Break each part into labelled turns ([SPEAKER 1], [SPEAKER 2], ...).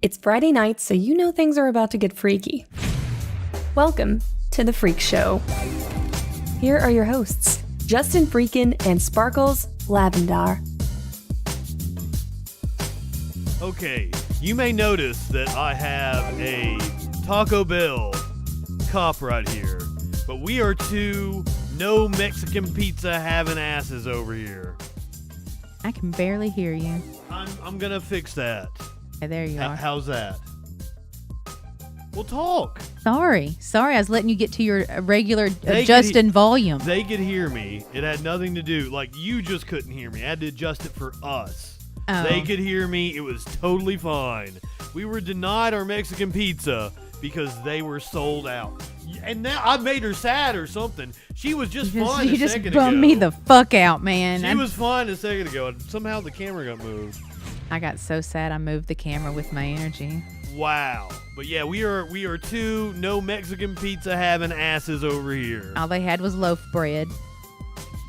[SPEAKER 1] It's Friday night, so you know things are about to get freaky. Welcome to The Freak Show. Here are your hosts, JustinFREAKIN and Sparkles Lavendar.
[SPEAKER 2] Okay, you may notice that I have a Taco Bell cup right here, but we are two no Mexican pizza having asses over here.
[SPEAKER 3] I can barely hear you.
[SPEAKER 2] I'm gonna fix that.
[SPEAKER 3] Okay, there you are.
[SPEAKER 2] How's that? We'll talk.
[SPEAKER 3] Sorry, I was letting you get to your regular adjusting volume.
[SPEAKER 2] They could hear me. It had nothing to do. Like, you just couldn't hear me. I had to adjust it for us.
[SPEAKER 3] Oh.
[SPEAKER 2] They could hear me. It was totally fine. We were denied our Mexican pizza because they were sold out. And now I made her sad or something. She was just fine a second ago.
[SPEAKER 3] You just bummed me the fuck out, man.
[SPEAKER 2] She was fine a second ago, and somehow the camera got moved.
[SPEAKER 3] I got so sad I moved the camera with my energy.
[SPEAKER 2] Wow. But yeah, we are two no Mexican pizza having asses over here.
[SPEAKER 3] All they had was loaf bread.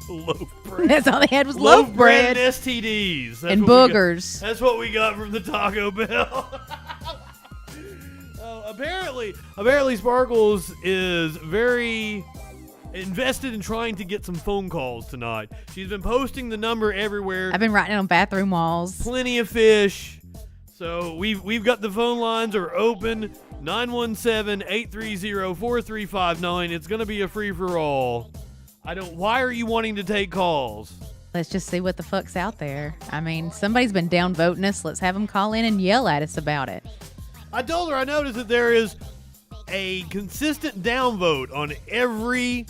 [SPEAKER 2] Loaf bread.
[SPEAKER 3] That's all they had was loaf bread.
[SPEAKER 2] And STDs.
[SPEAKER 3] And boogers.
[SPEAKER 2] That's what we got from the Taco Bell. Apparently Sparkles is very invested in trying to get some phone calls tonight. She's been posting the number everywhere.
[SPEAKER 3] I've been writing it on bathroom walls.
[SPEAKER 2] Plenty of fish. So we've got the phone lines are open. 917-830-4359. It's gonna be a free for all. Why are you wanting to take calls?
[SPEAKER 3] Let's just see what the fuck's out there. I mean, somebody's been downvoting us. Let's have them call in and yell at us about it.
[SPEAKER 2] I told her I noticed that there is a consistent downvote on every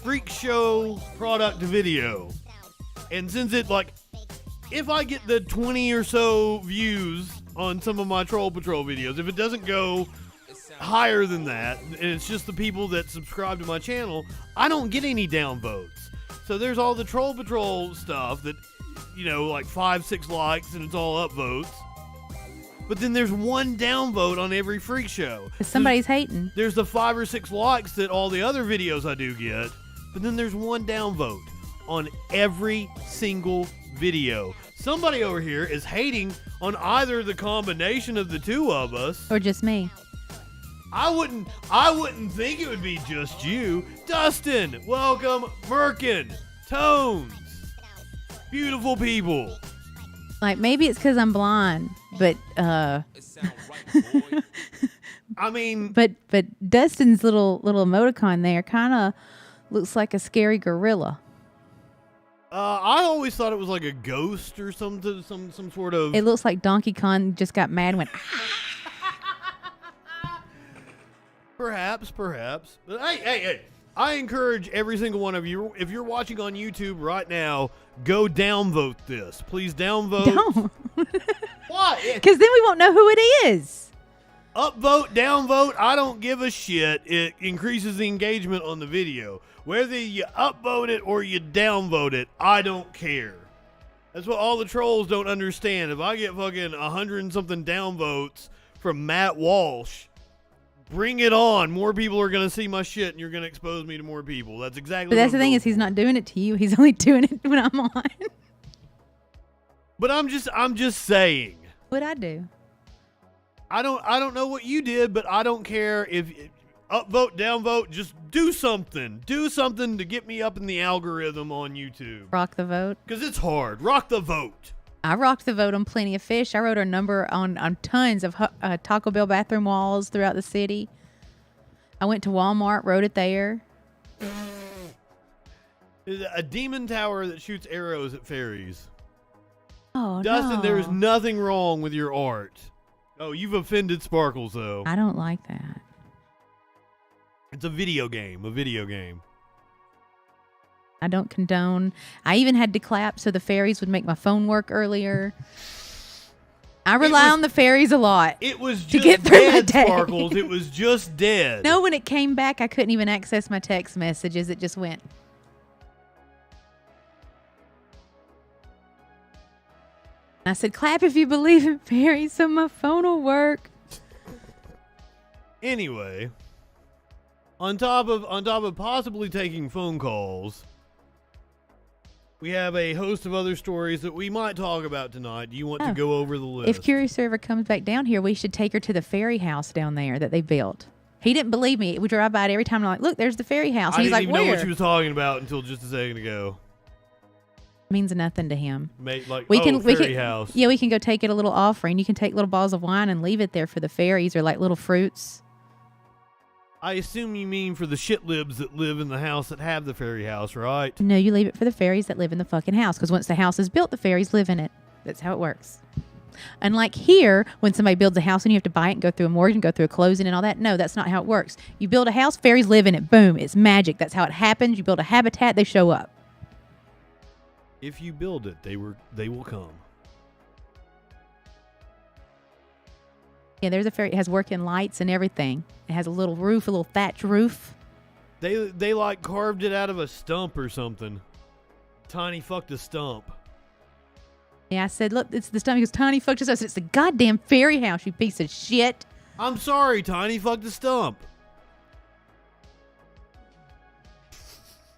[SPEAKER 2] Freak Show product video. And since if I get the 20 or so views on some of my Troll Patrol videos, if it doesn't go higher than that, and it's just the people that subscribe to my channel, I don't get any downvotes. So there's all the Troll Patrol stuff that, like 5-6 likes and it's all upvotes. But then there's one downvote on every Freak Show.
[SPEAKER 3] Somebody's hating.
[SPEAKER 2] There's the 5 or 6 likes that all the other videos I do get. But then there's one downvote on every single video. Somebody over here is hating on either the combination of the two of us.
[SPEAKER 3] Or just me.
[SPEAKER 2] I wouldn't think it would be just you. Dustin, welcome. Merkin, Tones. Beautiful people.
[SPEAKER 3] Like, maybe it's because I'm blind, but
[SPEAKER 2] I mean,
[SPEAKER 3] but Dustin's little emoticon there kind of looks like a scary gorilla.
[SPEAKER 2] I always thought it was like a ghost or something, some sort of.
[SPEAKER 3] It looks like Donkey Kong just got mad and went.
[SPEAKER 2] Perhaps. But hey. I encourage every single one of you, if you're watching on YouTube right now, go downvote this. Please downvote.
[SPEAKER 3] Don't.
[SPEAKER 2] Why?
[SPEAKER 3] Because then we won't know who it is.
[SPEAKER 2] Upvote, downvote, I don't give a shit. It increases the engagement on the video. Whether you upvote it or you downvote it, I don't care. That's what all the trolls don't understand. If I get fucking 100 and something downvotes from Matt Walsh, bring it on. More people are going to see my shit and you're going to expose me to more people. That's exactly
[SPEAKER 3] But that's the thing is he's not doing it to you. He's only doing it when I'm on.
[SPEAKER 2] But I'm just saying.
[SPEAKER 3] What'd I do?
[SPEAKER 2] I don't know what you did, but I don't care if upvote, downvote, just do something. Do something to get me up in the algorithm on YouTube.
[SPEAKER 3] Rock the vote.
[SPEAKER 2] Because it's hard. Rock the vote.
[SPEAKER 3] I rocked the vote on Plenty of Fish. I wrote our number on tons of Taco Bell bathroom walls throughout the city. I went to Walmart, wrote it there.
[SPEAKER 2] There's a demon tower that shoots arrows at fairies.
[SPEAKER 3] Oh,
[SPEAKER 2] Dustin,
[SPEAKER 3] no.
[SPEAKER 2] there is nothing wrong with your art. Oh, you've offended Sparkles, though.
[SPEAKER 3] I don't like that.
[SPEAKER 2] It's a video game.
[SPEAKER 3] I don't condone. I even had to clap so the fairies would make my phone work earlier. I rely on the fairies a lot.
[SPEAKER 2] It was just
[SPEAKER 3] to get through my
[SPEAKER 2] dead,
[SPEAKER 3] day.
[SPEAKER 2] Sparkles. It was just dead.
[SPEAKER 3] No, when it came back, I couldn't even access my text messages. It just went. I said, clap if you believe in fairies so my phone will work.
[SPEAKER 2] Anyway, on top of possibly taking phone calls, We have a host of other stories that we might talk about tonight. Do you want to go over the list?
[SPEAKER 3] If Curious River comes back down here, we should take her to the fairy house down there that they built. He didn't believe me. We drive by it every time. And I'm like, look, there's the fairy house.
[SPEAKER 2] I
[SPEAKER 3] He's
[SPEAKER 2] didn't
[SPEAKER 3] like,
[SPEAKER 2] even
[SPEAKER 3] where?
[SPEAKER 2] know what she was talking about until just a second ago.
[SPEAKER 3] Means nothing to him.
[SPEAKER 2] Fairy house.
[SPEAKER 3] Yeah, we can go take it a little offering. You can take little balls of wine and leave it there for the fairies or like little fruits.
[SPEAKER 2] I assume you mean for the shitlibs that live in the house that have the fairy house, right?
[SPEAKER 3] No, you leave it for the fairies that live in the fucking house. Because once the house is built, the fairies live in it. That's how it works. Unlike here, when somebody builds a house and you have to buy it and go through a mortgage and go through a closing and all that. No, that's not how it works. You build a house, fairies live in it. Boom. It's magic. That's how it happens. You build a habitat, they show up.
[SPEAKER 2] If you build it, they will come.
[SPEAKER 3] Yeah, there's a fairy. It has working lights and everything. It has a little roof, a little thatch roof.
[SPEAKER 2] They like carved it out of a stump or something. Tiny fucked a stump.
[SPEAKER 3] Yeah, I said, look, it's the stump. He goes, Tiny fucked us up. I said, it's the goddamn fairy house, you piece of shit.
[SPEAKER 2] I'm sorry, Tiny fucked a stump.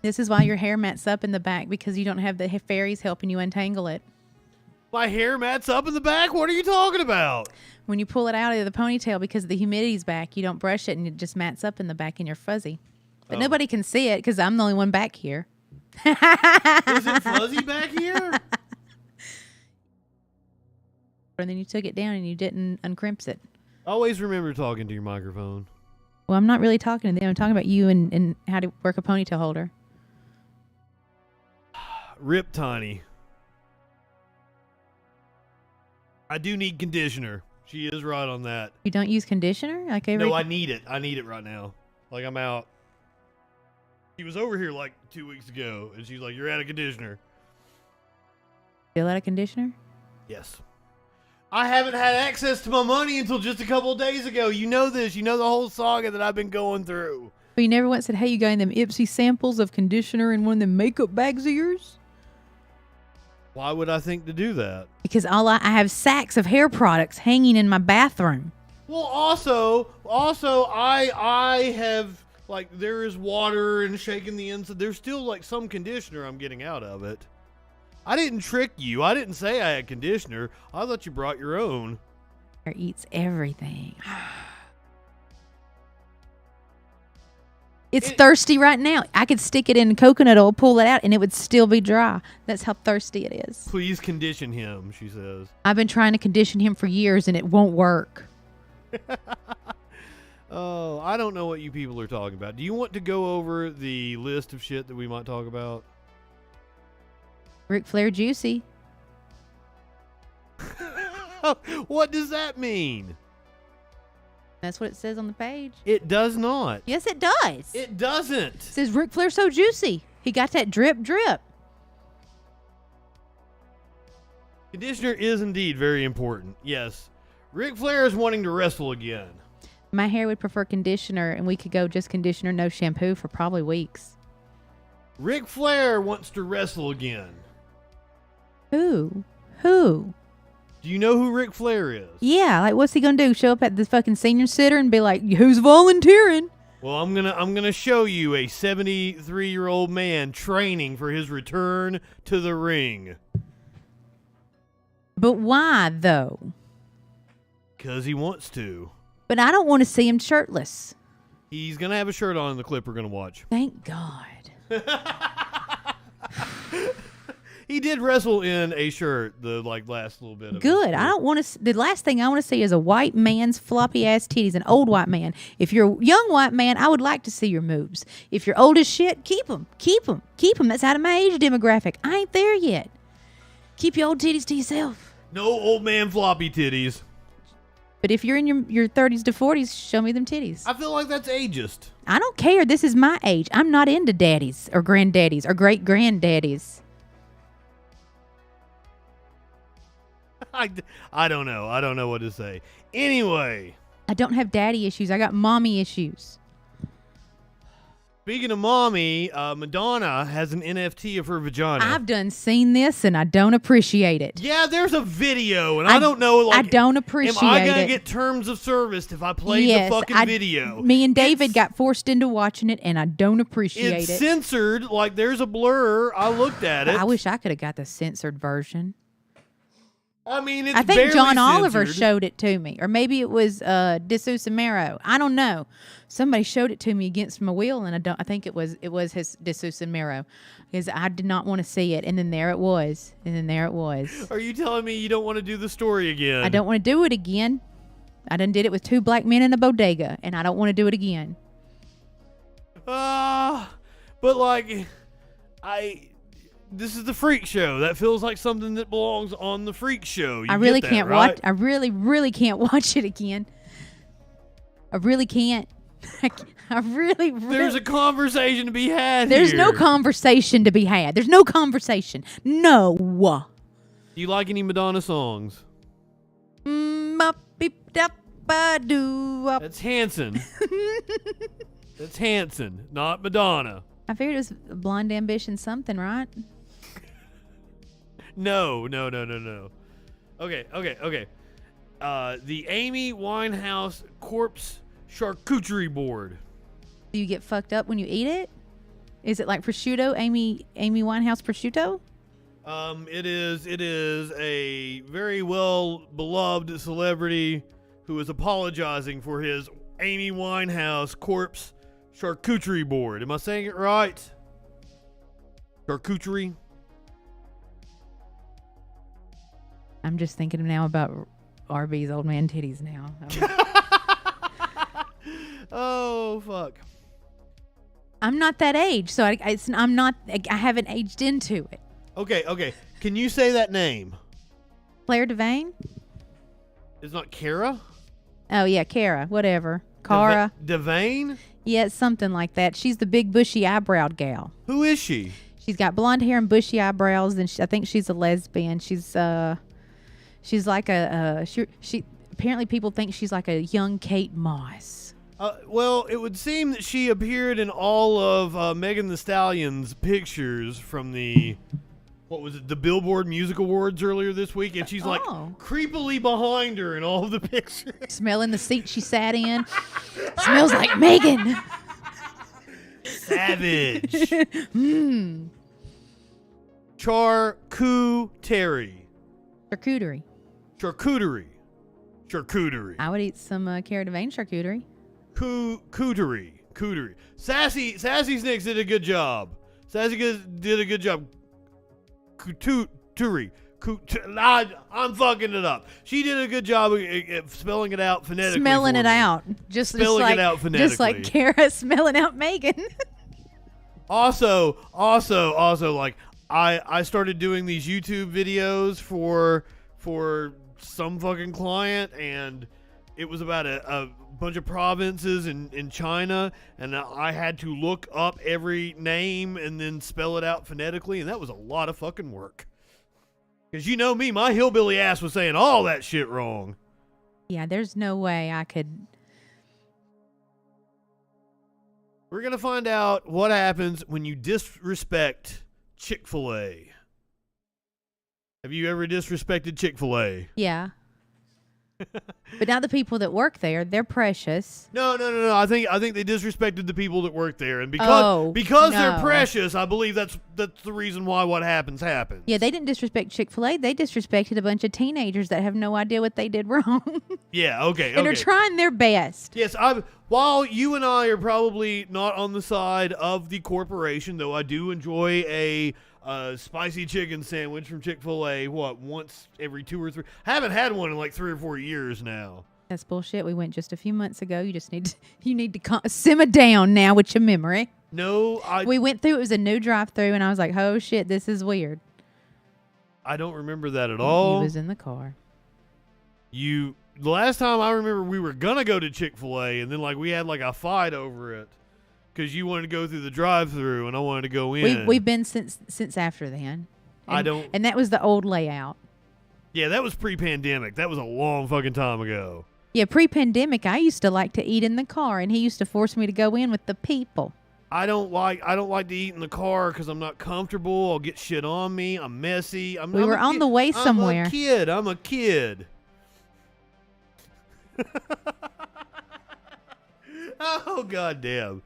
[SPEAKER 3] This is why your hair mats up in the back, because you don't have the fairies helping you untangle it.
[SPEAKER 2] My hair mats up in the back? What are you talking about?
[SPEAKER 3] When you pull it out of the ponytail because the humidity's back, you don't brush it and it just mats up in the back and you're fuzzy. But nobody can see it because I'm the only one back here.
[SPEAKER 2] Is it fuzzy back here?
[SPEAKER 3] And then you took it down and you didn't uncrimp it.
[SPEAKER 2] Always remember talking to your microphone.
[SPEAKER 3] Well, I'm not really talking to them. I'm talking about you and how to work a ponytail holder.
[SPEAKER 2] Rip Tiny. I do need conditioner. She is right on that.
[SPEAKER 3] You don't use conditioner?
[SPEAKER 2] No, I need it. I need it right now. Like, I'm out. She was over here like 2 weeks ago, and she's like, you're out of conditioner.
[SPEAKER 3] Still out of conditioner?
[SPEAKER 2] Yes. I haven't had access to my money until just a couple of days ago. You know this. You know the whole saga that I've been going through.
[SPEAKER 3] But you never once said, hey, you got any of them Ipsy samples of conditioner in one of them makeup bags of yours?
[SPEAKER 2] Why would I think to do that?
[SPEAKER 3] Because I have sacks of hair products hanging in my bathroom.
[SPEAKER 2] Well, also, I have, like, there is water and shaking the inside. There's still, like, some conditioner I'm getting out of it. I didn't trick you. I didn't say I had conditioner. I thought you brought your own.
[SPEAKER 3] Hair eats everything. It's thirsty right now. I could stick it in coconut oil, pull it out, and it would still be dry. That's how thirsty it is.
[SPEAKER 2] Please condition him, she says.
[SPEAKER 3] I've been trying to condition him for years, and it won't work.
[SPEAKER 2] Oh, I don't know what you people are talking about. Do you want to go over the list of shit that we might talk about?
[SPEAKER 3] Ric Flair juicy.
[SPEAKER 2] What does that mean?
[SPEAKER 3] That's what it says on the page.
[SPEAKER 2] It does not.
[SPEAKER 3] Yes, it does.
[SPEAKER 2] It doesn't.
[SPEAKER 3] It says Ric Flair so juicy. He got that drip drip.
[SPEAKER 2] Conditioner is indeed very important. Yes. Ric Flair is wanting to wrestle again.
[SPEAKER 3] My hair would prefer conditioner, and we could go just conditioner, no shampoo for probably weeks.
[SPEAKER 2] Ric Flair wants to wrestle again.
[SPEAKER 3] Who?
[SPEAKER 2] Do you know who Ric Flair is?
[SPEAKER 3] Yeah, like what's he gonna do? Show up at the fucking senior center and be like, "Who's volunteering?"
[SPEAKER 2] Well, I'm gonna show you a 73-year-old man training for his return to the ring.
[SPEAKER 3] But why though?
[SPEAKER 2] 'Cause he wants to.
[SPEAKER 3] But I don't want to see him shirtless.
[SPEAKER 2] He's gonna have a shirt on in the clip we're gonna watch.
[SPEAKER 3] Thank God.
[SPEAKER 2] He did wrestle in a shirt the last little bit of
[SPEAKER 3] Good. I don't want to. The last thing I want to see is a white man's floppy ass titties. An old white man. If you're a young white man, I would like to see your moves. If you're old as shit, keep them. That's out of my age demographic. I ain't there yet. Keep your old titties to yourself.
[SPEAKER 2] No old man floppy titties.
[SPEAKER 3] But if you're in your 30s to 40s, show me them titties.
[SPEAKER 2] I feel like that's ageist.
[SPEAKER 3] I don't care. This is my age. I'm not into daddies or granddaddies or great granddaddies.
[SPEAKER 2] I don't know. I don't know what to say. Anyway.
[SPEAKER 3] I don't have daddy issues. I got mommy issues.
[SPEAKER 2] Speaking of mommy, Madonna has an NFT of her vagina.
[SPEAKER 3] I've done seen this and I don't appreciate it.
[SPEAKER 2] Yeah, there's a video, and I don't know. Like,
[SPEAKER 3] I don't appreciate it.
[SPEAKER 2] Am I gonna get terms of service if I play the fucking video?
[SPEAKER 3] Me and David got forced into watching it, and I don't appreciate it.
[SPEAKER 2] It's censored. Like, there's a blur. I looked at it.
[SPEAKER 3] I wish I could have got the censored version.
[SPEAKER 2] I mean, it's
[SPEAKER 3] I think John Oliver
[SPEAKER 2] censored.
[SPEAKER 3] showed it to me, or maybe it was D'Souza Mero. I don't know. Somebody showed it to me against my will, and I think it was his D'Souza Mero, because I did not want to see it, and then there it was,
[SPEAKER 2] Are you telling me you don't want to do the story again?
[SPEAKER 3] I don't want to do it again. I done did it with 2 black men in a bodega, and I don't want to do it again.
[SPEAKER 2] But like, this is the Freak Show. That feels like something that belongs on the Freak Show.
[SPEAKER 3] I really can't watch. I really can't watch it again. I really can't. I really.
[SPEAKER 2] There's a conversation to be had.
[SPEAKER 3] There's no conversation to be had. There's no conversation. No.
[SPEAKER 2] Do you like any Madonna songs? That's Hanson. That's Hanson, not Madonna.
[SPEAKER 3] I figured it was Blonde Ambition something, right?
[SPEAKER 2] No. Okay. The Amy Winehouse Corpse Charcuterie Board.
[SPEAKER 3] Do you get fucked up when you eat it? Is it like prosciutto? Amy Winehouse prosciutto?
[SPEAKER 2] It is a very well beloved celebrity who is apologizing for his Amy Winehouse Corpse Charcuterie Board. Am I saying it right? Charcuterie?
[SPEAKER 3] I'm just thinking now about RB's old man titties now.
[SPEAKER 2] Oh, fuck.
[SPEAKER 3] I'm not that age, so I haven't aged into it.
[SPEAKER 2] Okay. Can you say that name?
[SPEAKER 3] Claire Devane?
[SPEAKER 2] It's not Kara?
[SPEAKER 3] Oh, yeah, Kara. Whatever. Cara.
[SPEAKER 2] Devane?
[SPEAKER 3] Yeah, it's something like that. She's the big bushy eyebrowed gal.
[SPEAKER 2] Who is she?
[SPEAKER 3] She's got blonde hair and bushy eyebrows, and I think she's a lesbian. She's like she apparently people think she's like a young Kate Moss.
[SPEAKER 2] Well, it would seem that she appeared in all of Megan Thee Stallion's pictures from the Billboard Music Awards earlier this week, and she's like creepily behind her in all of the pictures.
[SPEAKER 3] Smelling the seat she sat in. Smells like Megan.
[SPEAKER 2] Savage. Charcuterie.
[SPEAKER 3] I would eat some Cara Devane charcuterie.
[SPEAKER 2] Cooterie. Sassy Snicks did a good job. Did a good job. Cooterie. I'm fucking it up. She did a good job of spelling it out phonetically.
[SPEAKER 3] Smelling it out. Just like Cara smelling out Megan.
[SPEAKER 2] Also, like I started doing these YouTube videos for some fucking client, and it was about a bunch of provinces in China, and I had to look up every name and then spell it out phonetically, and that was a lot of fucking work. Because you know me, my hillbilly ass was saying all that shit wrong.
[SPEAKER 3] Yeah, there's no way I could.
[SPEAKER 2] We're going to find out what happens when you disrespect Chick-fil-A. Have you ever disrespected Chick-fil-A?
[SPEAKER 3] Yeah. But now the people that work there, they're precious.
[SPEAKER 2] No. I think they disrespected the people that work there, and because they're precious, I believe that's the reason why what happens.
[SPEAKER 3] Yeah, they didn't disrespect Chick-fil-A. They disrespected a bunch of teenagers that have no idea what they did wrong.
[SPEAKER 2] Yeah, okay.
[SPEAKER 3] And are trying their best.
[SPEAKER 2] Yes, while you and I are probably not on the side of the corporation, though I do enjoy a spicy chicken sandwich from Chick-fil-A, once every 2 or 3. I haven't had one in like 3 or 4 years now.
[SPEAKER 3] That's bullshit. We went just a few months ago. You need to simmer down now with your memory.
[SPEAKER 2] No,
[SPEAKER 3] we went through. It was a new drive-through, and I was like, "Oh shit, this is weird."
[SPEAKER 2] I don't remember that at all.
[SPEAKER 3] He was in the car.
[SPEAKER 2] The last time I remember, we were gonna go to Chick-fil-A, and then like we had like a fight over it. Because you wanted to go through the drive-thru and I wanted to go in.
[SPEAKER 3] We've been since after then. And that was the old layout.
[SPEAKER 2] Yeah, that was pre-pandemic. That was a long fucking time ago.
[SPEAKER 3] Yeah, pre-pandemic, I used to like to eat in the car, and he used to force me to go in with the people.
[SPEAKER 2] I don't like to eat in the car because I'm not comfortable. I'll get shit on me. I'm messy.
[SPEAKER 3] We were on the way somewhere.
[SPEAKER 2] I'm a kid. Oh goddamn.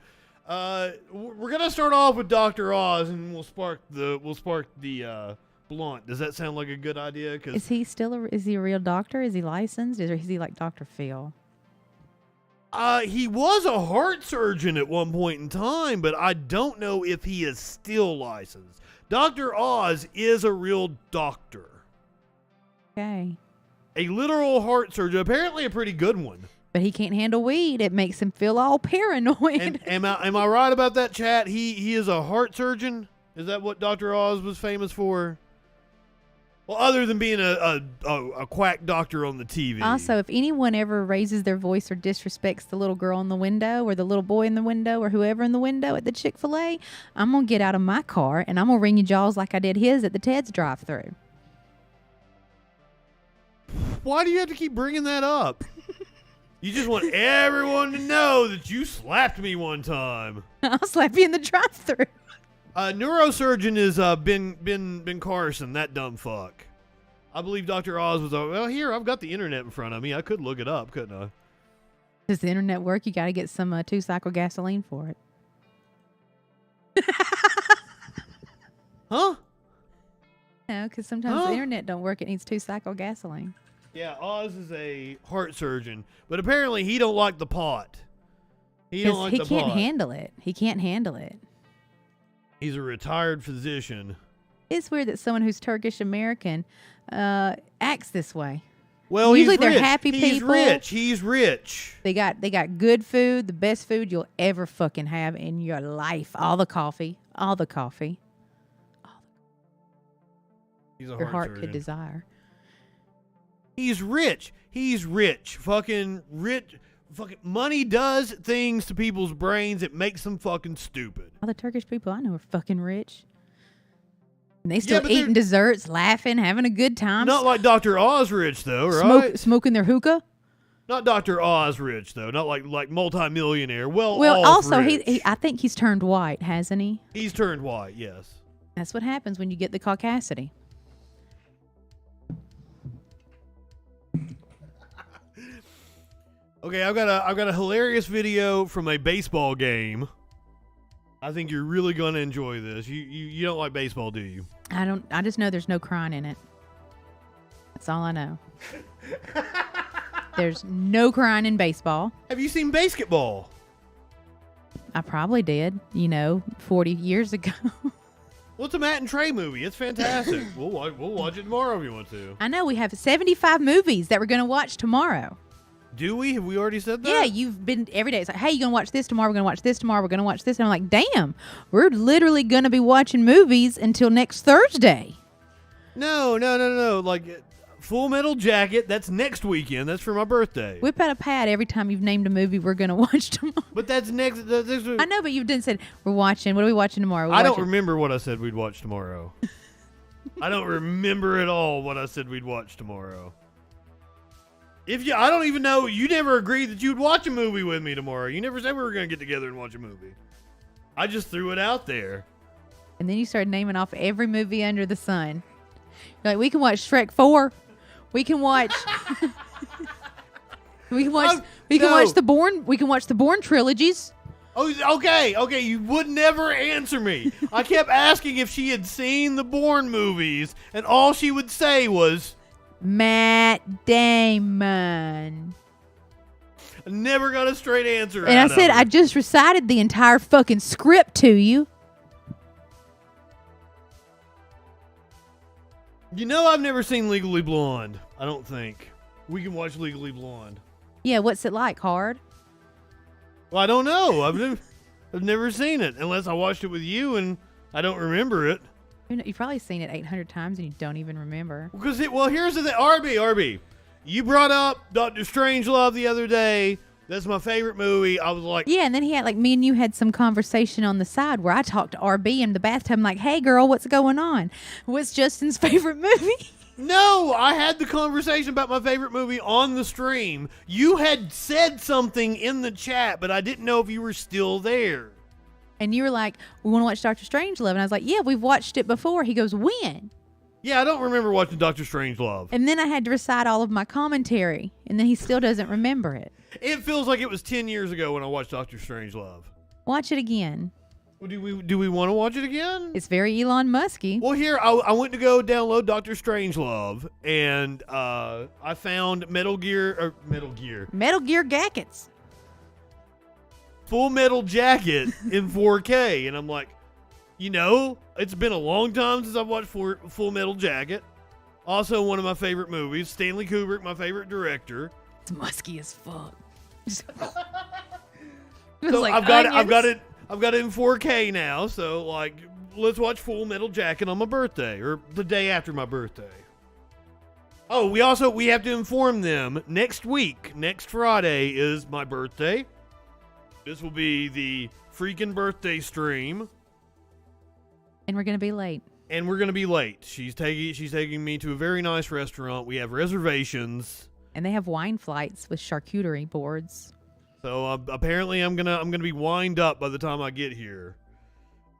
[SPEAKER 2] We're gonna start off with Dr. Oz, and we'll spark the blunt. Does that sound like a good idea? Cause
[SPEAKER 3] is he a real doctor? Is he licensed? Or is he like Dr. Phil?
[SPEAKER 2] He was a heart surgeon at one point in time, but I don't know if he is still licensed. Dr. Oz is a real doctor.
[SPEAKER 3] Okay.
[SPEAKER 2] A literal heart surgeon, apparently a pretty good one.
[SPEAKER 3] But he can't handle weed. It makes him feel all paranoid.
[SPEAKER 2] And am I right about that, chat? He is a heart surgeon? Is that what Dr. Oz was famous for? Well, other than being a quack doctor on the TV.
[SPEAKER 3] Also, if anyone ever raises their voice or disrespects the little girl in the window or the little boy in the window or whoever in the window at the Chick-fil-A, I'm going to get out of my car and I'm going to ring your jaws like I did his at the Ted's drive-thru.
[SPEAKER 2] Why do you have to keep bringing that up? You just want everyone to know that you slapped me one time.
[SPEAKER 3] I'll slap you in the drive-thru.
[SPEAKER 2] Neurosurgeon is Ben Carson, that dumb fuck. I believe Dr. Oz was well, here, I've got the internet in front of me. I could look it up, couldn't I?
[SPEAKER 3] Does the internet work? You got to get some 2-cycle gasoline for it.
[SPEAKER 2] Huh?
[SPEAKER 3] No, because sometimes the internet don't work. It needs 2-cycle gasoline.
[SPEAKER 2] Yeah, Oz is a heart surgeon, but apparently he don't like the pot. He don't like the pot.
[SPEAKER 3] He can't handle it. He can't handle it.
[SPEAKER 2] He's a retired physician.
[SPEAKER 3] It's weird that someone who's Turkish American acts this way.
[SPEAKER 2] Well,
[SPEAKER 3] usually
[SPEAKER 2] he's rich.
[SPEAKER 3] They're happy people.
[SPEAKER 2] He's rich.
[SPEAKER 3] They got good food, the best food you'll ever fucking have in your life. All the coffee.
[SPEAKER 2] He's a
[SPEAKER 3] your heart
[SPEAKER 2] surgeon.
[SPEAKER 3] could desire.
[SPEAKER 2] He's rich. Fucking rich. Fucking money does things to people's brains. It makes them fucking stupid.
[SPEAKER 3] All the Turkish people I know are fucking rich. And they still eating desserts, laughing, having a good time.
[SPEAKER 2] Not like Dr. Oz rich, though, right?
[SPEAKER 3] Smoking their hookah.
[SPEAKER 2] Not Dr. Oz rich, though. Not like multi-millionaire. Well,
[SPEAKER 3] also,
[SPEAKER 2] rich.
[SPEAKER 3] he I think he's turned white, hasn't he?
[SPEAKER 2] He's turned white, yes.
[SPEAKER 3] That's what happens when you get the caucasity.
[SPEAKER 2] Okay, I've got a hilarious video from a baseball game. I think you're really gonna enjoy this. You don't like baseball, do you?
[SPEAKER 3] I don't. I just know there's no crying in it. That's all I know. There's no crying in baseball.
[SPEAKER 2] Have you seen basketball?
[SPEAKER 3] I probably did. 40 years ago.
[SPEAKER 2] Well, it's a Matt and Trey movie. It's fantastic. We'll watch it tomorrow if you want to.
[SPEAKER 3] I know we have 75 movies that we're going to watch tomorrow.
[SPEAKER 2] Do we? Have we already said that?
[SPEAKER 3] Yeah, you've been every day. It's like, hey, you're going to watch this tomorrow. We're going to watch this tomorrow. We're going to watch this. And I'm like, damn, we're literally going to be watching movies until next Thursday.
[SPEAKER 2] No. Like, Full Metal Jacket, that's next weekend. That's for my birthday.
[SPEAKER 3] Whip out a pad every time you've named a movie we're going to watch tomorrow.
[SPEAKER 2] But that's next.
[SPEAKER 3] I know, but you've done said, we're watching. What are we watching tomorrow?
[SPEAKER 2] I don't remember what I said we'd watch tomorrow. I don't remember at all what I said we'd watch tomorrow. I don't even know. You never agreed that you'd watch a movie with me tomorrow. You never said we were going to get together and watch a movie. I just threw it out there.
[SPEAKER 3] And then you started naming off every movie under the sun. You're like, we can watch Shrek 4. We can watch. We can watch the Bourne. We can watch the Bourne trilogies.
[SPEAKER 2] Oh, okay. You would never answer me. I kept asking if she had seen the Bourne movies, and all she would say was
[SPEAKER 3] Matt Damon.
[SPEAKER 2] I never got a straight answer.
[SPEAKER 3] And I said, I just recited the entire fucking script to you.
[SPEAKER 2] I've never seen Legally Blonde. I don't think. We can watch Legally Blonde.
[SPEAKER 3] Yeah, what's it like? Hard?
[SPEAKER 2] Well, I don't know. I've never seen it unless I watched it with you and I don't remember it.
[SPEAKER 3] You've probably seen it 800 times and you don't even remember.
[SPEAKER 2] Here's the thing. RB. You brought up Dr. Strangelove the other day. That's my favorite movie. I was like...
[SPEAKER 3] Yeah, and then he had, me and you had some conversation on the side where I talked to RB in the bathtub. I'm like, hey, girl, what's going on? What's Justin's favorite movie?
[SPEAKER 2] No, I had the conversation about my favorite movie on the stream. You had said something in the chat, but I didn't know if you were still there.
[SPEAKER 3] And you were like, we want to watch Dr. Strangelove. And I was like, yeah, we've watched it before. He goes, when?
[SPEAKER 2] Yeah, I don't remember watching Doctor Strangelove.
[SPEAKER 3] And then I had to recite all of my commentary. And then he still doesn't remember it.
[SPEAKER 2] It feels like it was 10 years ago when I watched Doctor Strangelove.
[SPEAKER 3] Watch it again.
[SPEAKER 2] Well, do we want to watch it again?
[SPEAKER 3] It's very Elon Musky.
[SPEAKER 2] Well, here, I went to go download Doctor Strangelove, and I found Metal Gear
[SPEAKER 3] Gackets.
[SPEAKER 2] Full Metal Jacket in 4K, and I'm like, it's been a long time since I've watched Full Metal Jacket. Also, one of my favorite movies. Stanley Kubrick, my favorite director.
[SPEAKER 3] It's musky as fuck.
[SPEAKER 2] So I've got it in 4K now. So like, let's watch Full Metal Jacket on my birthday or the day after my birthday. Oh, we have to inform them next Friday is my birthday. This will be the freaking birthday stream.
[SPEAKER 3] And we're going to be late.
[SPEAKER 2] She's taking me to a very nice restaurant. We have reservations.
[SPEAKER 3] And they have wine flights with charcuterie boards.
[SPEAKER 2] So apparently I'm gonna be wined up by the time I get here.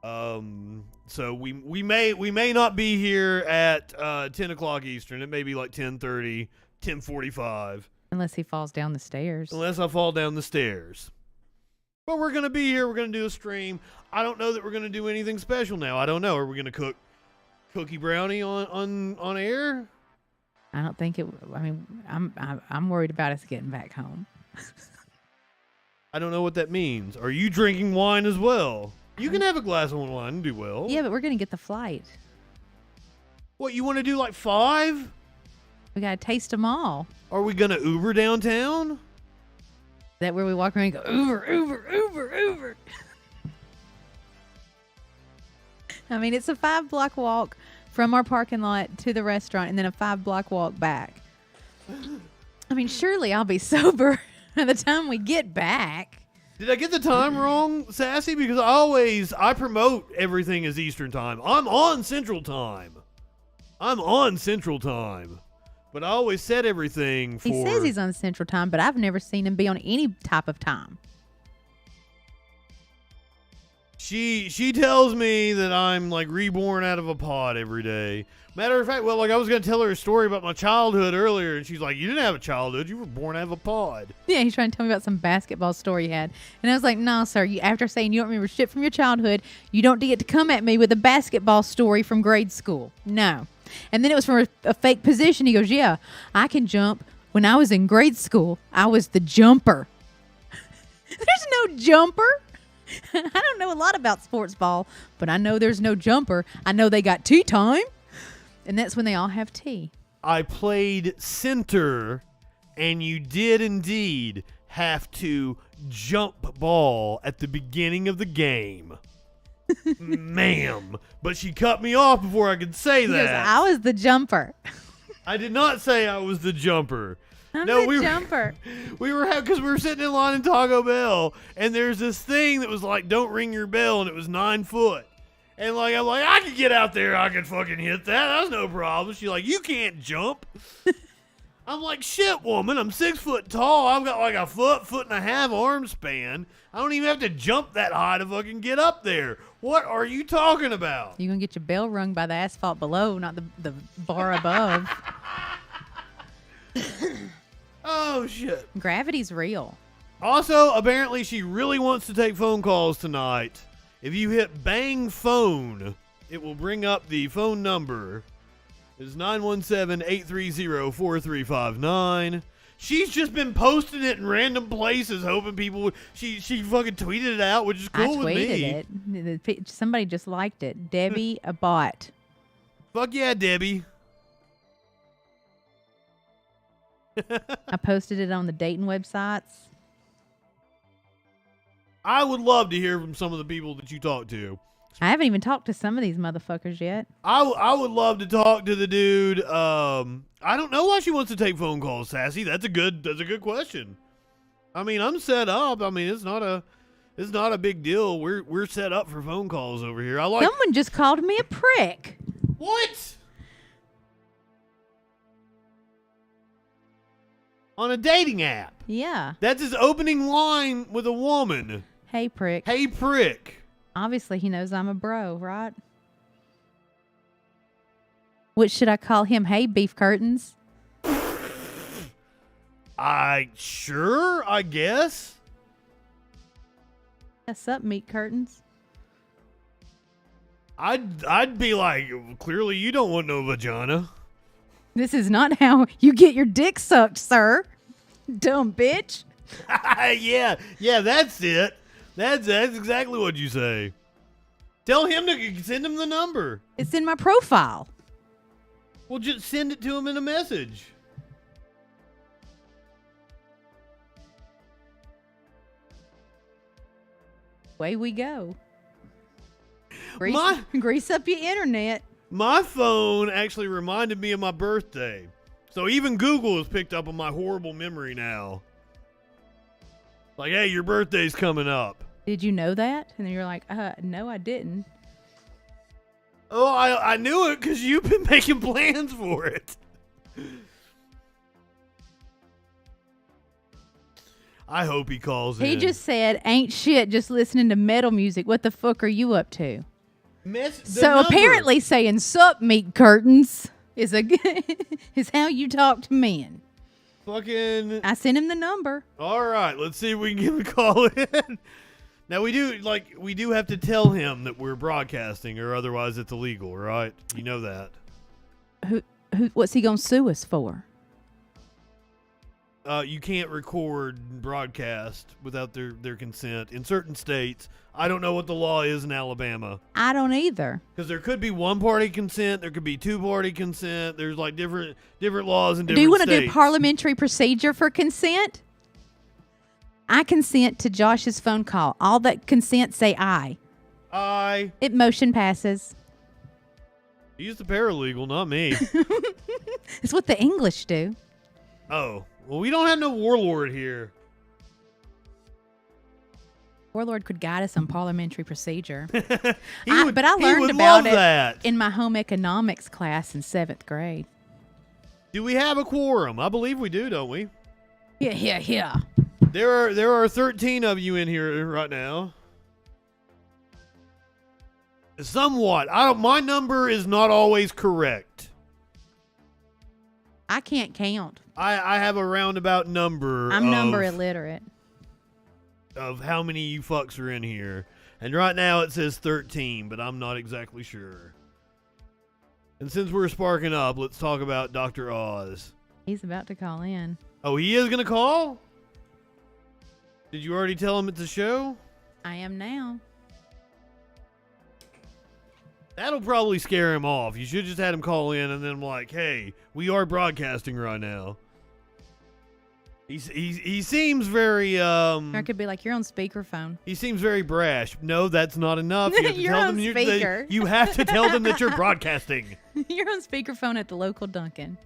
[SPEAKER 2] So we may not be here at 10 o'clock Eastern. It may be like 10:30, 10:45.
[SPEAKER 3] Unless he falls down the stairs.
[SPEAKER 2] Unless I fall down the stairs. But we're gonna be here. We're gonna do a stream. I don't know that we're gonna do anything special now. I don't know. Are we gonna cook cookie brownie on air?
[SPEAKER 3] I don't think it. I mean, I'm worried about us getting back home.
[SPEAKER 2] I don't know what that means. Are you drinking wine as well? You can have a glass of wine and do well.
[SPEAKER 3] Yeah, but we're gonna get the flight.
[SPEAKER 2] What, you want to do like 5?
[SPEAKER 3] We gotta taste them all.
[SPEAKER 2] Are we gonna Uber downtown?
[SPEAKER 3] Is that where we walk around and go Uber? I mean, it's a 5-block walk from our parking lot to the restaurant, and then a 5-block walk back. I mean, surely I'll be sober by the time we get back.
[SPEAKER 2] Did I get the time wrong, Sassy? Because I promote everything as Eastern time. I'm on Central time. But I always set everything for...
[SPEAKER 3] He says he's on Central time, but I've never seen him be on any type of time.
[SPEAKER 2] She tells me that I'm like reborn out of a pod every day. Matter of fact, well, like I was going to tell her a story about my childhood earlier, and she's like, you didn't have a childhood. You were born out of a pod.
[SPEAKER 3] Yeah, he's trying to tell me about some basketball story he had. And I was like, no, sir, after saying you don't remember shit from your childhood, you don't get to come at me with a basketball story from grade school. No. And then it was from a fake position. He goes, yeah, I can jump. When I was in grade school, I was the jumper. There's no jumper. I don't know a lot about sports ball, but I know there's no jumper. I know they got tea time. And that's when they all have tea.
[SPEAKER 2] I played center, and you did indeed have to jump ball at the beginning of the game. Ma'am. But she cut me off before I could say that.
[SPEAKER 3] Goes, I was the jumper.
[SPEAKER 2] I did not say I was the jumper.
[SPEAKER 3] I'm the jumper.
[SPEAKER 2] Because we were sitting in line in Taco Bell, and there's this thing that was like, don't ring your bell, and it was 9 foot. And like, I'm like, I could get out there, I could fucking hit that. That's no problem. She's like, you can't jump. I'm like, shit, woman, I'm 6 foot tall. I've got like a foot and a half arm span. I don't even have to jump that high to fucking get up there. What are you talking about?
[SPEAKER 3] You're going to get your bell rung by the asphalt below, not the bar above.
[SPEAKER 2] Oh, shit.
[SPEAKER 3] Gravity's real.
[SPEAKER 2] Also, apparently she really wants to take phone calls tonight. If you hit bang phone, it will bring up the phone number. It's 917-830-4359. She's just been posting it in random places, hoping people would. She fucking tweeted it out, which is cool with me.
[SPEAKER 3] I tweeted it. Somebody just liked it. Debbie a bot.
[SPEAKER 2] Fuck yeah, Debbie.
[SPEAKER 3] I posted it on the dating websites.
[SPEAKER 2] I would love to hear from some of the people that you talk to.
[SPEAKER 3] I haven't even talked to some of these motherfuckers yet.
[SPEAKER 2] I would love to talk to the dude. I don't know why she wants to take phone calls, Sassy. That's a good question. I mean, I'm set up. I mean, it's not a big deal. We're set up for phone calls over here.
[SPEAKER 3] Someone just called me a prick.
[SPEAKER 2] What? On a dating app.
[SPEAKER 3] Yeah.
[SPEAKER 2] That's his opening line with a woman.
[SPEAKER 3] Hey, prick.
[SPEAKER 2] Hey, prick.
[SPEAKER 3] Obviously, he knows I'm a bro, right? What should I call him? Hey, beef curtains.
[SPEAKER 2] I guess.
[SPEAKER 3] What's up, meat curtains?
[SPEAKER 2] I'd be like, clearly you don't want no vagina.
[SPEAKER 3] This is not how you get your dick sucked, sir. Dumb bitch.
[SPEAKER 2] yeah, that's it. That's exactly what you say. Tell him to send him the number.
[SPEAKER 3] It's in my profile.
[SPEAKER 2] Well, just send it to him in a message.
[SPEAKER 3] Away we go.
[SPEAKER 2] My-
[SPEAKER 3] Grease up your internet.
[SPEAKER 2] My phone actually reminded me of my birthday. So even Google has picked up on my horrible memory now. Like, hey, your birthday's coming up.
[SPEAKER 3] Did you know that? And then you're like, no, I didn't.
[SPEAKER 2] Oh, I knew it because you've been making plans for it. I hope he calls in.
[SPEAKER 3] He just said, ain't shit, just listening to metal music. What the fuck are you up to? So apparently saying sup meat curtains is is how you talk to men.
[SPEAKER 2] Fucking.
[SPEAKER 3] I sent him the number.
[SPEAKER 2] All right, let's see if we can get him a call in. Now we do have to tell him that we're broadcasting, or otherwise it's illegal, right? You know that.
[SPEAKER 3] What's he gonna sue us for?
[SPEAKER 2] You can't record and broadcast without their consent in certain states. I don't know what the law is in Alabama.
[SPEAKER 3] I don't either.
[SPEAKER 2] Because there could be one-party consent, there could be two-party consent. There's like different laws in different states.
[SPEAKER 3] Do you want to do parliamentary procedure for consent? I consent to Josh's phone call. All that consent say aye.
[SPEAKER 2] Aye.
[SPEAKER 3] It motion passes.
[SPEAKER 2] He's the paralegal, not me.
[SPEAKER 3] It's what the English do.
[SPEAKER 2] Oh. Well, we don't have no warlord here.
[SPEAKER 3] Warlord could guide us on parliamentary procedure.
[SPEAKER 2] But
[SPEAKER 3] I learned about it in my home economics class in 7th grade.
[SPEAKER 2] Do we have a quorum? I believe we do, don't we?
[SPEAKER 3] Yeah.
[SPEAKER 2] There are 13 of you in here right now. Somewhat. My number is not always correct.
[SPEAKER 3] I can't count.
[SPEAKER 2] I have a roundabout number.
[SPEAKER 3] I'm number illiterate.
[SPEAKER 2] Of how many you fucks are in here. And right now it says 13, but I'm not exactly sure. And since we're sparking up, let's talk about Dr. Oz.
[SPEAKER 3] He's about to call in.
[SPEAKER 2] Oh, he is going to call? Did you already tell him it's a show?
[SPEAKER 3] I am now.
[SPEAKER 2] That'll probably scare him off. You should just had him call in and then I'm like, hey, we are broadcasting right now. He seems very
[SPEAKER 3] I could be like, you're on speakerphone.
[SPEAKER 2] He seems very brash. No, that's not enough. You have to
[SPEAKER 3] You're
[SPEAKER 2] tell
[SPEAKER 3] on
[SPEAKER 2] them
[SPEAKER 3] speaker.
[SPEAKER 2] you have to tell them that you're broadcasting.
[SPEAKER 3] You're on speakerphone at the local Dunkin'.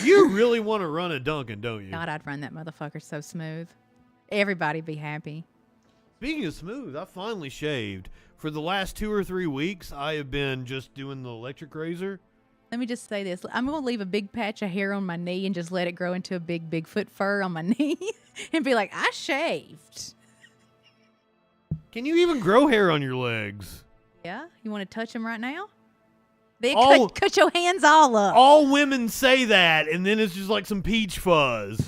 [SPEAKER 2] You really want to run a Dunkin', don't you?
[SPEAKER 3] God, I'd run that motherfucker so smooth. Everybody be happy.
[SPEAKER 2] Speaking of smooth, I finally shaved. For the last 2 or 3 weeks, I have been just doing the electric razor.
[SPEAKER 3] Let me just say this. I'm going to leave a big patch of hair on my knee and just let it grow into a big Bigfoot fur on my knee and be like, I shaved.
[SPEAKER 2] Can you even grow hair on your legs?
[SPEAKER 3] Yeah? You want to touch them right now? They cut your hands all up.
[SPEAKER 2] All women say that, and then it's just like some peach fuzz.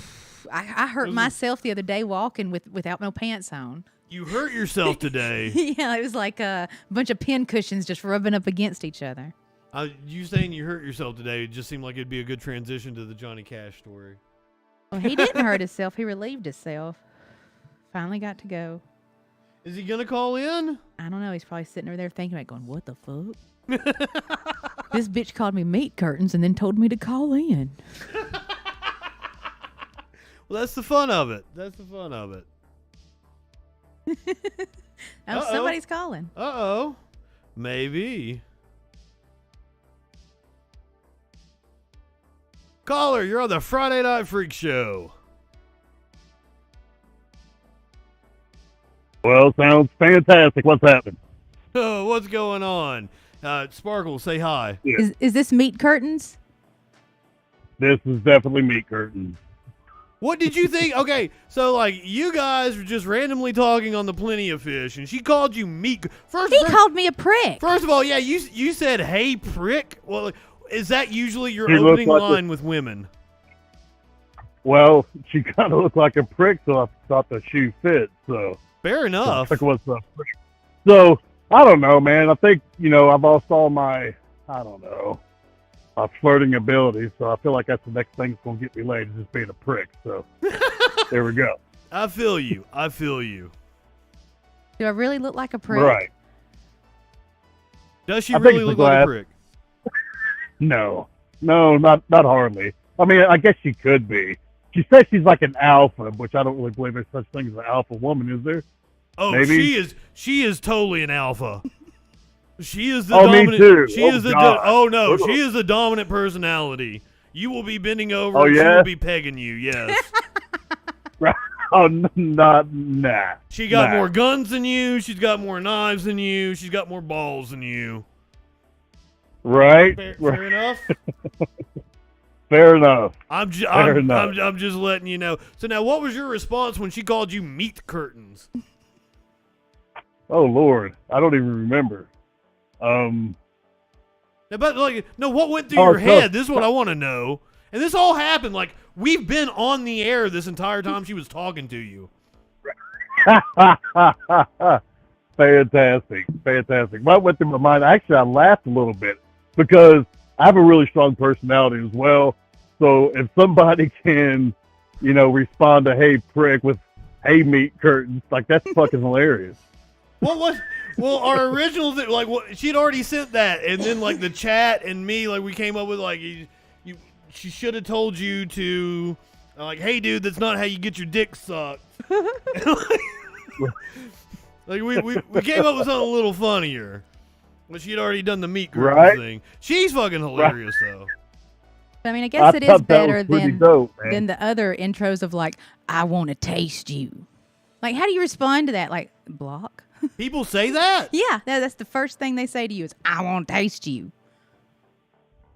[SPEAKER 3] I hurt myself the other day walking without no pants on.
[SPEAKER 2] You hurt yourself today.
[SPEAKER 3] Yeah, it was like a bunch of pin cushions just rubbing up against each other.
[SPEAKER 2] You saying you hurt yourself today, it just seemed like it'd be a good transition to the Johnny Cash story.
[SPEAKER 3] Well, he didn't hurt himself. He relieved himself. Finally got to go.
[SPEAKER 2] Is he going to call in?
[SPEAKER 3] I don't know. He's probably sitting over there thinking, like, going, what the fuck? This bitch called me meat curtains and then told me to call in.
[SPEAKER 2] Well, that's the fun of it.
[SPEAKER 3] Oh, somebody's calling.
[SPEAKER 2] Uh-oh. Maybe. Caller, you're on the Friday Night Freak Show.
[SPEAKER 4] Well, sounds fantastic. What's happening?
[SPEAKER 2] Oh, what's going on? Sparkle, say hi.
[SPEAKER 3] Yeah. Is this meat curtains?
[SPEAKER 4] This is definitely meat curtains.
[SPEAKER 2] What did you think? Okay, so like you guys were just randomly talking on the Plenty of Fish, and she called you meat.
[SPEAKER 3] He called me a prick.
[SPEAKER 2] First of all, yeah, you said hey prick. Well, is that usually your
[SPEAKER 4] She
[SPEAKER 2] opening
[SPEAKER 4] looked like
[SPEAKER 2] line with women?
[SPEAKER 4] Well, she kind of looked like a prick, so I thought the shoe fit. So
[SPEAKER 2] Fair enough.
[SPEAKER 4] what's up? So I don't know, man. I think I've lost all my my flirting abilities, so I feel like that's the next thing that's gonna get me laid is just being a prick. So there we go.
[SPEAKER 2] I feel you.
[SPEAKER 3] Do I really look like a prick?
[SPEAKER 4] Right?
[SPEAKER 2] Does she
[SPEAKER 4] I think
[SPEAKER 2] really
[SPEAKER 4] it's
[SPEAKER 2] look
[SPEAKER 4] the
[SPEAKER 2] like a
[SPEAKER 4] glass.
[SPEAKER 2] prick?
[SPEAKER 4] No, not hardly. I mean, I guess she could be. She says she's like an alpha, which I don't really believe there's such thing as an alpha woman, is there?
[SPEAKER 2] Oh,
[SPEAKER 4] Maybe?
[SPEAKER 2] she is totally an alpha. She is the
[SPEAKER 4] Oh,
[SPEAKER 2] dominant.
[SPEAKER 4] me too.
[SPEAKER 2] She
[SPEAKER 4] Oh,
[SPEAKER 2] is the
[SPEAKER 4] God.
[SPEAKER 2] no, she is the dominant personality. You will be bending over.
[SPEAKER 4] Oh,
[SPEAKER 2] and she
[SPEAKER 4] yeah?
[SPEAKER 2] will be pegging you. Yes.
[SPEAKER 4] Oh, nah.
[SPEAKER 2] She got
[SPEAKER 4] Nah.
[SPEAKER 2] more guns than you. She's got more knives than you. She's got more balls than you.
[SPEAKER 4] Right?
[SPEAKER 2] Fair enough.
[SPEAKER 4] Fair enough.
[SPEAKER 2] I'm
[SPEAKER 4] enough.
[SPEAKER 2] just letting you know. So now, what was your response when she called you meat curtains?
[SPEAKER 4] Oh, Lord. I don't even remember.
[SPEAKER 2] But what went through
[SPEAKER 4] Oh,
[SPEAKER 2] your
[SPEAKER 4] so-
[SPEAKER 2] head? This is what I want to know. And this all happened like we've been on the air this entire time she was talking to you.
[SPEAKER 4] Fantastic. What went through my mind? Actually, I laughed a little bit because I have a really strong personality as well. So if somebody can, respond to "Hey prick" with "Hey meat curtains," like that's fucking hilarious.
[SPEAKER 2] Well, our original thing, she'd already sent that, and then like the chat and me, like we came up with she should have told you to, hey dude, that's not how you get your dick sucked. Like we came up with something a little funnier, but she'd already done the meat curtains
[SPEAKER 4] Right.
[SPEAKER 2] thing. She's fucking hilarious though.
[SPEAKER 3] I mean, I guess it is
[SPEAKER 4] thought that
[SPEAKER 3] better
[SPEAKER 4] was pretty
[SPEAKER 3] than
[SPEAKER 4] dope, man.
[SPEAKER 3] than the other intros of like, I want to taste you. Like, how do you respond to that? Like, block?
[SPEAKER 2] People say that.
[SPEAKER 3] Yeah, that's the first thing they say to you is, I want to taste you.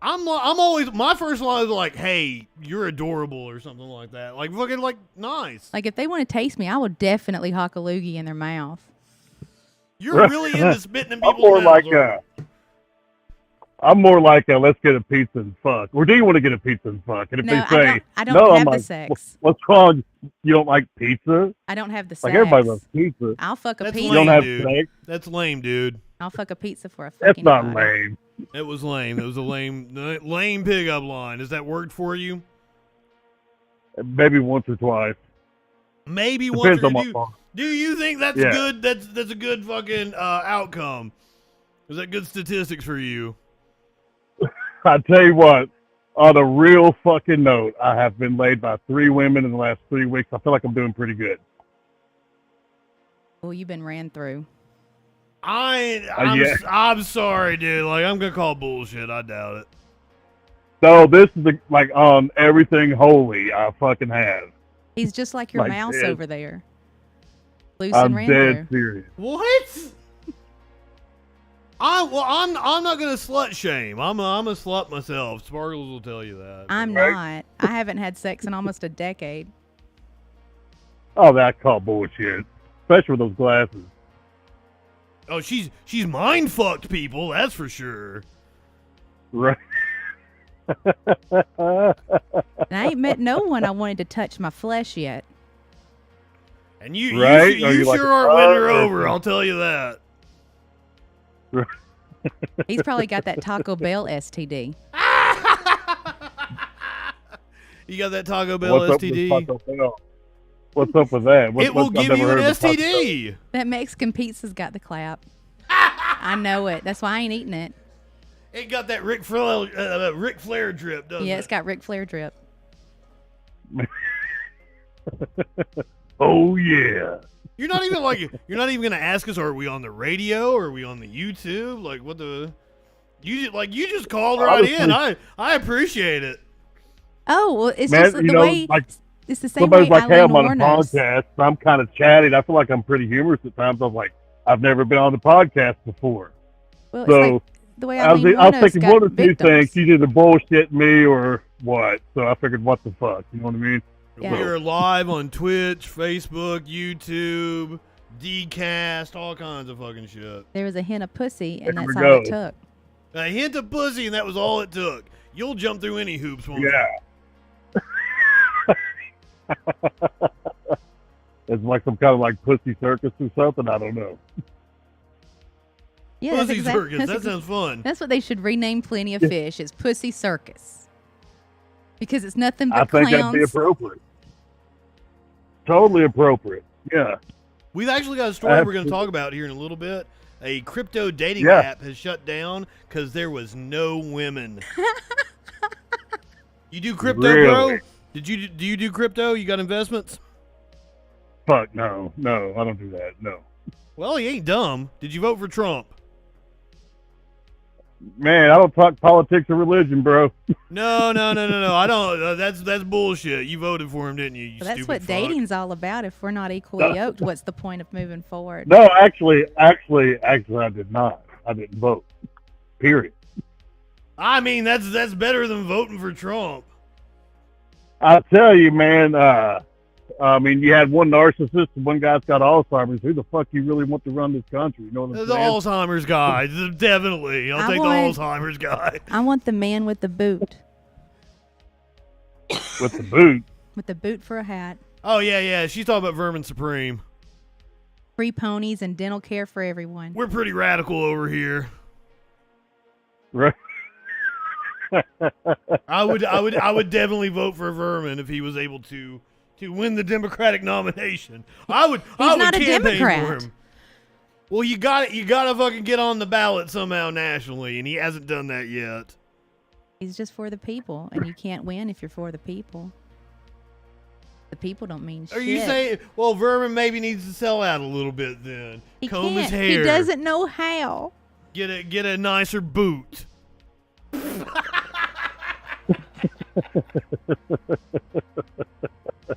[SPEAKER 2] I'm always my first line is like, hey, you're adorable or something like that. Like fucking nice.
[SPEAKER 3] Like, if they want to taste me, I will definitely hock a loogie in their mouth.
[SPEAKER 2] You're really into spitting in
[SPEAKER 4] I'm
[SPEAKER 2] people's
[SPEAKER 4] more
[SPEAKER 2] mouths.
[SPEAKER 4] like let's get a pizza and fuck. Or do you want to get a pizza and fuck? And if
[SPEAKER 3] No,
[SPEAKER 4] they say
[SPEAKER 3] I don't
[SPEAKER 4] no,
[SPEAKER 3] have
[SPEAKER 4] I'm
[SPEAKER 3] the
[SPEAKER 4] like,
[SPEAKER 3] sex.
[SPEAKER 4] what's wrong? You don't like pizza?
[SPEAKER 3] I don't have the sex.
[SPEAKER 4] Like everybody loves pizza.
[SPEAKER 3] I'll fuck a
[SPEAKER 2] That's
[SPEAKER 3] pizza.
[SPEAKER 4] You don't
[SPEAKER 2] lame,
[SPEAKER 4] have
[SPEAKER 2] dude.
[SPEAKER 4] sex?
[SPEAKER 2] That's lame, dude.
[SPEAKER 3] I'll fuck a pizza for a
[SPEAKER 4] That's
[SPEAKER 3] fucking
[SPEAKER 4] not
[SPEAKER 3] body.
[SPEAKER 4] lame.
[SPEAKER 2] It was lame. It was a lame pickup line. Has that worked for you?
[SPEAKER 4] Maybe once or twice.
[SPEAKER 2] Maybe
[SPEAKER 4] Depends
[SPEAKER 2] once.
[SPEAKER 4] on my phone.
[SPEAKER 2] Do you think that's
[SPEAKER 4] Yeah.
[SPEAKER 2] good? That's a good fucking outcome. Is that good statistics for you?
[SPEAKER 4] I tell you what, on a real fucking note, I have been laid by 3 women in the last 3 weeks. I feel like I'm doing pretty good.
[SPEAKER 3] Well, you've been ran through.
[SPEAKER 4] Yeah.
[SPEAKER 2] I'm sorry, dude. Like I'm gonna call bullshit. I doubt it.
[SPEAKER 4] So this is on everything holy I fucking have.
[SPEAKER 3] He's just like your
[SPEAKER 4] Like
[SPEAKER 3] mouse
[SPEAKER 4] this.
[SPEAKER 3] over there. Loose and
[SPEAKER 4] I'm
[SPEAKER 3] ran
[SPEAKER 4] dead
[SPEAKER 3] through.
[SPEAKER 4] serious.
[SPEAKER 2] What? I'm not gonna slut shame. I'm a slut myself. Sparkles will tell you that.
[SPEAKER 3] I'm
[SPEAKER 4] Right.
[SPEAKER 3] not. I haven't had sex in almost a decade.
[SPEAKER 4] Oh, that call bullshit. Especially with those glasses.
[SPEAKER 2] Oh, she's mind fucked people. That's for sure.
[SPEAKER 4] Right.
[SPEAKER 3] And I ain't met no one I wanted to touch my flesh yet.
[SPEAKER 2] And you
[SPEAKER 4] Right?
[SPEAKER 2] you,
[SPEAKER 4] Are
[SPEAKER 2] you
[SPEAKER 4] you like
[SPEAKER 2] sure
[SPEAKER 4] a
[SPEAKER 2] aren't winning her
[SPEAKER 4] thug or
[SPEAKER 2] over.
[SPEAKER 4] something?
[SPEAKER 2] I'll tell you that.
[SPEAKER 3] He's probably got that Taco Bell STD.
[SPEAKER 2] You got that Taco Bell
[SPEAKER 4] What's
[SPEAKER 2] STD?
[SPEAKER 4] up with Taco Bell? What's up with that?
[SPEAKER 2] It will
[SPEAKER 4] I've
[SPEAKER 2] give
[SPEAKER 4] never
[SPEAKER 2] you an
[SPEAKER 4] heard of Taco Bell.
[SPEAKER 2] STD.
[SPEAKER 3] That Mexican pizza's got the clap. I know it. That's why I ain't eating it.
[SPEAKER 2] It got that Ric Flair drip, doesn't
[SPEAKER 3] Yeah,
[SPEAKER 2] it?
[SPEAKER 3] it's got Ric Flair drip.
[SPEAKER 4] Oh yeah.
[SPEAKER 2] You're not even gonna ask us, are we on the radio? Or are we on the YouTube? Like what the? You just called right in. I appreciate it.
[SPEAKER 3] Oh, well, it's
[SPEAKER 4] Man,
[SPEAKER 3] just the way. It's the same
[SPEAKER 4] somebody's
[SPEAKER 3] way
[SPEAKER 4] like, hey, I'm on a
[SPEAKER 3] Eileen Warner's.
[SPEAKER 4] podcast. I'm kind of chatty. I feel like I'm pretty humorous at times. I'm like, I've never been on the podcast before.
[SPEAKER 3] Well,
[SPEAKER 4] So,
[SPEAKER 3] it's like the way
[SPEAKER 4] I was
[SPEAKER 3] Eileen Warner's
[SPEAKER 4] thinking
[SPEAKER 3] got
[SPEAKER 4] one of two
[SPEAKER 3] victims.
[SPEAKER 4] things. She's either bullshit me or what. So I figured, what the fuck? You know what I mean?
[SPEAKER 3] Yeah.
[SPEAKER 2] We are live on Twitch, Facebook, YouTube, Dcast, all kinds of fucking shit.
[SPEAKER 3] There was a hint of pussy, and
[SPEAKER 4] There
[SPEAKER 3] that's
[SPEAKER 4] we
[SPEAKER 3] all it
[SPEAKER 4] go.
[SPEAKER 3] took.
[SPEAKER 2] A hint of pussy, and that was all it took. You'll jump through any hoops, won't you?
[SPEAKER 4] Yeah. It's like some kind of like pussy circus or something. I don't know.
[SPEAKER 3] Yeah,
[SPEAKER 2] Pussy circus. That sounds fun.
[SPEAKER 3] That's what they should rename Plenty of Fish. It's Pussy Circus. Because it's nothing but
[SPEAKER 4] I think
[SPEAKER 3] clowns.
[SPEAKER 4] that'd be appropriate. Totally appropriate. Yeah.
[SPEAKER 2] We've actually got a story we're going to talk about here in a little bit. A crypto dating
[SPEAKER 4] Yeah.
[SPEAKER 2] app has shut down because there was no women. You do crypto, bro?
[SPEAKER 4] Really?
[SPEAKER 2] Do you do crypto? You got investments?
[SPEAKER 4] Fuck no. No, I don't do that. No.
[SPEAKER 2] Well, he ain't dumb. Did you vote for Trump?
[SPEAKER 4] Man, I don't talk politics or religion, bro.
[SPEAKER 2] No. I don't. That's bullshit. You voted for him, didn't you? You
[SPEAKER 3] Well, that's
[SPEAKER 2] stupid
[SPEAKER 3] what
[SPEAKER 2] fuck.
[SPEAKER 3] dating's all about. If we're not equally yoked, what's the point of moving forward?
[SPEAKER 4] No, actually, I did not. I didn't vote. Period.
[SPEAKER 2] I mean, that's better than voting for Trump.
[SPEAKER 4] I tell you, man. I mean, you had one narcissist and one guy's got Alzheimer's. Who the fuck you really want to run this country? You know what I'm
[SPEAKER 2] The
[SPEAKER 4] saying?
[SPEAKER 2] Alzheimer's guy, definitely. I'll take the Alzheimer's guy.
[SPEAKER 3] I want the man with the boot.
[SPEAKER 4] With the boot.
[SPEAKER 3] With the boot for a hat.
[SPEAKER 2] Oh yeah. She's talking about Vermin Supreme.
[SPEAKER 3] Free ponies and dental care for everyone.
[SPEAKER 2] We're pretty radical over here.
[SPEAKER 4] Right.
[SPEAKER 2] I would definitely vote for Vermin if he was able to win the Democratic nomination. I would
[SPEAKER 3] not a
[SPEAKER 2] campaign
[SPEAKER 3] Democrat.
[SPEAKER 2] for him. Well, you got to fucking get on the ballot somehow nationally, and he hasn't done that yet.
[SPEAKER 3] He's just for the people, and you can't win if you're for the people. The people don't mean shit.
[SPEAKER 2] Are you saying, well, Vermin maybe needs to sell out a little bit then?
[SPEAKER 3] He
[SPEAKER 2] Comb his
[SPEAKER 3] can't.
[SPEAKER 2] hair.
[SPEAKER 3] He doesn't know how.
[SPEAKER 2] Get a nicer boot.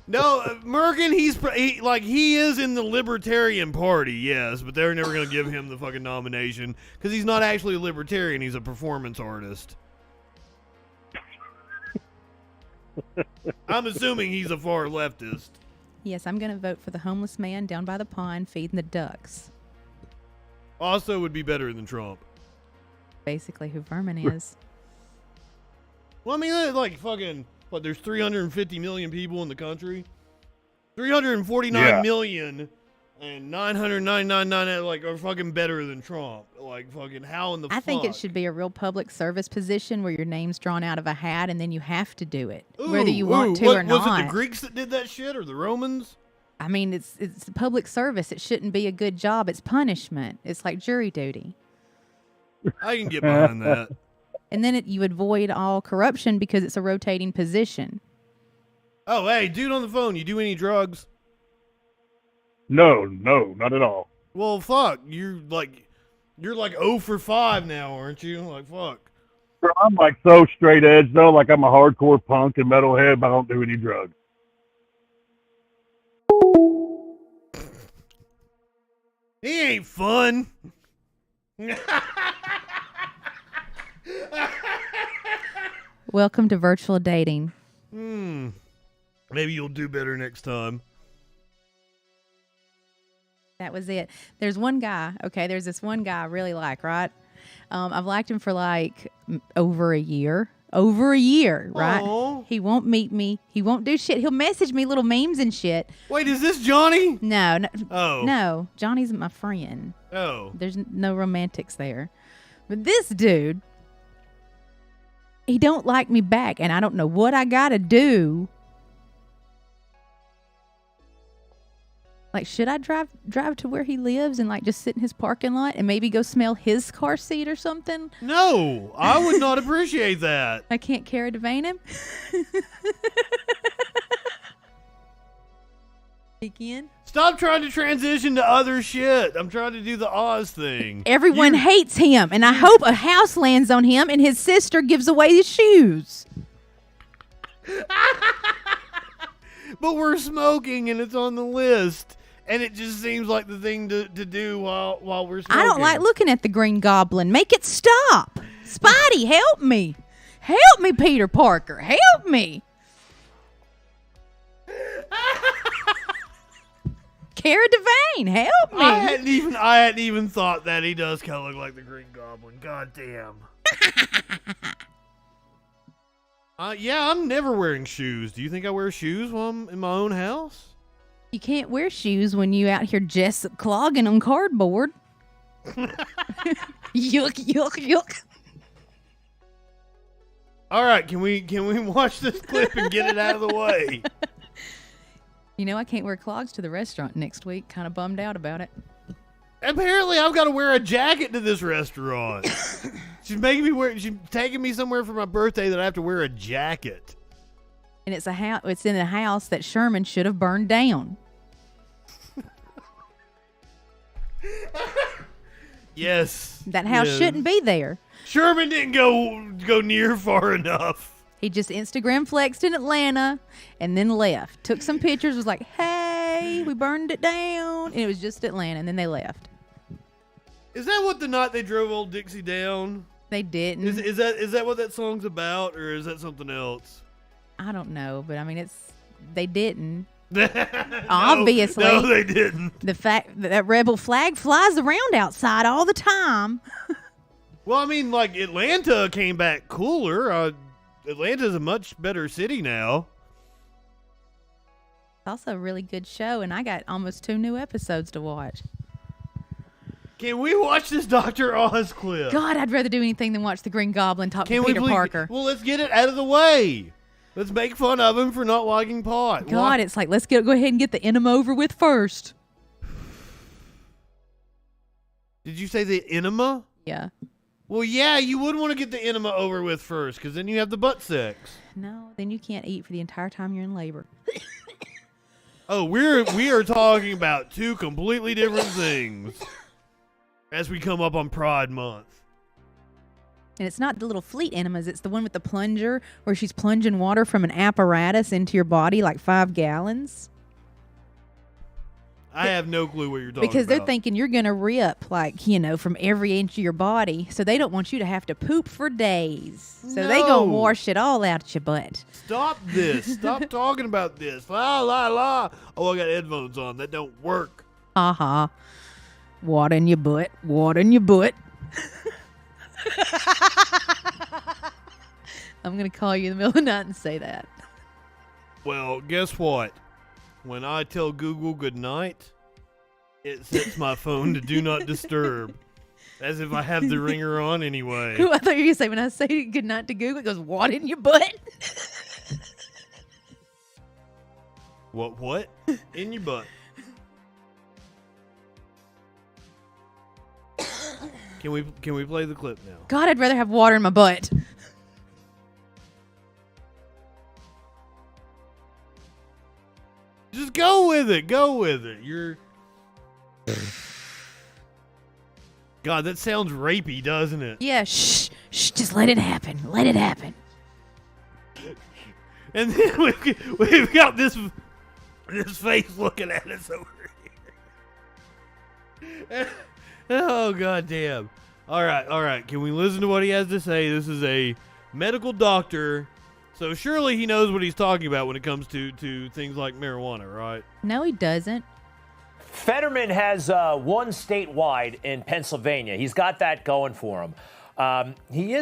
[SPEAKER 2] No, Merkin, he is in the Libertarian Party, yes, but they're never going to give him the fucking nomination because he's not actually a libertarian. He's a performance artist. I'm assuming he's a far leftist.
[SPEAKER 3] Yes, I'm going to vote for the homeless man down by the pond feeding the ducks.
[SPEAKER 2] Also would be better than Trump.
[SPEAKER 3] Basically who Vermin is.
[SPEAKER 2] Well, I mean, like fucking, there's 350 million people in the country? 349 million and 999 are fucking better than Trump. Like, fucking, how in the fuck?
[SPEAKER 3] I think it should be a real public service position where your name's drawn out of a hat and then you have to do it, whether you want to or not.
[SPEAKER 2] Was it the Greeks that did that shit or the Romans?
[SPEAKER 3] I mean, it's public service. It shouldn't be a good job. It's punishment. It's like jury duty.
[SPEAKER 2] I can get behind that.
[SPEAKER 3] And then you avoid all corruption because it's a rotating position.
[SPEAKER 2] Oh, hey, dude on the phone, you do any drugs?
[SPEAKER 4] No, not at all.
[SPEAKER 2] Well, fuck, you're like 0 for 5 now, aren't you? Like, fuck.
[SPEAKER 4] Bro, I'm like so straight edge though. Like I'm a hardcore punk and metalhead, but I don't do any drugs.
[SPEAKER 2] He ain't fun.
[SPEAKER 3] Welcome to virtual dating.
[SPEAKER 2] Maybe you'll do better next time.
[SPEAKER 3] That was it. There's one guy. Okay, there's this one guy I really like, right? I've liked him for like over a year. Right?
[SPEAKER 2] Aww.
[SPEAKER 3] He won't meet me. He won't do shit. He'll message me little memes and shit.
[SPEAKER 2] Wait, is this Johnny?
[SPEAKER 3] No.
[SPEAKER 2] Oh.
[SPEAKER 3] No, Johnny's my friend.
[SPEAKER 2] Oh.
[SPEAKER 3] There's no romantics there. But this dude, he don't like me back, and I don't know what I gotta do. Like, should I drive to where he lives and like just sit in his parking lot and maybe go smell his car seat or something?
[SPEAKER 2] No, I would not appreciate that.
[SPEAKER 3] I can't carry to vein him. Again.
[SPEAKER 2] Stop trying to transition to other shit. I'm trying to do the Oz thing.
[SPEAKER 3] Everyone hates him, and I hope a house lands on him and his sister gives away his shoes.
[SPEAKER 2] But we're smoking and it's on the list. And it just seems like the thing to do while we're smoking.
[SPEAKER 3] I don't like looking at the Green Goblin. Make it stop. Spidey, help me. Help me, Peter Parker. Help me. Cara Delevingne, help me.
[SPEAKER 2] I hadn't even thought that he does kind of look like the Green Goblin. God damn. Yeah, I'm never wearing shoes. Do you think I wear shoes while I'm in my own house?
[SPEAKER 3] You can't wear shoes when you out here just clogging on cardboard. Yuck, yuck, yuck.
[SPEAKER 2] All right, can we watch this clip and get it out of the way?
[SPEAKER 3] You know, I can't wear clogs to the restaurant next week. Kind of bummed out about it.
[SPEAKER 2] Apparently, I've got to wear a jacket to this restaurant. She's taking me somewhere for my birthday that I have to wear a jacket.
[SPEAKER 3] And it's it's in a house that Sherman should have burned down.
[SPEAKER 2] Yes.
[SPEAKER 3] That house shouldn't be there.
[SPEAKER 2] Sherman didn't go near far enough.
[SPEAKER 3] He just Instagram flexed in Atlanta and then left. Took some pictures, was like, hey, we burned it down. And it was just Atlanta, and then they left.
[SPEAKER 2] Is that what the night they drove old Dixie down?
[SPEAKER 3] They didn't.
[SPEAKER 2] Is that what that song's about, or is that something else?
[SPEAKER 3] I don't know, but I mean, they didn't.
[SPEAKER 2] Obviously. No, they didn't.
[SPEAKER 3] The fact that rebel flag flies around outside all the time.
[SPEAKER 2] Well, I mean, like, Atlanta came back cooler. Atlanta's a much better city now.
[SPEAKER 3] It's also a really good show, and I got almost 2 new episodes to watch.
[SPEAKER 2] Can we watch this Dr. Oz clip?
[SPEAKER 3] God, I'd rather do anything than watch the Green Goblin talk to Peter Parker.
[SPEAKER 2] Well, let's get it out of the way. Let's make fun of him for not liking pot.
[SPEAKER 3] God, it's like, let's go ahead and get the enema over with first.
[SPEAKER 2] Did you say the enema?
[SPEAKER 3] Yeah.
[SPEAKER 2] Well, yeah, you would want to get the enema over with first, because then you have the butt sex.
[SPEAKER 3] No, then you can't eat for the entire time you're in labor.
[SPEAKER 2] Oh, we are talking about 2 completely different things as we come up on Pride Month.
[SPEAKER 3] And it's not the little fleet enemas. It's the one with the plunger where she's plunging water from an apparatus into your body, like 5 gallons.
[SPEAKER 2] I have no clue what you're talking about.
[SPEAKER 3] Because they're thinking you're going to rip, like, you know, from every inch of your body. So they don't want you to have to poop for days. So they going to wash it all out your butt.
[SPEAKER 2] Stop this. Stop talking about this. La, la, la. Oh, I got headphones on. That don't work.
[SPEAKER 3] Ha. Water in your butt. Water in your butt. I'm going to call you in the middle of the night and say that.
[SPEAKER 2] Well, guess what? When I tell Google good night, it sets my phone to do not disturb. As if I have the ringer on anyway.
[SPEAKER 3] Ooh, I thought you were going to say when I say good night to Google, it goes, what in your butt?
[SPEAKER 2] What? In your butt. Can we play the clip now?
[SPEAKER 3] God, I'd rather have water in my butt.
[SPEAKER 2] Just go with it. Go with it. You're... God, that sounds rapey, doesn't it?
[SPEAKER 3] Yeah, shh, just let it happen. Let it happen.
[SPEAKER 2] And then we've got this face looking at us over here. Oh, God damn. All right. Can we listen to what he has to say? This is a medical doctor, so surely he knows what he's talking about when it comes to things like marijuana, right?
[SPEAKER 3] No, he doesn't.
[SPEAKER 5] Fetterman has won statewide in Pennsylvania. He's got that going for him. He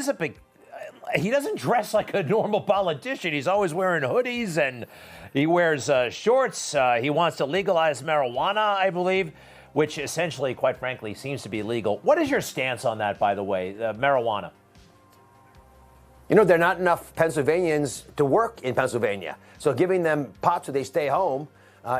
[SPEAKER 5] doesn't dress like a normal politician. He's always wearing hoodies and he wears shorts. He wants to legalize marijuana, I believe, which essentially, quite frankly, seems to be legal. What is your stance on that, by the way, marijuana?
[SPEAKER 6] You know, there are not enough Pennsylvanians to work in Pennsylvania. So giving them pot so they stay home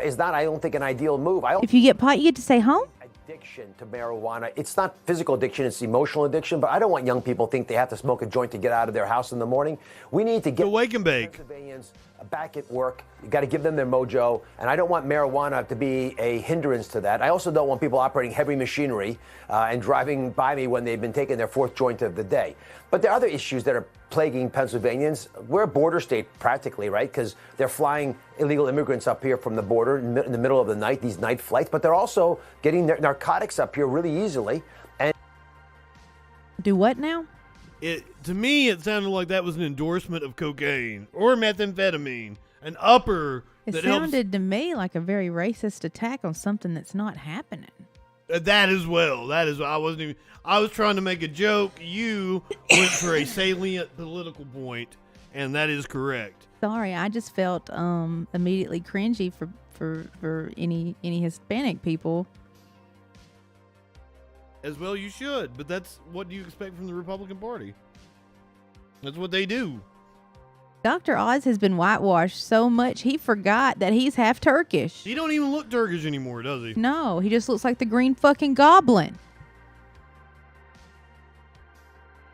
[SPEAKER 6] is not, I don't think, an ideal move.
[SPEAKER 3] If you get pot, you get to stay home?
[SPEAKER 6] Addiction to marijuana. It's not physical addiction, it's emotional addiction. But I don't want young people to think they have to smoke a joint to get out of their house in the morning. We need to get
[SPEAKER 2] wake and bake
[SPEAKER 6] Pennsylvanians back at work. You got to give them their mojo. And I don't want marijuana to be a hindrance to that. I also don't want people operating heavy machinery and driving by me when they've been taking their 4th joint of the day. But there are other issues that are plaguing Pennsylvanians. We're a border state practically, right? Because they're flying illegal immigrants up here from the border in the middle of the night, these night flights. But they're also getting narcotics up here really easily. And
[SPEAKER 3] do what now?
[SPEAKER 2] To me, it sounded like that was an endorsement of cocaine or methamphetamine, an upper
[SPEAKER 3] It
[SPEAKER 2] that helps.
[SPEAKER 3] sounded to me like a very racist attack on something that's not happening.
[SPEAKER 2] That as well. I wasn't even. I was trying to make a joke. You went for a salient political point, and that is correct.
[SPEAKER 3] Sorry, I just felt immediately cringy for any Hispanic people.
[SPEAKER 2] As well, you should. But that's what you expect from the Republican Party. That's what they do.
[SPEAKER 3] Dr. Oz has been whitewashed so much he forgot that he's half Turkish.
[SPEAKER 2] He don't even look Turkish anymore, does he?
[SPEAKER 3] No, he just looks like the Green fucking Goblin.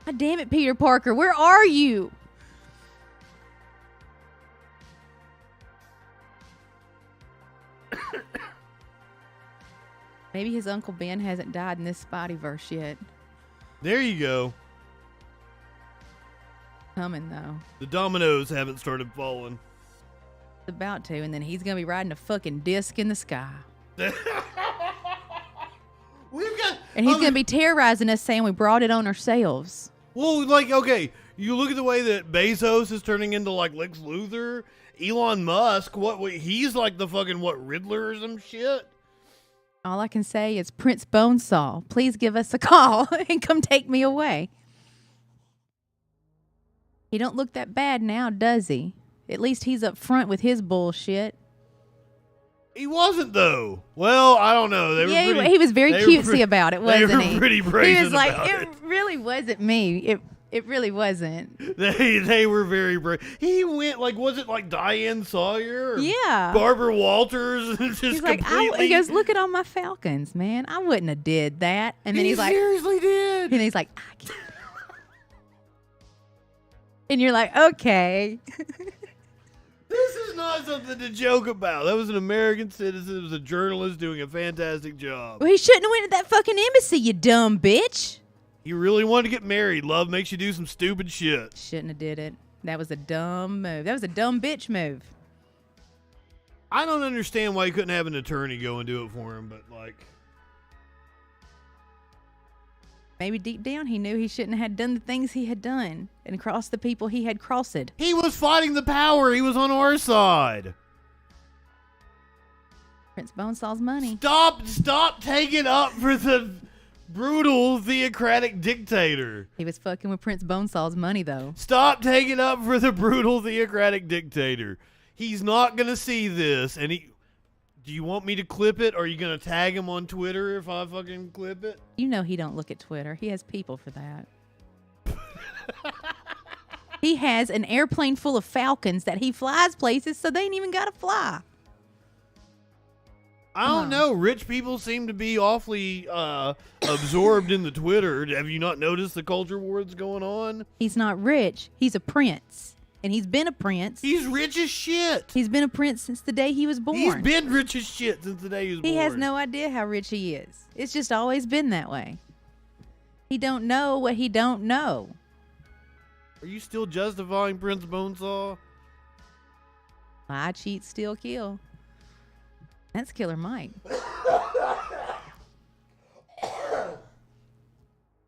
[SPEAKER 3] God damn it, Peter Parker, where are you? Maybe his Uncle Ben hasn't died in this Spideyverse yet.
[SPEAKER 2] There you go.
[SPEAKER 3] Coming, though.
[SPEAKER 2] The dominoes haven't started falling.
[SPEAKER 3] It's about to, and then he's going to be riding a fucking disc in the sky.
[SPEAKER 2] We've got...
[SPEAKER 3] And he's going to be terrorizing us saying we brought it on ourselves.
[SPEAKER 2] Well, like, okay, you look at the way that Bezos is turning into, like, Lex Luthor. Elon Musk, he's like the fucking, Riddler or some shit?
[SPEAKER 3] All I can say is, Prince Bonesaw, please give us a call and come take me away. He don't look that bad now, does he? At least he's up front with his bullshit.
[SPEAKER 2] He wasn't, though. Well, I don't know.
[SPEAKER 3] He was very cutesy about it, wasn't he?
[SPEAKER 2] They were pretty brazen
[SPEAKER 3] He was like,
[SPEAKER 2] about
[SPEAKER 3] it really wasn't me. It really wasn't.
[SPEAKER 2] They were very brave. He went, was it like Diane Sawyer? Or
[SPEAKER 3] Yeah.
[SPEAKER 2] Barbara Walters? Just
[SPEAKER 3] He's like, he goes, look at all my falcons, man. I wouldn't have did that. And then he's like,
[SPEAKER 2] seriously did.
[SPEAKER 3] And he's like, I can't. And you're like, okay.
[SPEAKER 2] This is not something to joke about. That was an American citizen. It was a journalist doing a fantastic job.
[SPEAKER 3] Well, he shouldn't have went to that fucking embassy, you dumb bitch.
[SPEAKER 2] He really wanted to get married. Love makes you do some stupid shit.
[SPEAKER 3] Shouldn't have did it. That was a dumb move. That was a dumb bitch move.
[SPEAKER 2] I don't understand why he couldn't have an attorney go and do it for him, but
[SPEAKER 3] maybe deep down he knew he shouldn't have done the things he had done and crossed the people he had crossed.
[SPEAKER 2] He was fighting the power. He was on our side.
[SPEAKER 3] Prince Bonesaw's money.
[SPEAKER 2] Stop taking up for the brutal theocratic dictator.
[SPEAKER 3] He was fucking with Prince Bonesaw's money, though.
[SPEAKER 2] Stop taking up for the brutal theocratic dictator. He's not going to see this. And do you want me to clip it? Or are you going to tag him on Twitter if I fucking clip it?
[SPEAKER 3] You know he don't look at Twitter. He has people for that. He has an airplane full of falcons that he flies places so they ain't even got to fly.
[SPEAKER 2] I don't know. Rich people seem to be awfully absorbed in the Twitter. Have you not noticed the culture wars going on?
[SPEAKER 3] He's not rich. He's a prince. And he's been a prince.
[SPEAKER 2] He's rich as shit.
[SPEAKER 3] He's been a prince since the day he was born.
[SPEAKER 2] He's been rich as shit since the day he was born.
[SPEAKER 3] He has no idea how rich he is. It's just always been that way. He don't know what he don't know.
[SPEAKER 2] Are you still justifying Prince Bonesaw?
[SPEAKER 3] Lie, cheat, steal, kill. That's Killer Mike.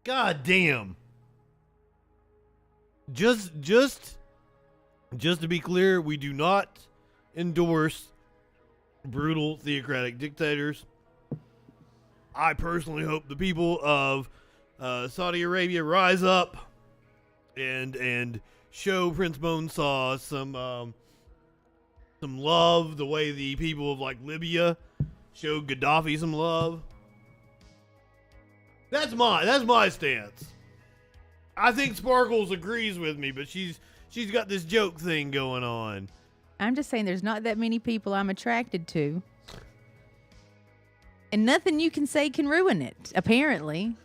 [SPEAKER 2] God damn. Just to be clear, we do not endorse brutal theocratic dictators. I personally hope the people of Saudi Arabia rise up and show Prince Bonesaw some love, the way the people of Libya showed Gaddafi some love. That's my stance. I think Sparkles agrees with me, but she's got this joke thing going on.
[SPEAKER 3] I'm just saying there's not that many people I'm attracted to. And nothing you can say can ruin it, apparently.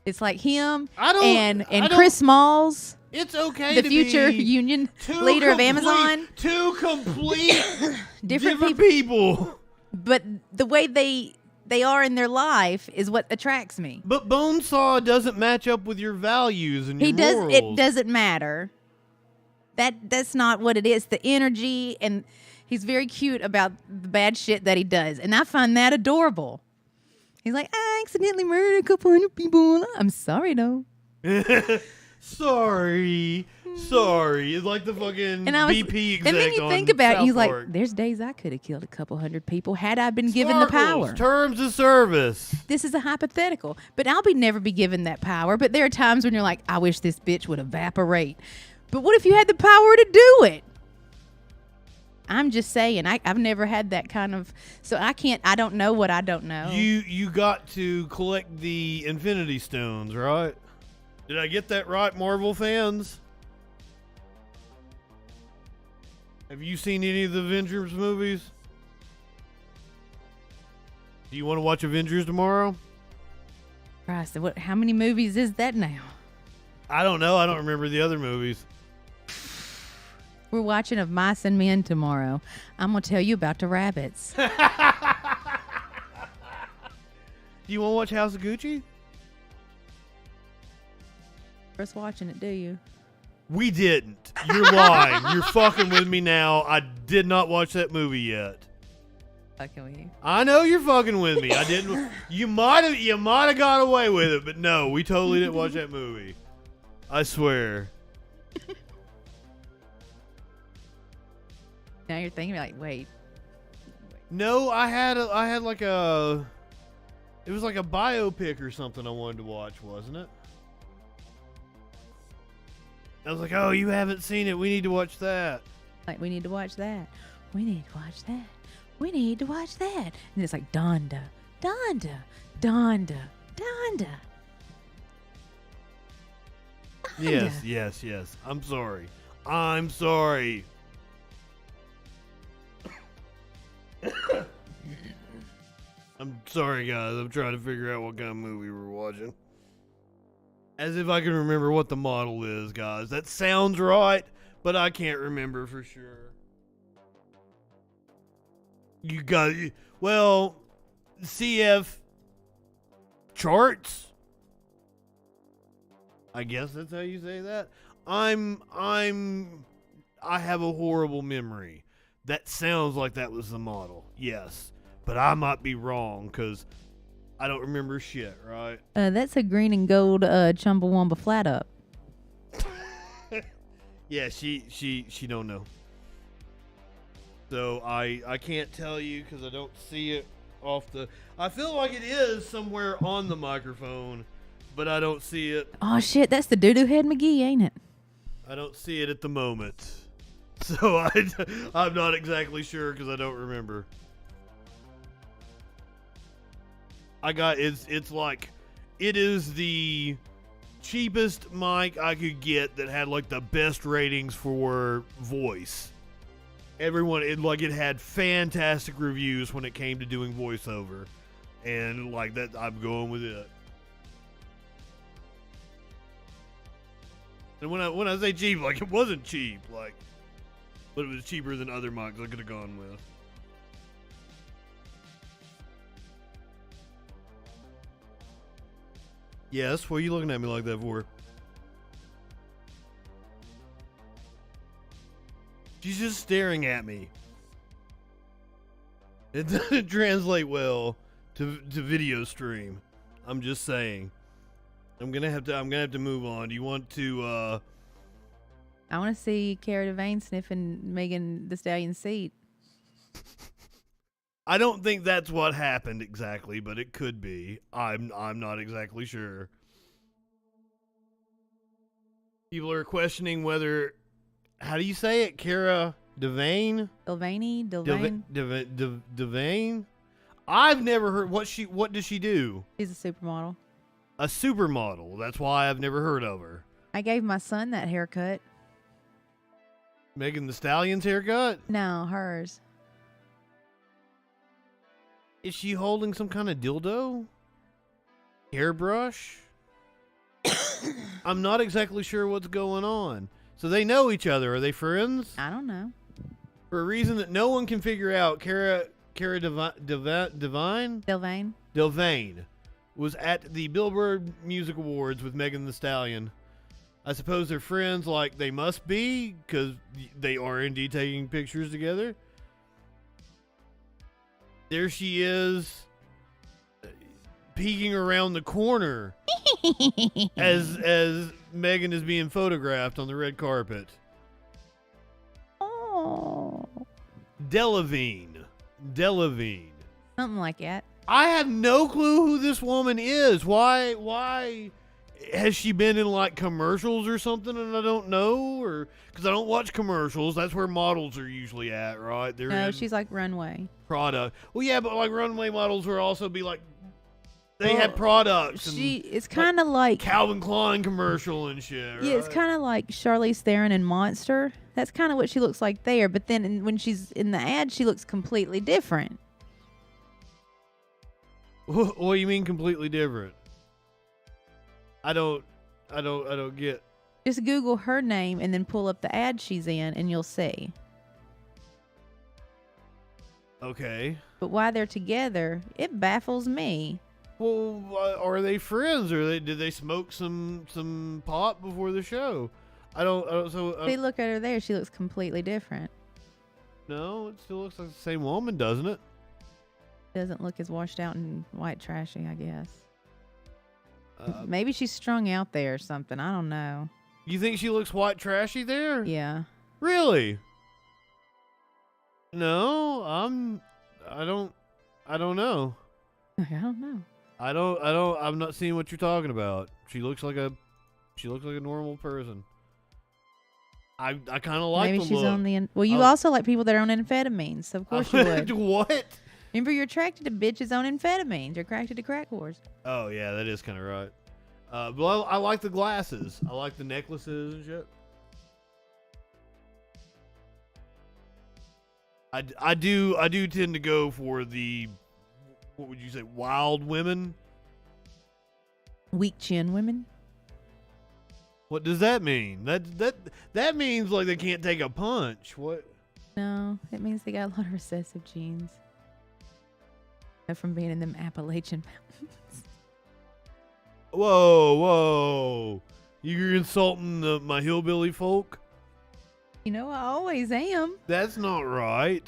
[SPEAKER 3] It's like him and Chris Smalls.
[SPEAKER 2] It's okay
[SPEAKER 3] the
[SPEAKER 2] to
[SPEAKER 3] future
[SPEAKER 2] be
[SPEAKER 3] union leader of Amazon.
[SPEAKER 2] Two complete
[SPEAKER 3] different
[SPEAKER 2] people.
[SPEAKER 3] But the way they are in their life is what attracts me.
[SPEAKER 2] But Bonesaw doesn't match up with your values and your morals.
[SPEAKER 3] It doesn't matter. That's not what it is. The energy, and he's very cute about the bad shit that he does. And I find that adorable. He's like, I accidentally murdered a couple hundred people. I'm sorry, though.
[SPEAKER 2] Sorry. Sorry. It's like the fucking BP exec.
[SPEAKER 3] And then you
[SPEAKER 2] on
[SPEAKER 3] think about it, you're
[SPEAKER 2] South
[SPEAKER 3] like,
[SPEAKER 2] Park.
[SPEAKER 3] there's days I could have killed a couple hundred people had I been given the power.
[SPEAKER 2] Terms of service.
[SPEAKER 3] This is a hypothetical, but I'll never be given that power. But there are times when you're like, I wish this bitch would evaporate. But what if you had the power to do it? I'm just saying, I've never had that kind of, so I don't know what I don't know.
[SPEAKER 2] You got to collect the Infinity Stones, right? Did I get that right, Marvel fans? Have you seen any of the Avengers movies? Do you want to watch Avengers tomorrow?
[SPEAKER 3] Christ, how many movies is that now?
[SPEAKER 2] I don't know. I don't remember the other movies.
[SPEAKER 3] We're watching Of Mice and Men tomorrow. I'm going to tell you about the rabbits.
[SPEAKER 2] Do you want to watch House of Gucci?
[SPEAKER 3] First watching it, do you?
[SPEAKER 2] We didn't. You're lying. You're fucking with me now. I did not watch that movie yet.
[SPEAKER 3] Fucking with you.
[SPEAKER 2] I know you're fucking with me. I didn't. You might have got away with it, but no, we totally didn't watch that movie. I swear.
[SPEAKER 3] Now you're thinking like, wait.
[SPEAKER 2] No, I had like a. It was like a biopic or something I wanted to watch, wasn't it? I was like, oh, you haven't seen it. We need to watch that.
[SPEAKER 3] Like, we need to watch that. We need to watch that. We need to watch that. And it's like, Donda, Donda, Donda, Donda.
[SPEAKER 2] Yes. I'm sorry. I'm sorry, guys. I'm trying to figure out what kind of movie we're watching. As if I can remember what the model is, guys. That sounds right, but I can't remember for sure. You got, well, CF charts? I guess that's how you say that. I have a horrible memory. That sounds like that was the model. Yes. But I might be wrong because I don't remember shit, right?
[SPEAKER 3] That's a green and gold Chumbawamba flat up.
[SPEAKER 2] Yeah, she don't know. So I can't tell you because I don't see it off the. I feel like it is somewhere on the microphone, but I don't see it.
[SPEAKER 3] Oh shit, that's the doo-doo head McGee, ain't it?
[SPEAKER 2] I don't see it at the moment, so I'm not exactly sure because I don't remember. It's like, it is the cheapest mic I could get that had like the best ratings for voice. It had fantastic reviews when it came to doing voiceover, and like that, I'm going with it. And when I say cheap, like it wasn't cheap, like, but it was cheaper than other mics I could have gone with. Yes, what are you looking at me like that for? She's just staring at me. It doesn't translate well to video stream. I'm just saying. I'm gonna have to move on. Do you want to
[SPEAKER 3] I want to see Cara Delevingne sniffing Megan Thee Stallion's seat.
[SPEAKER 2] I don't think that's what happened exactly, but it could be. I'm not exactly sure. People are questioning whether, how do you say it? Cara Delevingne? Delevingne? I've never heard what does she do?
[SPEAKER 3] She's a supermodel.
[SPEAKER 2] A supermodel. That's why I've never heard of her.
[SPEAKER 3] I gave my son that haircut.
[SPEAKER 2] Megan Thee Stallion's haircut?
[SPEAKER 3] No, hers.
[SPEAKER 2] Is she holding some kind of dildo? Hairbrush? I'm not exactly sure what's going on. So they know each other. Are they friends?
[SPEAKER 3] I don't know.
[SPEAKER 2] For a reason that no one can figure out, Cara Delevingne was at the Billboard Music Awards with Megan Thee Stallion. I suppose they're friends, like they must be, because they are indeed taking pictures together. There she is, peeking around the corner as Megan is being photographed on the red carpet.
[SPEAKER 3] Oh.
[SPEAKER 2] Delavine.
[SPEAKER 3] Something like that.
[SPEAKER 2] I have no clue who this woman is. Why has she been in like commercials or something and I don't know? Or because I don't watch commercials. That's where models are usually at, right? They're
[SPEAKER 3] No,
[SPEAKER 2] in
[SPEAKER 3] she's like runway.
[SPEAKER 2] product. Well, yeah, but like runway models would also be like they had products.
[SPEAKER 3] It's kind of like
[SPEAKER 2] Calvin Klein commercial and shit. Right?
[SPEAKER 3] yeah, it's kind of like Charlize Theron in Monster. That's kind of what she looks like there. But then when she's in the ad, she looks completely different.
[SPEAKER 2] What do you mean completely different? I don't get.
[SPEAKER 3] Just Google her name and then pull up the ad she's in, and you'll see.
[SPEAKER 2] Okay.
[SPEAKER 3] But why they're together, it baffles me.
[SPEAKER 2] Well, are they friends, or did they smoke some pot before the show? I don't. So
[SPEAKER 3] They look at her there; she looks completely different.
[SPEAKER 2] no, it still looks like the same woman, doesn't it?
[SPEAKER 3] Doesn't look as washed out and white trashy, I guess. Maybe she's strung out there or something. I don't know.
[SPEAKER 2] You think she looks white trashy there?
[SPEAKER 3] Yeah.
[SPEAKER 2] Really? No, I don't know.
[SPEAKER 3] I don't know.
[SPEAKER 2] I'm not seeing what you're talking about. She looks like a normal person. I kind of like
[SPEAKER 3] Maybe
[SPEAKER 2] the
[SPEAKER 3] she's
[SPEAKER 2] look.
[SPEAKER 3] on the. Well, you also like people that are on amphetamines, so of course you would.
[SPEAKER 2] What?
[SPEAKER 3] Remember, you're attracted to bitches on amphetamines. You're attracted to crack whores.
[SPEAKER 2] Oh yeah, that is kind of right. But I like the glasses. I like the necklaces and shit. I do tend to go for the, what would you say, wild women?
[SPEAKER 3] Weak chin women.
[SPEAKER 2] What does that mean? That means like they can't take a punch. What?
[SPEAKER 3] No, it means they got a lot of recessive genes. From being in them Appalachian mountains.
[SPEAKER 2] Whoa. You're insulting my hillbilly folk?
[SPEAKER 3] You know, I always am.
[SPEAKER 2] That's not right.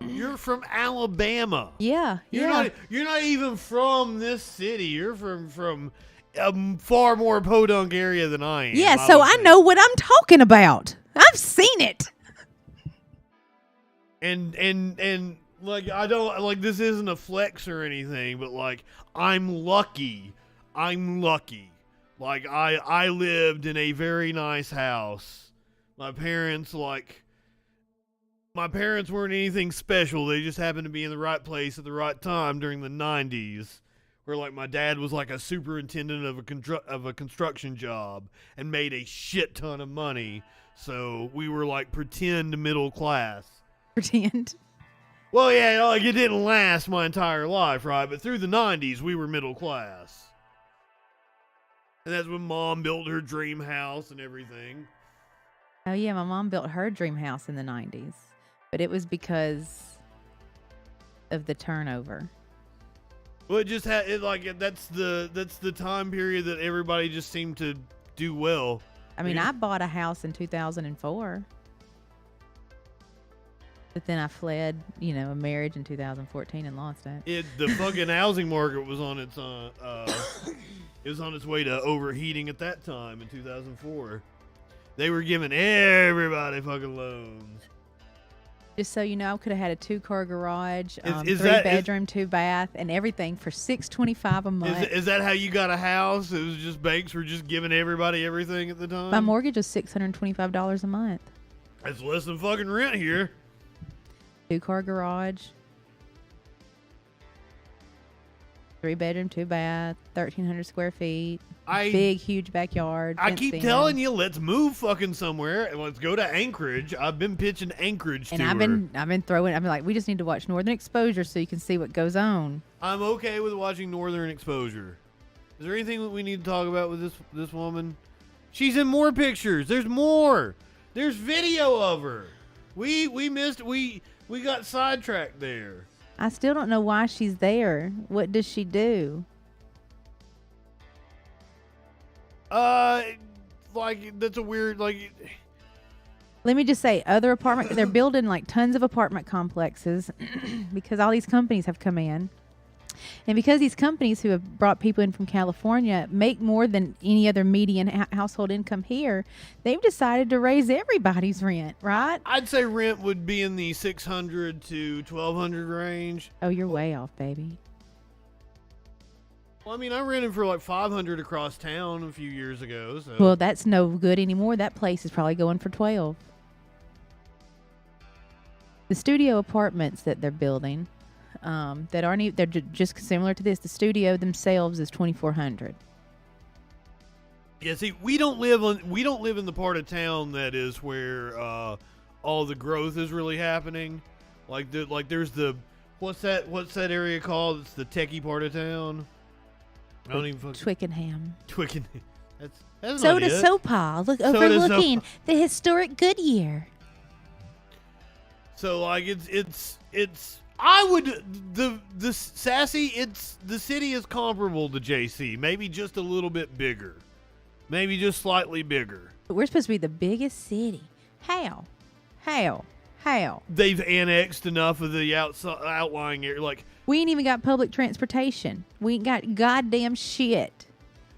[SPEAKER 2] You're from Alabama.
[SPEAKER 3] Yeah,
[SPEAKER 2] You're not even from this city. You're from a far more podunk area than I am.
[SPEAKER 3] Yeah, so I know what I'm talking about. I've seen it.
[SPEAKER 2] And like I don't like this isn't a flex or anything, but like I'm lucky. Like I lived in a very nice house. My parents weren't anything special. They just happened to be in the right place at the right time during the 90s, where like my dad was like a superintendent of a construction job and made a shit ton of money. So we were like pretend middle class.
[SPEAKER 3] Pretend.
[SPEAKER 2] Well, yeah, like it didn't last my entire life, right? But through the 90s, we were middle class. And that's when Mom built her dream house and everything.
[SPEAKER 3] Oh, yeah, my mom built her dream house in the 90s. But it was because of the turnover.
[SPEAKER 2] Well, it just had it like that's the time period that everybody just seemed to do well.
[SPEAKER 3] I mean, I bought a house in 2004. But then I fled, a marriage in 2014 and lost it.
[SPEAKER 2] The fucking housing market was on its it was on its way to overheating at that time in 2004. They were giving everybody fucking loans.
[SPEAKER 3] Just so you know, I could have had a 2-car garage,
[SPEAKER 2] Is
[SPEAKER 3] 3
[SPEAKER 2] that-
[SPEAKER 3] bedroom, 2 bath, and everything for $625 a month.
[SPEAKER 2] Is that how you got a house? It was just banks were just giving everybody everything at the time?
[SPEAKER 3] My mortgage was $625 a month.
[SPEAKER 2] That's less than fucking rent here.
[SPEAKER 3] 2-car garage, 3 bedroom, 2 bath, 1,300 square feet, big, huge backyard.
[SPEAKER 2] I keep telling you, let's move fucking somewhere and let's go to Anchorage. I've been pitching Anchorage to
[SPEAKER 3] and
[SPEAKER 2] her.
[SPEAKER 3] I've been throwing. I'm like, we just need to watch Northern Exposure so you can see what goes on.
[SPEAKER 2] I'm okay with watching Northern Exposure. Is there anything that we need to talk about with this woman? She's in more pictures. There's more. There's video of her. We got sidetracked there.
[SPEAKER 3] I still don't know why she's there. What does she do?
[SPEAKER 2] Like that's a weird like.
[SPEAKER 3] Let me just say, they're building like tons of apartment complexes because all these companies have come in. And because these companies who have brought people in from California make more than any other median household income here, they've decided to raise everybody's rent, right?
[SPEAKER 2] I'd say rent would be in the $600 to $1,200 range.
[SPEAKER 3] Oh, you're way off, baby.
[SPEAKER 2] Well, I mean, I rented for like $500 across town a few years ago. So.
[SPEAKER 3] Well, that's no good anymore. That place is probably going for $12. The studio apartments that they're building, that aren't even, they're just similar to this. The studio themselves is $2,400.
[SPEAKER 2] Yeah, see, we don't live in the part of town that is where all the growth is really happening. There's the what's that area called? It's the techie part of town. I don't even
[SPEAKER 3] Twickenham.
[SPEAKER 2] Twickenham. That's
[SPEAKER 3] So
[SPEAKER 2] not
[SPEAKER 3] does
[SPEAKER 2] it.
[SPEAKER 3] Sopa,
[SPEAKER 2] So does
[SPEAKER 3] overlooking
[SPEAKER 2] Sopa.
[SPEAKER 3] the historic Goodyear.
[SPEAKER 2] So like it's I would the Sassy, it's the city is comparable to JC, maybe just a little bit bigger. Maybe just slightly bigger.
[SPEAKER 3] But we're supposed to be the biggest city. How?
[SPEAKER 2] They've annexed enough of the outlying area. Like
[SPEAKER 3] We ain't even got public transportation. We ain't got goddamn shit.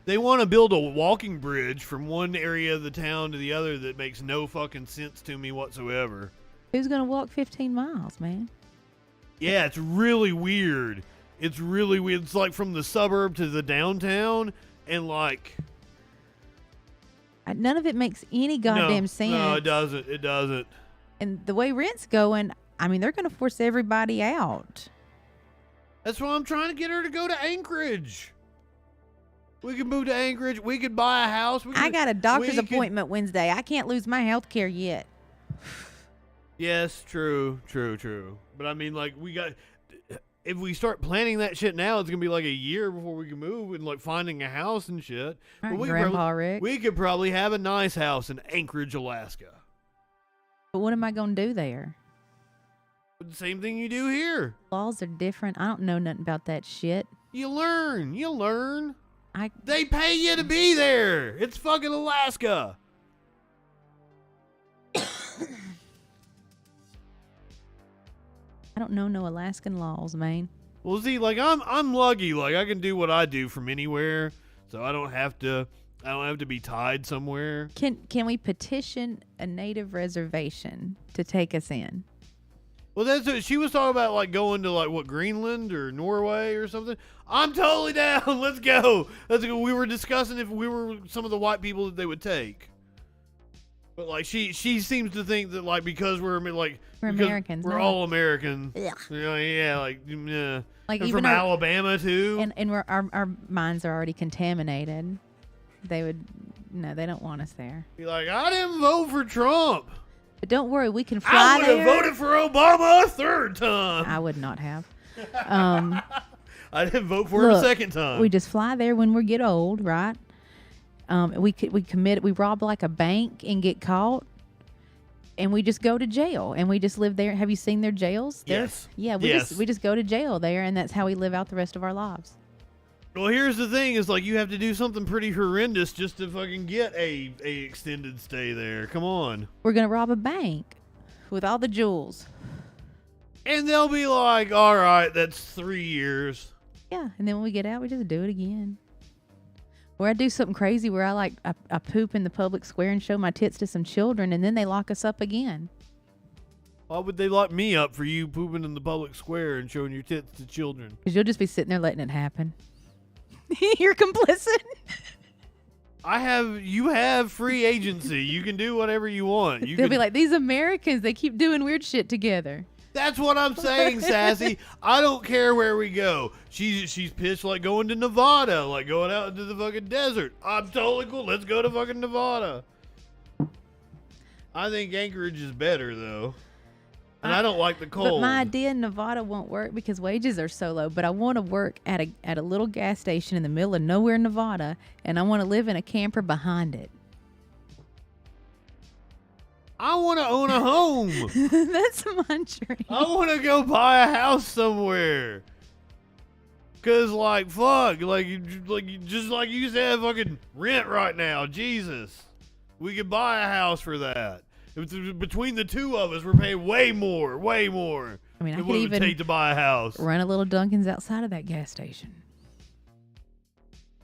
[SPEAKER 2] they want to build a walking bridge from one area of the town to the other that makes no fucking sense to me whatsoever.
[SPEAKER 3] Who's going to walk 15 miles, man?
[SPEAKER 2] Yeah, it's really weird. It's really weird. It's like from the suburb to the downtown, and like
[SPEAKER 3] None of it makes any goddamn sense.
[SPEAKER 2] No, it doesn't. It doesn't.
[SPEAKER 3] And the way rent's going, I mean, they're going to force everybody out.
[SPEAKER 2] That's why I'm trying to get her to go to Anchorage. We could move to Anchorage. We could buy a house.
[SPEAKER 3] I got a doctor's appointment Wednesday. I can't lose my health care yet.
[SPEAKER 2] Yes, true. But I mean, like, if we start planning that shit now, it's gonna be like a year before we can move and like finding a house and shit.
[SPEAKER 3] All
[SPEAKER 2] But
[SPEAKER 3] right, Grandpa Rick.
[SPEAKER 2] we could probably have a nice house in Anchorage, Alaska.
[SPEAKER 3] But what am I going to do there?
[SPEAKER 2] The same thing you do here.
[SPEAKER 3] Laws are different. I don't know nothing about that shit.
[SPEAKER 2] You learn. They pay you to be there. It's fucking Alaska.
[SPEAKER 3] I don't know no Alaskan laws, man.
[SPEAKER 2] Well, see, like I'm lucky. Like I can do what I do from anywhere, so I don't have to be tied somewhere.
[SPEAKER 3] Can we petition a native reservation to take us in?
[SPEAKER 2] Well, that's what she was talking about, like going to like what, Greenland or Norway or something. I'm totally down. Let's go. We were discussing if we were some of the white people that they would take. But like she seems to think that like because we're
[SPEAKER 3] Americans,
[SPEAKER 2] we're
[SPEAKER 3] no.
[SPEAKER 2] all American.
[SPEAKER 3] Yeah.
[SPEAKER 2] Yeah, like
[SPEAKER 3] Like
[SPEAKER 2] and
[SPEAKER 3] even
[SPEAKER 2] from Alabama too.
[SPEAKER 3] And our minds are already contaminated. They don't want us there.
[SPEAKER 2] Be like, I didn't vote for Trump.
[SPEAKER 3] But don't worry, we can
[SPEAKER 2] I
[SPEAKER 3] fly
[SPEAKER 2] would
[SPEAKER 3] there.
[SPEAKER 2] have voted for Obama a third time.
[SPEAKER 3] I would not have.
[SPEAKER 2] I didn't vote for him a second time.
[SPEAKER 3] We just fly there when we get old, right? We rob like a bank and get caught, and we just go to jail and we just live there. Have you seen their jails?
[SPEAKER 2] Yes.
[SPEAKER 3] Yeah, we just go to jail there, and that's how we live out the rest of our lives.
[SPEAKER 2] Well, here's the thing: is like you have to do something pretty horrendous just to fucking get a extended stay there. Come on.
[SPEAKER 3] We're gonna rob a bank with all the jewels.
[SPEAKER 2] And they'll be like, "All right, that's 3 years."
[SPEAKER 3] Yeah, and then when we get out, we just do it again. Or I do something crazy where I poop in the public square and show my tits to some children, and then they lock us up again.
[SPEAKER 2] Why would they lock me up for you pooping in the public square and showing your tits to children?
[SPEAKER 3] Because you'll just be sitting there letting it happen. You're complicit.
[SPEAKER 2] You have free agency. You can do whatever you want.
[SPEAKER 3] They'll be like, these Americans, they keep doing weird shit together.
[SPEAKER 2] That's what I'm saying, Sassy. I don't care where we go. She's pitched like going to Nevada, like going out into the fucking desert. I'm totally cool. Let's go to fucking Nevada. I think Anchorage is better though. And I don't like the cold.
[SPEAKER 3] But my idea in Nevada won't work because wages are so low. But I want to work at a little gas station in the middle of nowhere, Nevada, and I want to live in a camper behind it.
[SPEAKER 2] I want to own a home.
[SPEAKER 3] That's my dream.
[SPEAKER 2] I want to go buy a house somewhere. Cause like fuck, just like you said, fucking rent right now. Jesus, we could buy a house for that. Between the two of us, we're paying way more.
[SPEAKER 3] I mean, I
[SPEAKER 2] And
[SPEAKER 3] could
[SPEAKER 2] what it would
[SPEAKER 3] even
[SPEAKER 2] take to buy a house.
[SPEAKER 3] run a little Dunkin's outside of that gas station.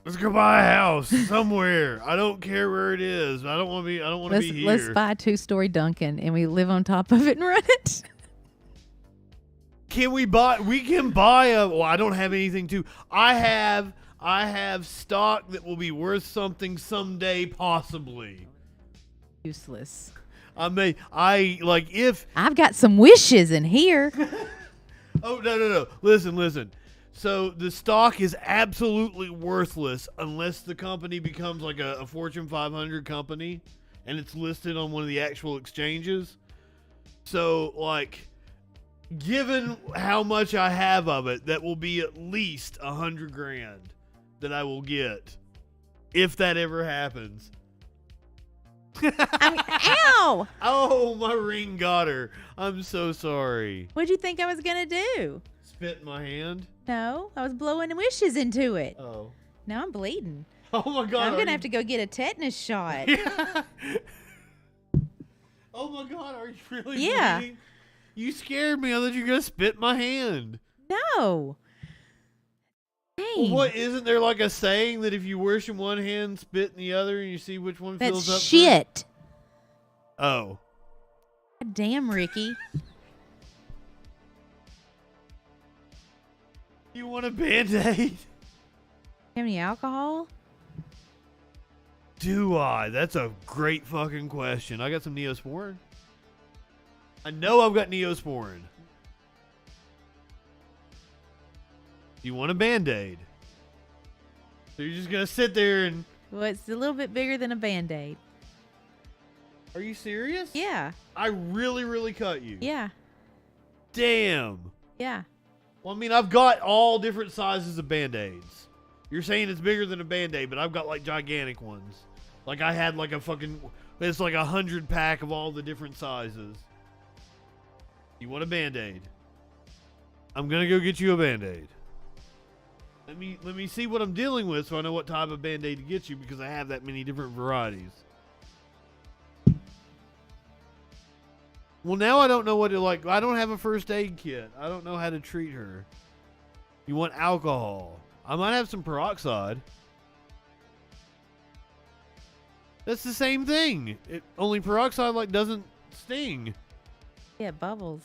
[SPEAKER 2] Let's go buy a house somewhere. I don't care where it is. I don't want to be. I don't want to be here.
[SPEAKER 3] Let's buy a 2-story Dunkin' and we live on top of it and run it.
[SPEAKER 2] Can we buy? We can buy a. Well, I don't have anything to. I have stock that will be worth something someday, possibly.
[SPEAKER 3] Useless.
[SPEAKER 2] If.
[SPEAKER 3] I've got some wishes in here.
[SPEAKER 2] Oh no! Listen. So the stock is absolutely worthless unless the company becomes like a Fortune 500 company and it's listed on one of the actual exchanges. So like, given how much I have of it, that will be at least $100,000 that I will get if that ever happens.
[SPEAKER 3] Ow!
[SPEAKER 2] Oh, my ring got her. I'm so sorry.
[SPEAKER 3] What'd you think I was going to do?
[SPEAKER 2] Spit in my hand?
[SPEAKER 3] No, I was blowing wishes into it.
[SPEAKER 2] Oh.
[SPEAKER 3] Now I'm bleeding.
[SPEAKER 2] Oh my God.
[SPEAKER 3] I'm going to have to go get a tetanus shot.
[SPEAKER 2] Oh my God, are you really
[SPEAKER 3] Yeah.
[SPEAKER 2] bleeding? You scared me. I thought you were going to spit in my hand.
[SPEAKER 3] No. Dang.
[SPEAKER 2] Well, what, isn't there like a saying that if you wish in one hand, spit in the other, and you see which one fills
[SPEAKER 3] That's
[SPEAKER 2] up?
[SPEAKER 3] shit.
[SPEAKER 2] Oh.
[SPEAKER 3] God damn, Ricky.
[SPEAKER 2] You want a Band-Aid?
[SPEAKER 3] Have any alcohol?
[SPEAKER 2] Do I? That's a great fucking question. I got some Neosporin. I know I've got Neosporin. You want a Band-Aid? So you're just going to sit there and...
[SPEAKER 3] Well, it's a little bit bigger than a Band-Aid.
[SPEAKER 2] Are you serious?
[SPEAKER 3] Yeah.
[SPEAKER 2] I really, really cut you.
[SPEAKER 3] Yeah.
[SPEAKER 2] Damn.
[SPEAKER 3] Yeah.
[SPEAKER 2] Well, I mean, I've got all different sizes of Band-Aids. You're saying it's bigger than a Band-Aid, but I've got like gigantic ones. Like I had like a fucking... It's like 100 pack of all the different sizes. You want a Band-Aid? I'm going to go get you a Band-Aid. Let me see what I'm dealing with so I know what type of Band-Aid to get you because I have that many different varieties. Well, now I don't know what to like. I don't have a first aid kit. I don't know how to treat her. You want alcohol? I might have some peroxide. That's the same thing. Only peroxide like doesn't sting.
[SPEAKER 3] Yeah, bubbles.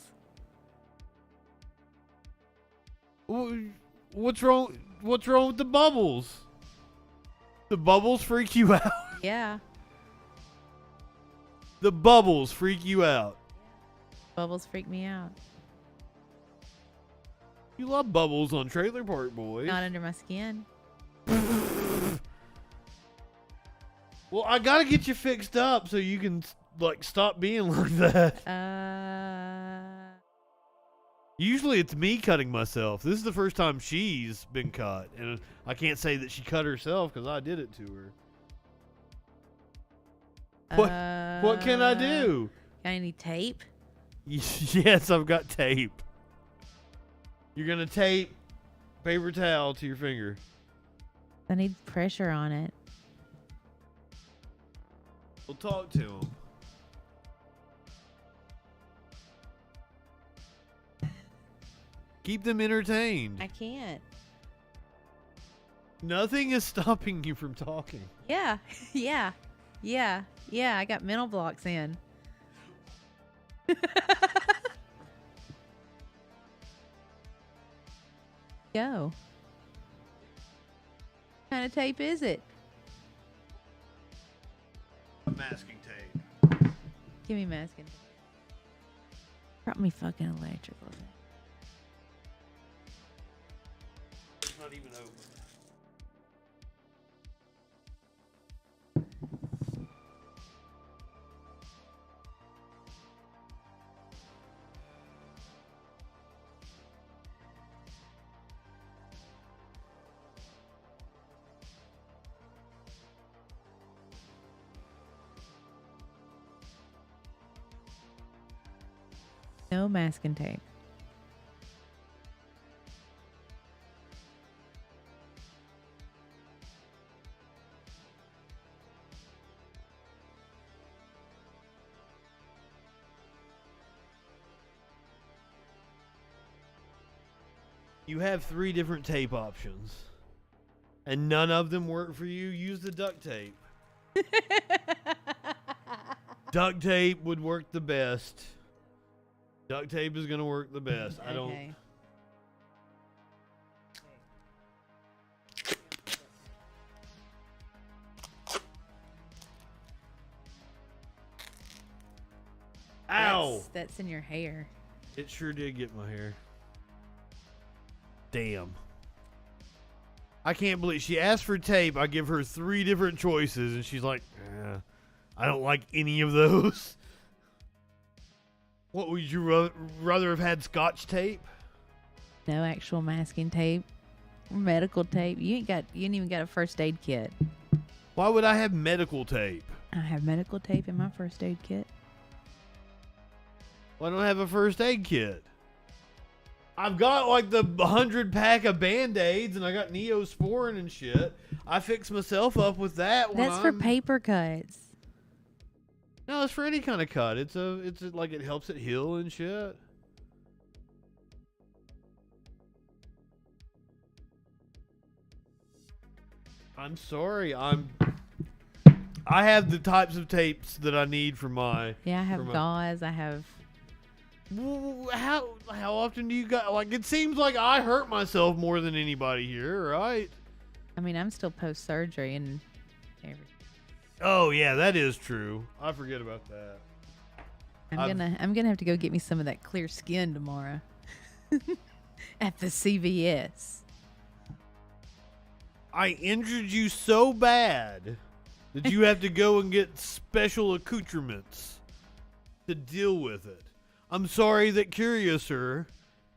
[SPEAKER 2] What's wrong? What's wrong with the bubbles? The bubbles freak you out.
[SPEAKER 3] Yeah.
[SPEAKER 2] The bubbles freak you out.
[SPEAKER 3] Bubbles freak me out.
[SPEAKER 2] You love bubbles on Trailer Park Boys.
[SPEAKER 3] Not under my skin.
[SPEAKER 2] Well, I gotta get you fixed up so you can like stop being like that. Usually it's me cutting myself. This is the first time she's been cut, and I can't say that she cut herself because I did it to her. What can I do?
[SPEAKER 3] Got any tape?
[SPEAKER 2] Yes, I've got tape. You're gonna tape paper towel to your finger.
[SPEAKER 3] I need pressure on it.
[SPEAKER 2] We'll talk to him. Keep them entertained.
[SPEAKER 3] I can't.
[SPEAKER 2] Nothing is stopping you from talking.
[SPEAKER 3] Yeah. Yeah. Yeah. Yeah. I got mental blocks in. Go. What kind of tape is it?
[SPEAKER 2] Masking tape.
[SPEAKER 3] Give me masking tape. Brought me fucking electrical tape.
[SPEAKER 2] It's not even open.
[SPEAKER 3] No masking tape.
[SPEAKER 2] You have 3 different tape options, and none of them work for you. Use the duct tape. Duct tape would work the best. Duct tape is going to work the best. I don't.
[SPEAKER 3] Okay.
[SPEAKER 2] Ow!
[SPEAKER 3] That's in your hair.
[SPEAKER 2] It sure did get my hair. Damn. I can't believe she asked for tape. I give her 3 different choices, and she's like, I don't like any of those. What, would you rather have had Scotch tape?
[SPEAKER 3] No actual masking tape or medical tape. You ain't even got a first aid kit.
[SPEAKER 2] Why would I have medical tape?
[SPEAKER 3] I have medical tape in my first aid kit.
[SPEAKER 2] Why don't I have a first aid kit? I've got like the 100 pack of Band-Aids, and I got Neosporin and shit. I fix myself up with that.
[SPEAKER 3] That's for paper cuts.
[SPEAKER 2] No, it's for any kind of cut. It's like it helps it heal and shit. I'm sorry. I have the types of tapes that I need for my.
[SPEAKER 3] Yeah, I have gauze. I have.
[SPEAKER 2] How often do you got? Like, it seems like I hurt myself more than anybody here, right?
[SPEAKER 3] I mean, I'm still post surgery and everything.
[SPEAKER 2] Oh yeah, that is true. I forget about that.
[SPEAKER 3] I'm gonna have to go get me some of that clear skin tomorrow at the CVS.
[SPEAKER 2] I injured you so bad that you have to go and get special accoutrements to deal with it. I'm sorry that Curiouser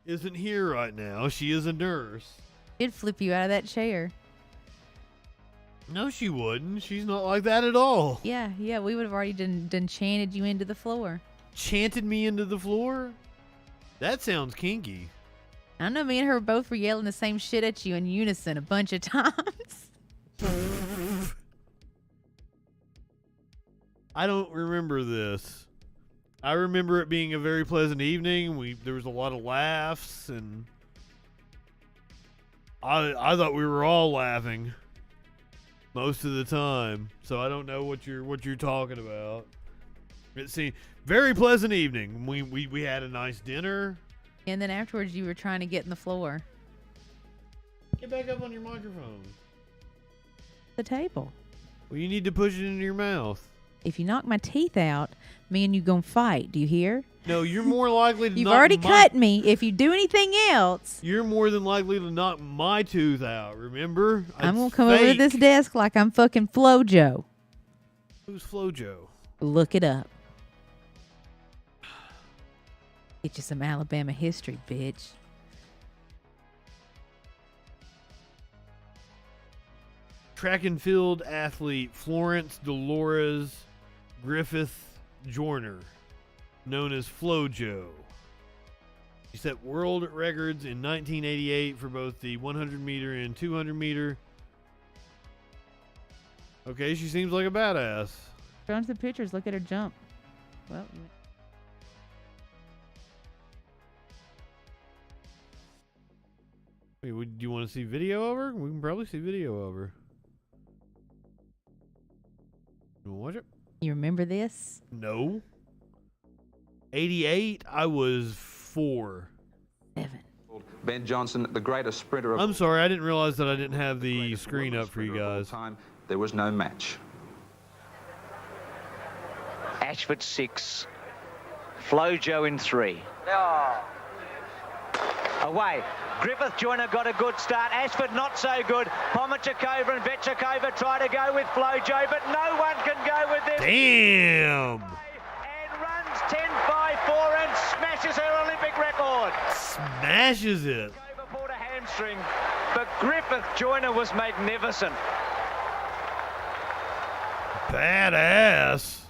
[SPEAKER 2] isn't here right now. She is a nurse.
[SPEAKER 3] It'd flip you out of that chair.
[SPEAKER 2] No, she wouldn't. She's not like that at all.
[SPEAKER 3] Yeah, we would have already done chanted you into the floor.
[SPEAKER 2] Chanted me into the floor? That sounds kinky.
[SPEAKER 3] I know me and her both were yelling the same shit at you in unison a bunch of times.
[SPEAKER 2] I don't remember this. I remember it being a very pleasant evening. There was a lot of laughs, and I thought we were all laughing most of the time. So I don't know what you're talking about. It seemed very pleasant evening. We had a nice dinner.
[SPEAKER 3] And then afterwards, you were trying to get in the floor.
[SPEAKER 2] Get back up on your microphone.
[SPEAKER 3] The table.
[SPEAKER 2] Well, you need to push it into your mouth.
[SPEAKER 3] If you knock my teeth out, me and you gonna fight. Do you hear?
[SPEAKER 2] No, you're more likely to
[SPEAKER 3] You've
[SPEAKER 2] knock
[SPEAKER 3] already cut me. If you do anything else,
[SPEAKER 2] you're more than likely to knock my tooth out, remember?
[SPEAKER 3] I'm gonna come over to this desk like I'm fucking Flojo.
[SPEAKER 2] Who's Flojo?
[SPEAKER 3] Look it up. Get you some Alabama history, bitch.
[SPEAKER 2] Track and field athlete Florence Dolores Griffith Joyner, known as Flojo. She set world records in 1988 for both the 100 meter and 200 meter. Okay, she seems like a badass.
[SPEAKER 3] Show us the pictures. Look at her jump. Well,
[SPEAKER 2] wait, do you want to see video of her? We can probably see video of her. You want to watch it?
[SPEAKER 3] you remember this?
[SPEAKER 2] No. 88, I was 4.
[SPEAKER 3] 7.
[SPEAKER 7] Ben Johnson, the greatest sprinter of
[SPEAKER 2] I'm sorry, I didn't realize that I didn't have the screen up for you guys.
[SPEAKER 7] time. There was no match.
[SPEAKER 8] Ashford 6. Flojo in 3. Away. Griffith Joyner got a good start. Ashford not so good. Pomachakova and Vetchakova try to go with Flojo, but no one can go with this.
[SPEAKER 2] Damn!
[SPEAKER 8] And runs 10.54 and smashes her Olympic record.
[SPEAKER 2] Smashes it.
[SPEAKER 8] Over pulled a hamstring, but Griffith Joyner was magnificent.
[SPEAKER 2] Badass.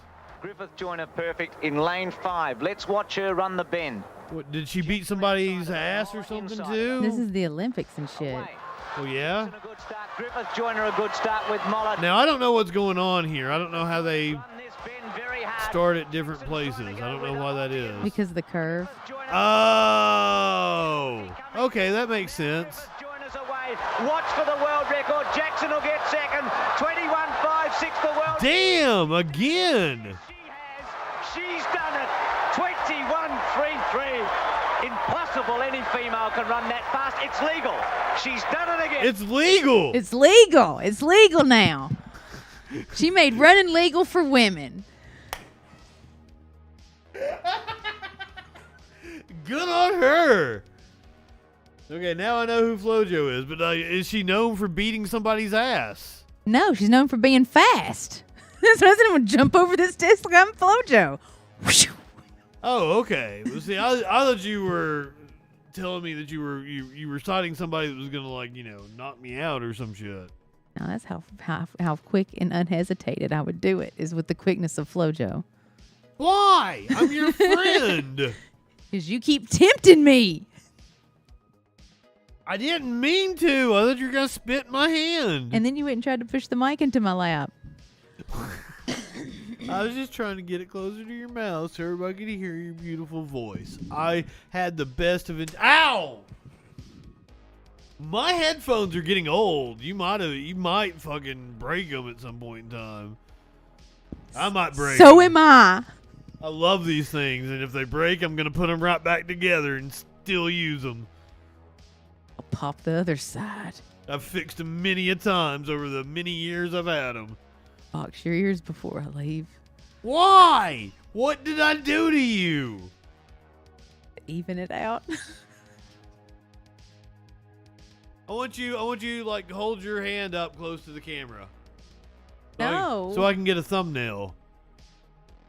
[SPEAKER 8] Griffith Joyner perfect in lane 5. Let's watch her run the bend.
[SPEAKER 2] What, did she beat somebody's ass or something too?
[SPEAKER 3] This is the Olympics and shit.
[SPEAKER 8] Away.
[SPEAKER 2] Oh yeah?
[SPEAKER 8] A good start. Griffith Joyner a good start with Mollett.
[SPEAKER 2] Now I don't know what's going on here. I don't know how they
[SPEAKER 8] Run this bend very hard.
[SPEAKER 2] start at different places. I don't know why that is.
[SPEAKER 3] Because of the curve.
[SPEAKER 2] Oh, okay, that makes sense.
[SPEAKER 8] Joiners away. Watch for the world record. Jackson will get second. 21.56 the world.
[SPEAKER 2] Damn, again.
[SPEAKER 8] She's done it. 21.33. Impossible any female can run that fast. It's legal. She's done it again.
[SPEAKER 2] It's legal.
[SPEAKER 3] It's legal. It's legal now. She made running legal for women.
[SPEAKER 2] Good on her. Okay, now I know who FloJo is, but is she known for beating somebody's ass?
[SPEAKER 3] No, she's known for being fast. That's why I said I'm going to jump over this disc like I'm FloJo.
[SPEAKER 2] Oh, okay. Well, see, I thought you were telling me that you were citing somebody that was gonna knock me out or some shit.
[SPEAKER 3] Now that's how quick and unhesitated I would do it, is with the quickness of FloJo.
[SPEAKER 2] Why? I'm your friend.
[SPEAKER 3] Because you keep tempting me.
[SPEAKER 2] I didn't mean to. I thought you were gonna spit in my hand.
[SPEAKER 3] And then you went and tried to push the mic into my lap.
[SPEAKER 2] I was just trying to get it closer to your mouth so everybody could hear your beautiful voice. I had the best of it. Ow! My headphones are getting old. You might fucking break them at some point in time. I might break
[SPEAKER 3] So
[SPEAKER 2] them.
[SPEAKER 3] am I.
[SPEAKER 2] I love these things, and if they break, I'm going to put them right back together and still use them.
[SPEAKER 3] I'll pop the other side.
[SPEAKER 2] I've fixed them many a times over the many years I've had them.
[SPEAKER 3] Box your ears before I leave.
[SPEAKER 2] Why? What did I do to you?
[SPEAKER 3] Even it out.
[SPEAKER 2] I want you like hold your hand up close to the camera.
[SPEAKER 3] No.
[SPEAKER 2] So I can get a thumbnail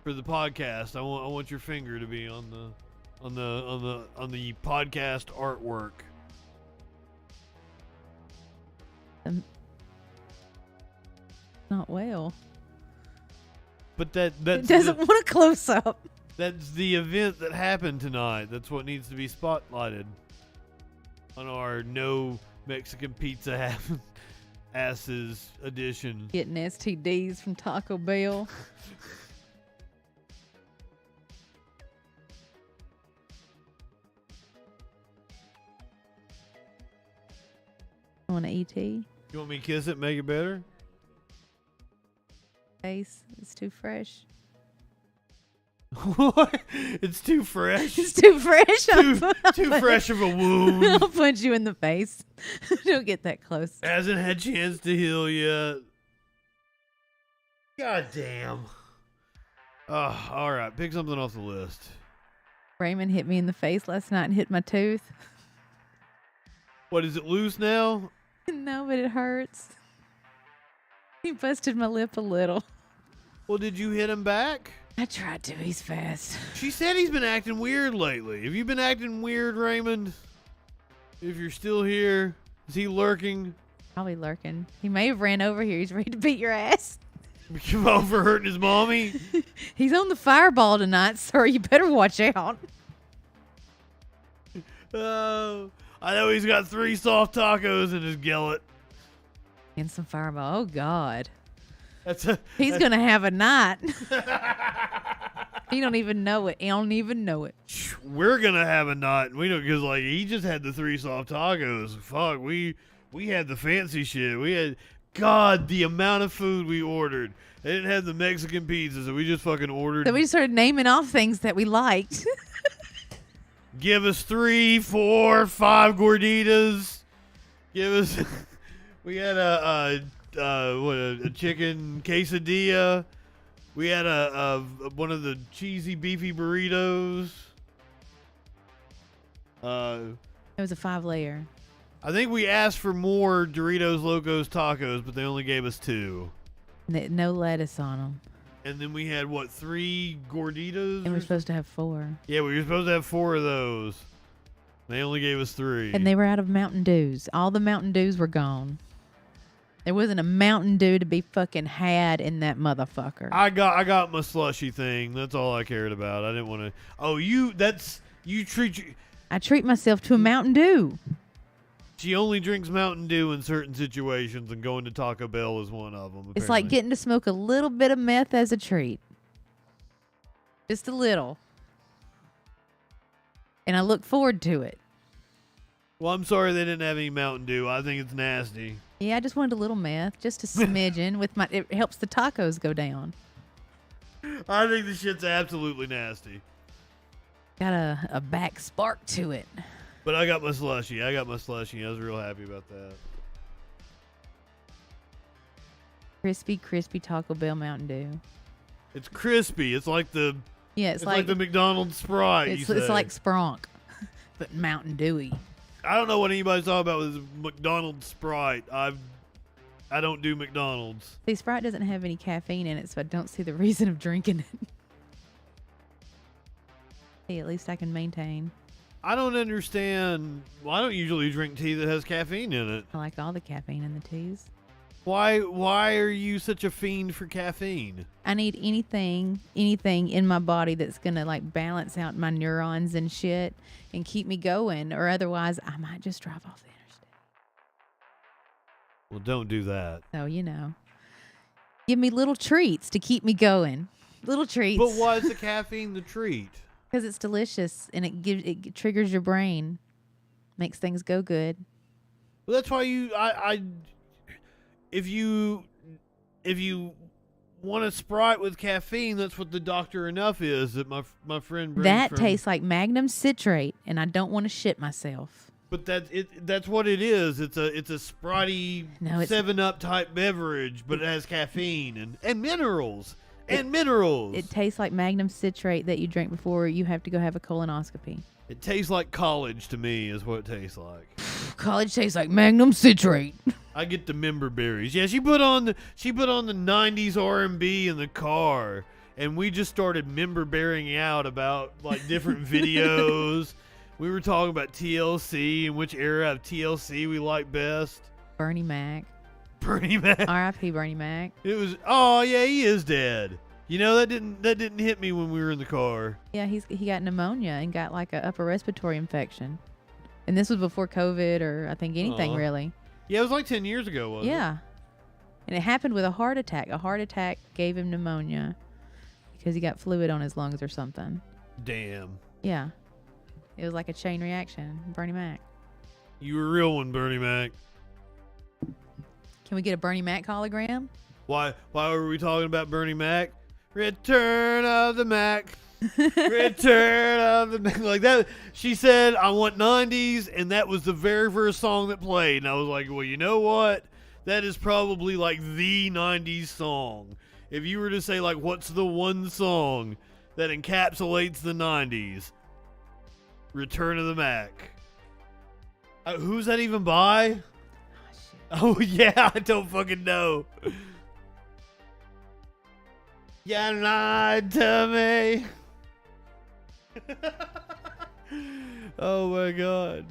[SPEAKER 2] for the podcast. I want your finger to be on the podcast artwork.
[SPEAKER 3] Not well.
[SPEAKER 2] But that's
[SPEAKER 3] It doesn't want a close up.
[SPEAKER 2] That's the event that happened tonight. That's what needs to be spotlighted on our no Mexican pizza asses edition.
[SPEAKER 3] Getting STDs from Taco Bell. Want an ET?
[SPEAKER 2] You want me to kiss it, make it better?
[SPEAKER 3] Face. It's too fresh.
[SPEAKER 2] What? It's too fresh.
[SPEAKER 3] It's too fresh.
[SPEAKER 2] Too fresh of a wound.
[SPEAKER 3] I'll punch you in the face. Don't get that close.
[SPEAKER 2] Hasn't had chance to heal yet. God damn. Oh, all right. Pick something off the list.
[SPEAKER 3] Raymond hit me in the face last night and hit my tooth.
[SPEAKER 2] What, is it loose now?
[SPEAKER 3] No, but it hurts. He busted my lip a little.
[SPEAKER 2] Well, did you hit him back?
[SPEAKER 3] I tried to. He's fast.
[SPEAKER 2] She said he's been acting weird lately. Have you been acting weird, Raymond? If you're still here, is he lurking?
[SPEAKER 3] Probably lurking. He may have ran over here. He's ready to beat your ass.
[SPEAKER 2] Come over hurting his mommy?
[SPEAKER 3] He's on the fireball tonight, sir. You better watch out.
[SPEAKER 2] Oh, I know he's got 3 soft tacos in his gullet.
[SPEAKER 3] And some fireball. Oh, God.
[SPEAKER 2] He's
[SPEAKER 3] going to have a night. He don't even know it. He don't even know it.
[SPEAKER 2] We're going to have a night. We don't, because like he just had the 3 soft tacos. Fuck, we had the fancy shit. We had, God, the amount of food we ordered. They didn't have the Mexican pizza, so we just fucking ordered.
[SPEAKER 3] So we just started naming off things that we liked.
[SPEAKER 2] Give us 3, 4, 5 gorditas. Give us. We had a chicken quesadilla. We had a one of the cheesy beefy burritos.
[SPEAKER 3] It was a 5-layer.
[SPEAKER 2] I think we asked for more Doritos Locos tacos, but they only gave us 2.
[SPEAKER 3] No lettuce on them.
[SPEAKER 2] And then we had 3 gorditas?
[SPEAKER 3] And we're supposed to have 4.
[SPEAKER 2] Yeah, we were supposed to have 4 of those. They only gave us 3.
[SPEAKER 3] And they were out of Mountain Dews. All the Mountain Dews were gone. There wasn't a Mountain Dew to be fucking had in that motherfucker.
[SPEAKER 2] I got my slushy thing. That's all I cared about. I didn't want to. Oh, you treat.
[SPEAKER 3] I treat myself to a Mountain Dew.
[SPEAKER 2] She only drinks Mountain Dew in certain situations, and going to Taco Bell is one of them.
[SPEAKER 3] It's like getting to smoke a little bit of meth as a treat. Just a little. And I look forward to it.
[SPEAKER 2] Well, I'm sorry they didn't have any Mountain Dew. I think it's nasty.
[SPEAKER 3] Yeah, I just wanted a little meth, just a smidgen it helps the tacos go down.
[SPEAKER 2] I think the shit's absolutely nasty.
[SPEAKER 3] Got a back spark to it.
[SPEAKER 2] But I got my slushie. I was real happy about that.
[SPEAKER 3] Crispy Taco Bell Mountain Dew.
[SPEAKER 2] It's crispy. It's like the
[SPEAKER 3] it's
[SPEAKER 2] like the McDonald's Sprite.
[SPEAKER 3] It's like Spronk, but Mountain Dewy.
[SPEAKER 2] I don't know what anybody's talking about with McDonald's Sprite. I don't do McDonald's.
[SPEAKER 3] See, Sprite doesn't have any caffeine in it, so I don't see the reason of drinking it. Hey, at least I can maintain.
[SPEAKER 2] I don't understand. Well, I don't usually drink tea that has caffeine in it.
[SPEAKER 3] I like all the caffeine in the teas.
[SPEAKER 2] Why are you such a fiend for caffeine?
[SPEAKER 3] I need anything in my body that's going to like balance out my neurons and shit and keep me going, or otherwise I might just drive off the interstate.
[SPEAKER 2] Well, don't do that.
[SPEAKER 3] So, give me little treats to keep me going. Little treats.
[SPEAKER 2] But why is the caffeine the treat?
[SPEAKER 3] Because it's delicious and it triggers your brain, makes things go good.
[SPEAKER 2] Well, that's why if you want a Sprite with caffeine, that's what the Dr. Enough is that my friend brings
[SPEAKER 3] that tastes like Magnum citrate, and I don't want to shit myself.
[SPEAKER 2] But that's what it is. It's a Spritey 7-Up type beverage, but it has caffeine and minerals.
[SPEAKER 3] It tastes like Magnum citrate that you drink before you have to go have a colonoscopy.
[SPEAKER 2] It tastes like college to me is what it tastes like.
[SPEAKER 3] College tastes like Magnum citrate.
[SPEAKER 2] I get the member berries. Yeah, she put on the 90s R&B in the car, and we just started member bearing out about like different videos. We were talking about TLC and which era of TLC we like best.
[SPEAKER 3] Bernie Mac. R.I.P. Bernie Mac.
[SPEAKER 2] It was he is dead. That didn't hit me when we were in the car.
[SPEAKER 3] Yeah, he got pneumonia and got like a upper respiratory infection. And this was before COVID or I think anything really.
[SPEAKER 2] Yeah, it was like 10 years ago, wasn't it?
[SPEAKER 3] Yeah. And it happened with a heart attack. A heart attack gave him pneumonia because he got fluid on his lungs or something.
[SPEAKER 2] Damn.
[SPEAKER 3] Yeah. It was like a chain reaction. Bernie Mac.
[SPEAKER 2] You were a real one, Bernie Mac.
[SPEAKER 3] Can we get a Bernie Mac hologram?
[SPEAKER 2] Why were we talking about Bernie Mac? Return of the Mac. Return of the Mac. Like that. She said, I want 90s, and that was the very first song that played. And I was like, well, you know what? That is probably like the 90s song. If you were to say, like, what's the one song that encapsulates the 90s? Return of the Mac. Who's that even by? Oh, yeah, I don't fucking know. You lied to me. Oh, my God.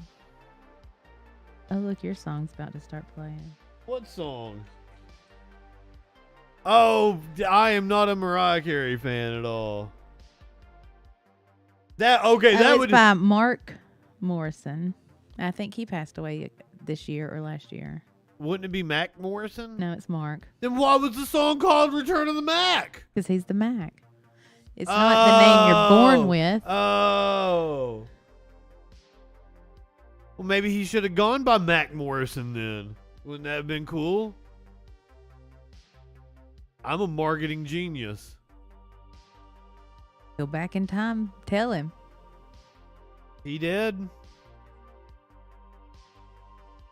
[SPEAKER 3] Oh, look, your song's about to start playing.
[SPEAKER 2] What song? Oh, I am not a Mariah Carey fan at all. That would
[SPEAKER 3] by Mark Morrison. I think he passed away this year or last year.
[SPEAKER 2] Wouldn't it be Mac Morrison?
[SPEAKER 3] No, it's Mark.
[SPEAKER 2] Then why was the song called Return of the Mac?
[SPEAKER 3] Because he's the Mac. It's not the name you're born with.
[SPEAKER 2] Oh. Well, maybe he should have gone by Mac Morrison then. Wouldn't that have been cool? I'm a marketing genius.
[SPEAKER 3] Go back in time. Tell him.
[SPEAKER 2] He did.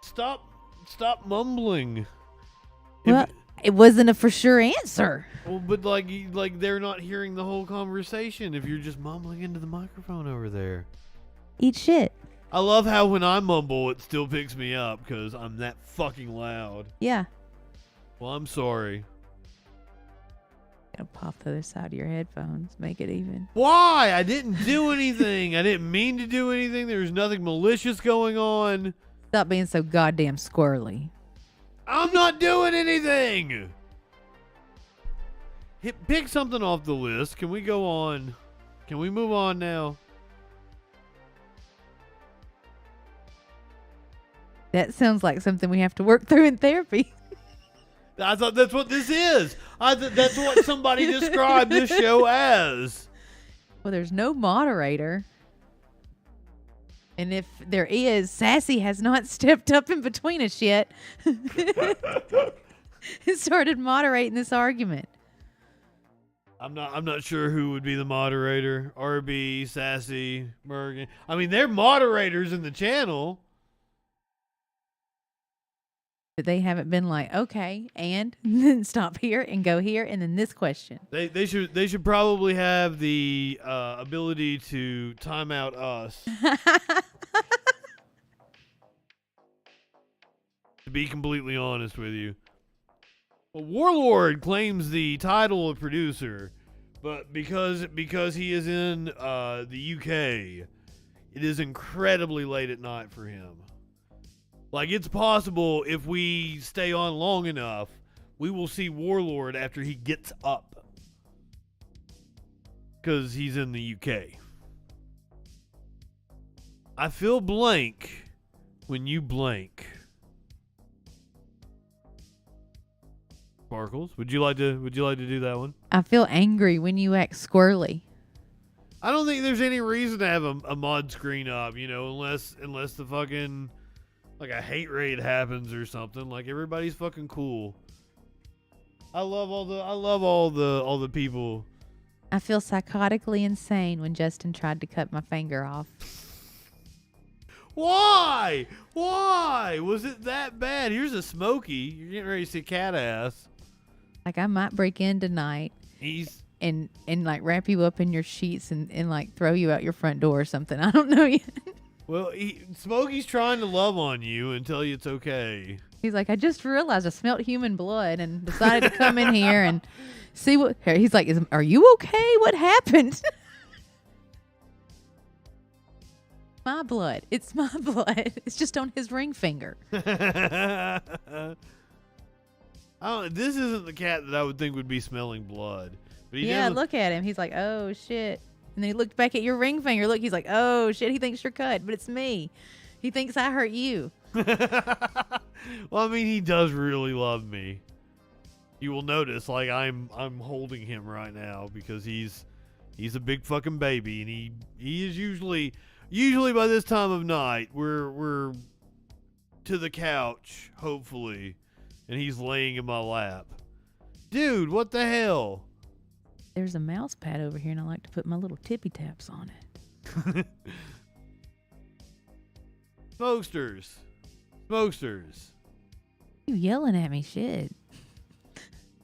[SPEAKER 2] Stop mumbling.
[SPEAKER 3] Well, it wasn't a for sure answer.
[SPEAKER 2] Well, but like they're not hearing the whole conversation if you're just mumbling into the microphone over there.
[SPEAKER 3] Eat shit.
[SPEAKER 2] I love how when I mumble, it still picks me up because I'm that fucking loud.
[SPEAKER 3] Yeah.
[SPEAKER 2] Well, I'm sorry.
[SPEAKER 3] Gotta pop the other side of your headphones. Make it even.
[SPEAKER 2] Why? I didn't do anything. I didn't mean to do anything. There was nothing malicious going on.
[SPEAKER 3] Stop being so goddamn squirrely.
[SPEAKER 2] I'm not doing anything. Pick something off the list. Can we go on? Can we move on now?
[SPEAKER 3] That sounds like something we have to work through in therapy.
[SPEAKER 2] I thought that's what this is. That's what somebody described this show as.
[SPEAKER 3] Well, there's no moderator. And if there is, Sassy has not stepped up in between us yet. It started moderating this argument.
[SPEAKER 2] I'm not sure who would be the moderator. RB, Sassy, Morgan. I mean, they're moderators in the channel.
[SPEAKER 3] But they haven't been like, okay, and then stop here and go here, and then this question.
[SPEAKER 2] They should probably have the ability to time out us. To be completely honest with you. Well, Warlord claims the title of producer, but because he is in the UK, it is incredibly late at night for him. Like, it's possible if we stay on long enough, we will see Warlord after he gets up. Because he's in the UK. I feel blank when you blank. Sparkles, would you like to do that one?
[SPEAKER 3] I feel angry when you act squirrely.
[SPEAKER 2] I don't think there's any reason to have a mod screen up, unless the fucking like a hate raid happens or something. Like, everybody's fucking cool. I love all the people.
[SPEAKER 3] I feel psychotically insane when Justin tried to cut my finger off.
[SPEAKER 2] Why? Why? Was it that bad? Here's a Smokey. You're getting ready to see cat ass.
[SPEAKER 3] Like, I might break in tonight and like wrap you up in your sheets and like throw you out your front door or something. I don't know yet.
[SPEAKER 2] Well, Smokey's trying to love on you and tell you it's okay.
[SPEAKER 3] He's like, I just realized I smelt human blood and decided to come in here and see what. He's like, are you okay? What happened? My blood. It's my blood. It's just on his ring finger.
[SPEAKER 2] This isn't the cat that I would think would be smelling blood. But
[SPEAKER 3] yeah, look at him. He's like, oh, shit. And then he looked back at your ring finger. Look, he's like, oh, shit. He thinks you're cut, but it's me. He thinks I hurt you.
[SPEAKER 2] Well, I mean, he does really love me. You will notice, like, I'm holding him right now because he's a big fucking baby, and he is usually by this time of night we're to the couch, hopefully, and he's laying in my lap. Dude, what the hell?
[SPEAKER 3] There's a mouse pad over here, and I like to put my little tippy taps on it.
[SPEAKER 2] Smokesters.
[SPEAKER 3] You yelling at me, shit.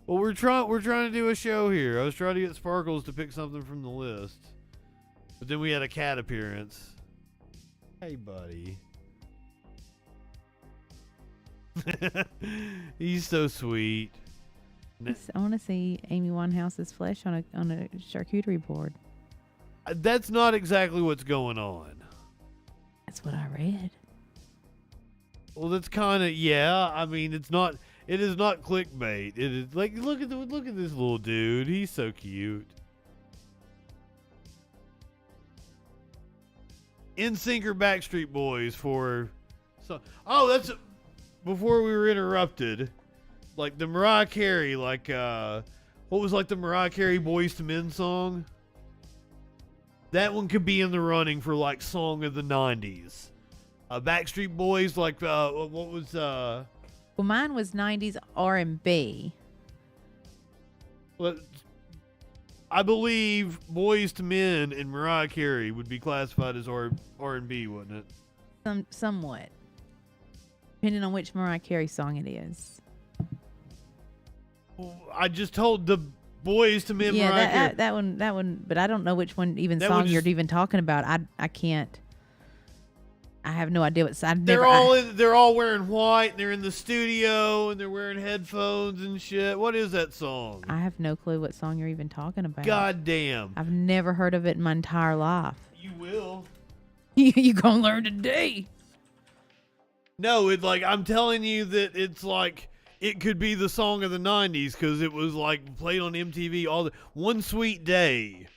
[SPEAKER 2] Well, we're trying to do a show here. I was trying to get Sparkles to pick something from the list, but then we had a cat appearance. Hey, buddy. He's so sweet.
[SPEAKER 3] I want to see Amy Winehouse's flesh on a charcuterie board.
[SPEAKER 2] That's not exactly what's going on.
[SPEAKER 3] That's what I read.
[SPEAKER 2] Well, that's kind of, yeah. I mean, it is not clickbait. It is like, look at this little dude. He's so cute. NSYNC or Backstreet Boys for that's before we were interrupted. Like the Mariah Carey, like what was like the Mariah Carey Boys to Men song? That one could be in the running for like song of the 90s. Backstreet Boys, like what was
[SPEAKER 3] Well, mine was 90s R&B.
[SPEAKER 2] Well, I believe Boys to Men and Mariah Carey would be classified as R&B, wouldn't it?
[SPEAKER 3] Somewhat. Depending on which Mariah Carey song it is.
[SPEAKER 2] Well, I just told the Boys to Men Mariah Carey.
[SPEAKER 3] that one, but I don't know which one song you're even talking about. I can't. I have no idea what side.
[SPEAKER 2] They're all wearing white. And they're in the studio and they're wearing headphones and shit. What is that song?
[SPEAKER 3] I have no clue what song you're even talking about.
[SPEAKER 2] God damn.
[SPEAKER 3] I've never heard of it in my entire life.
[SPEAKER 2] You will.
[SPEAKER 3] You gonna learn today.
[SPEAKER 2] No, it's like, I'm telling you that it's like, it could be the song of the 90s because it was like played on MTV all the One Sweet Day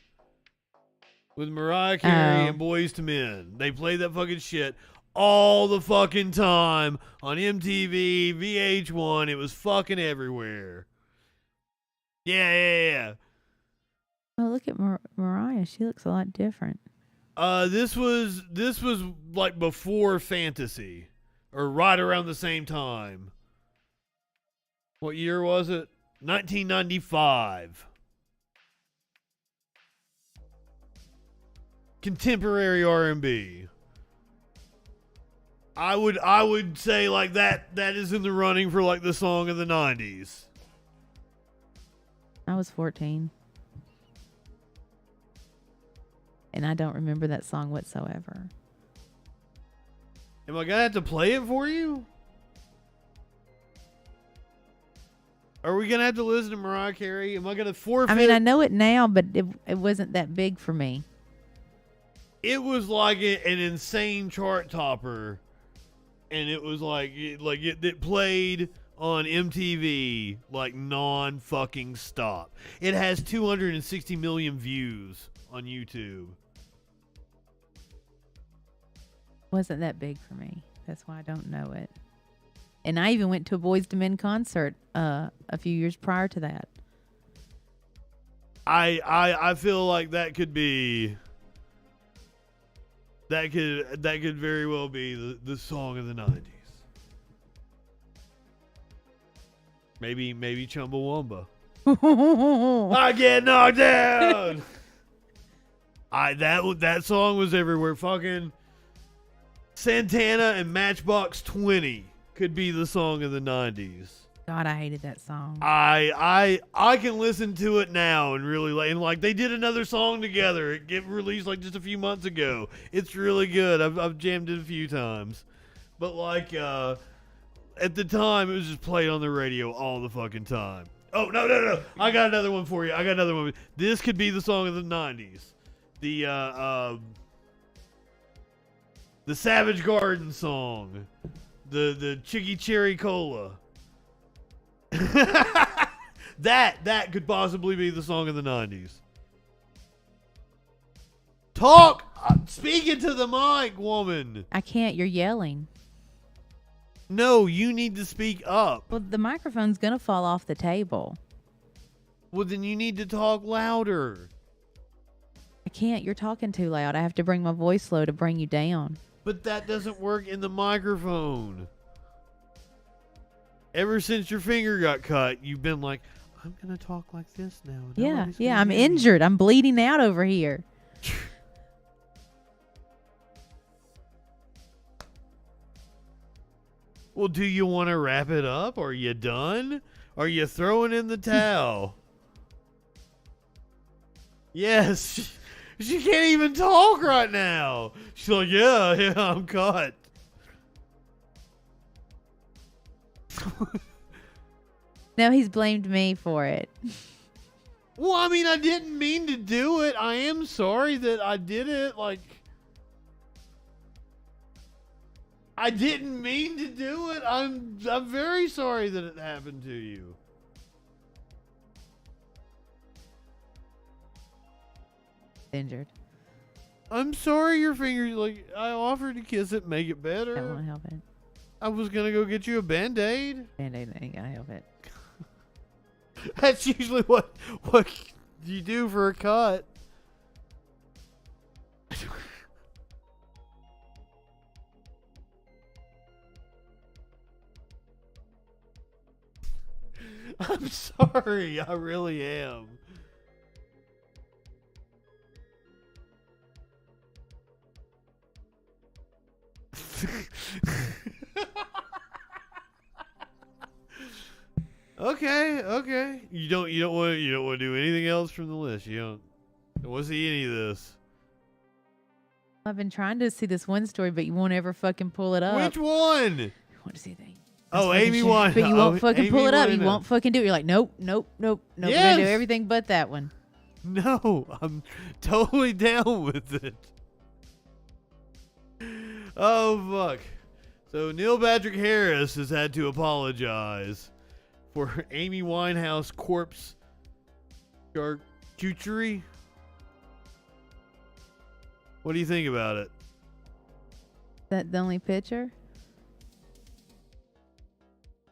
[SPEAKER 2] with Mariah Carey and Boys to Men. They played that fucking shit all the fucking time on MTV, VH1. It was fucking everywhere. Yeah.
[SPEAKER 3] Oh, look at Mariah. She looks a lot different.
[SPEAKER 2] This was like before Fantasy, or right around the same time. What year was it? 1995. Contemporary R&B. I would say like that is in the running for like the song of the 90s.
[SPEAKER 3] I was 14. And I don't remember that song whatsoever.
[SPEAKER 2] Am I gonna have to play it for you? Are we gonna have to listen to Mariah Carey? Am I gonna forfeit?
[SPEAKER 3] I mean, I know it now, but it wasn't that big for me.
[SPEAKER 2] It was like an insane chart topper, and it was like it played on MTV like non-fucking stop. It has 260 million views on YouTube.
[SPEAKER 3] Wasn't that big for me. That's why I don't know it. And I even went to a Boyz II Men concert a few years prior to that.
[SPEAKER 2] I feel like that could be that could very well be the song of the 90s. Maybe Chumbawamba. I get knocked down. That song was everywhere. Fucking Santana and Matchbox 20 could be the song of the 90s.
[SPEAKER 3] God, I hated that song.
[SPEAKER 2] I can listen to it now and really like they did another song together. It get released like just a few months ago. It's really good. I've jammed it a few times, but like at the time it was just played on the radio all the fucking time. Oh no! I got another one for you. This could be the song of the 90s. The Savage Garden song, the Chicky Cherry Cola. that could possibly be the song of the 90s. Talk! Speaking to the mic, woman.
[SPEAKER 3] I can't. You're yelling.
[SPEAKER 2] No, you need to speak up.
[SPEAKER 3] Well, the microphone's going to fall off the table.
[SPEAKER 2] Well, then you need to talk louder.
[SPEAKER 3] I can't. You're talking too loud. I have to bring my voice low to bring you down.
[SPEAKER 2] But that doesn't work in the microphone. Ever since your finger got cut, you've been like, I'm going to talk like this now.
[SPEAKER 3] Yeah. I'm injured. I'm bleeding out over here.
[SPEAKER 2] Well, do you want to wrap it up? Are you done? Are you throwing in the towel? Yes. She can't even talk right now. She's like, yeah, I'm cut.
[SPEAKER 3] No, he's blamed me for it.
[SPEAKER 2] Well, I mean, I didn't mean to do it. I am sorry that I did it. Like, I didn't mean to do it. I'm very sorry that it happened to you.
[SPEAKER 3] Injured.
[SPEAKER 2] I'm sorry your finger, like, I offered to kiss it, make it better.
[SPEAKER 3] That won't help it.
[SPEAKER 2] I was going to go get you a Band-Aid.
[SPEAKER 3] Band-Aid ain't gonna help it.
[SPEAKER 2] That's usually what you do for a cut. I'm sorry. I really am. Okay. You don't want to do anything else from the list. You don't want to see any of this.
[SPEAKER 3] I've been trying to see this one story, but you won't ever fucking pull it up.
[SPEAKER 2] Which one?
[SPEAKER 3] I want to see that.
[SPEAKER 2] Oh, Amy Winehouse.
[SPEAKER 3] But you won't fucking pull it up. You
[SPEAKER 2] Winehouse.
[SPEAKER 3] won't fucking do it. You're like, nope.
[SPEAKER 2] Yes.
[SPEAKER 3] We're gonna do everything but that one.
[SPEAKER 2] No, I'm totally down with it. Oh, fuck. So Neil Patrick Harris has had to apologize for Amy Winehouse corpse charcuterie. What do you think about it?
[SPEAKER 3] That the only picture?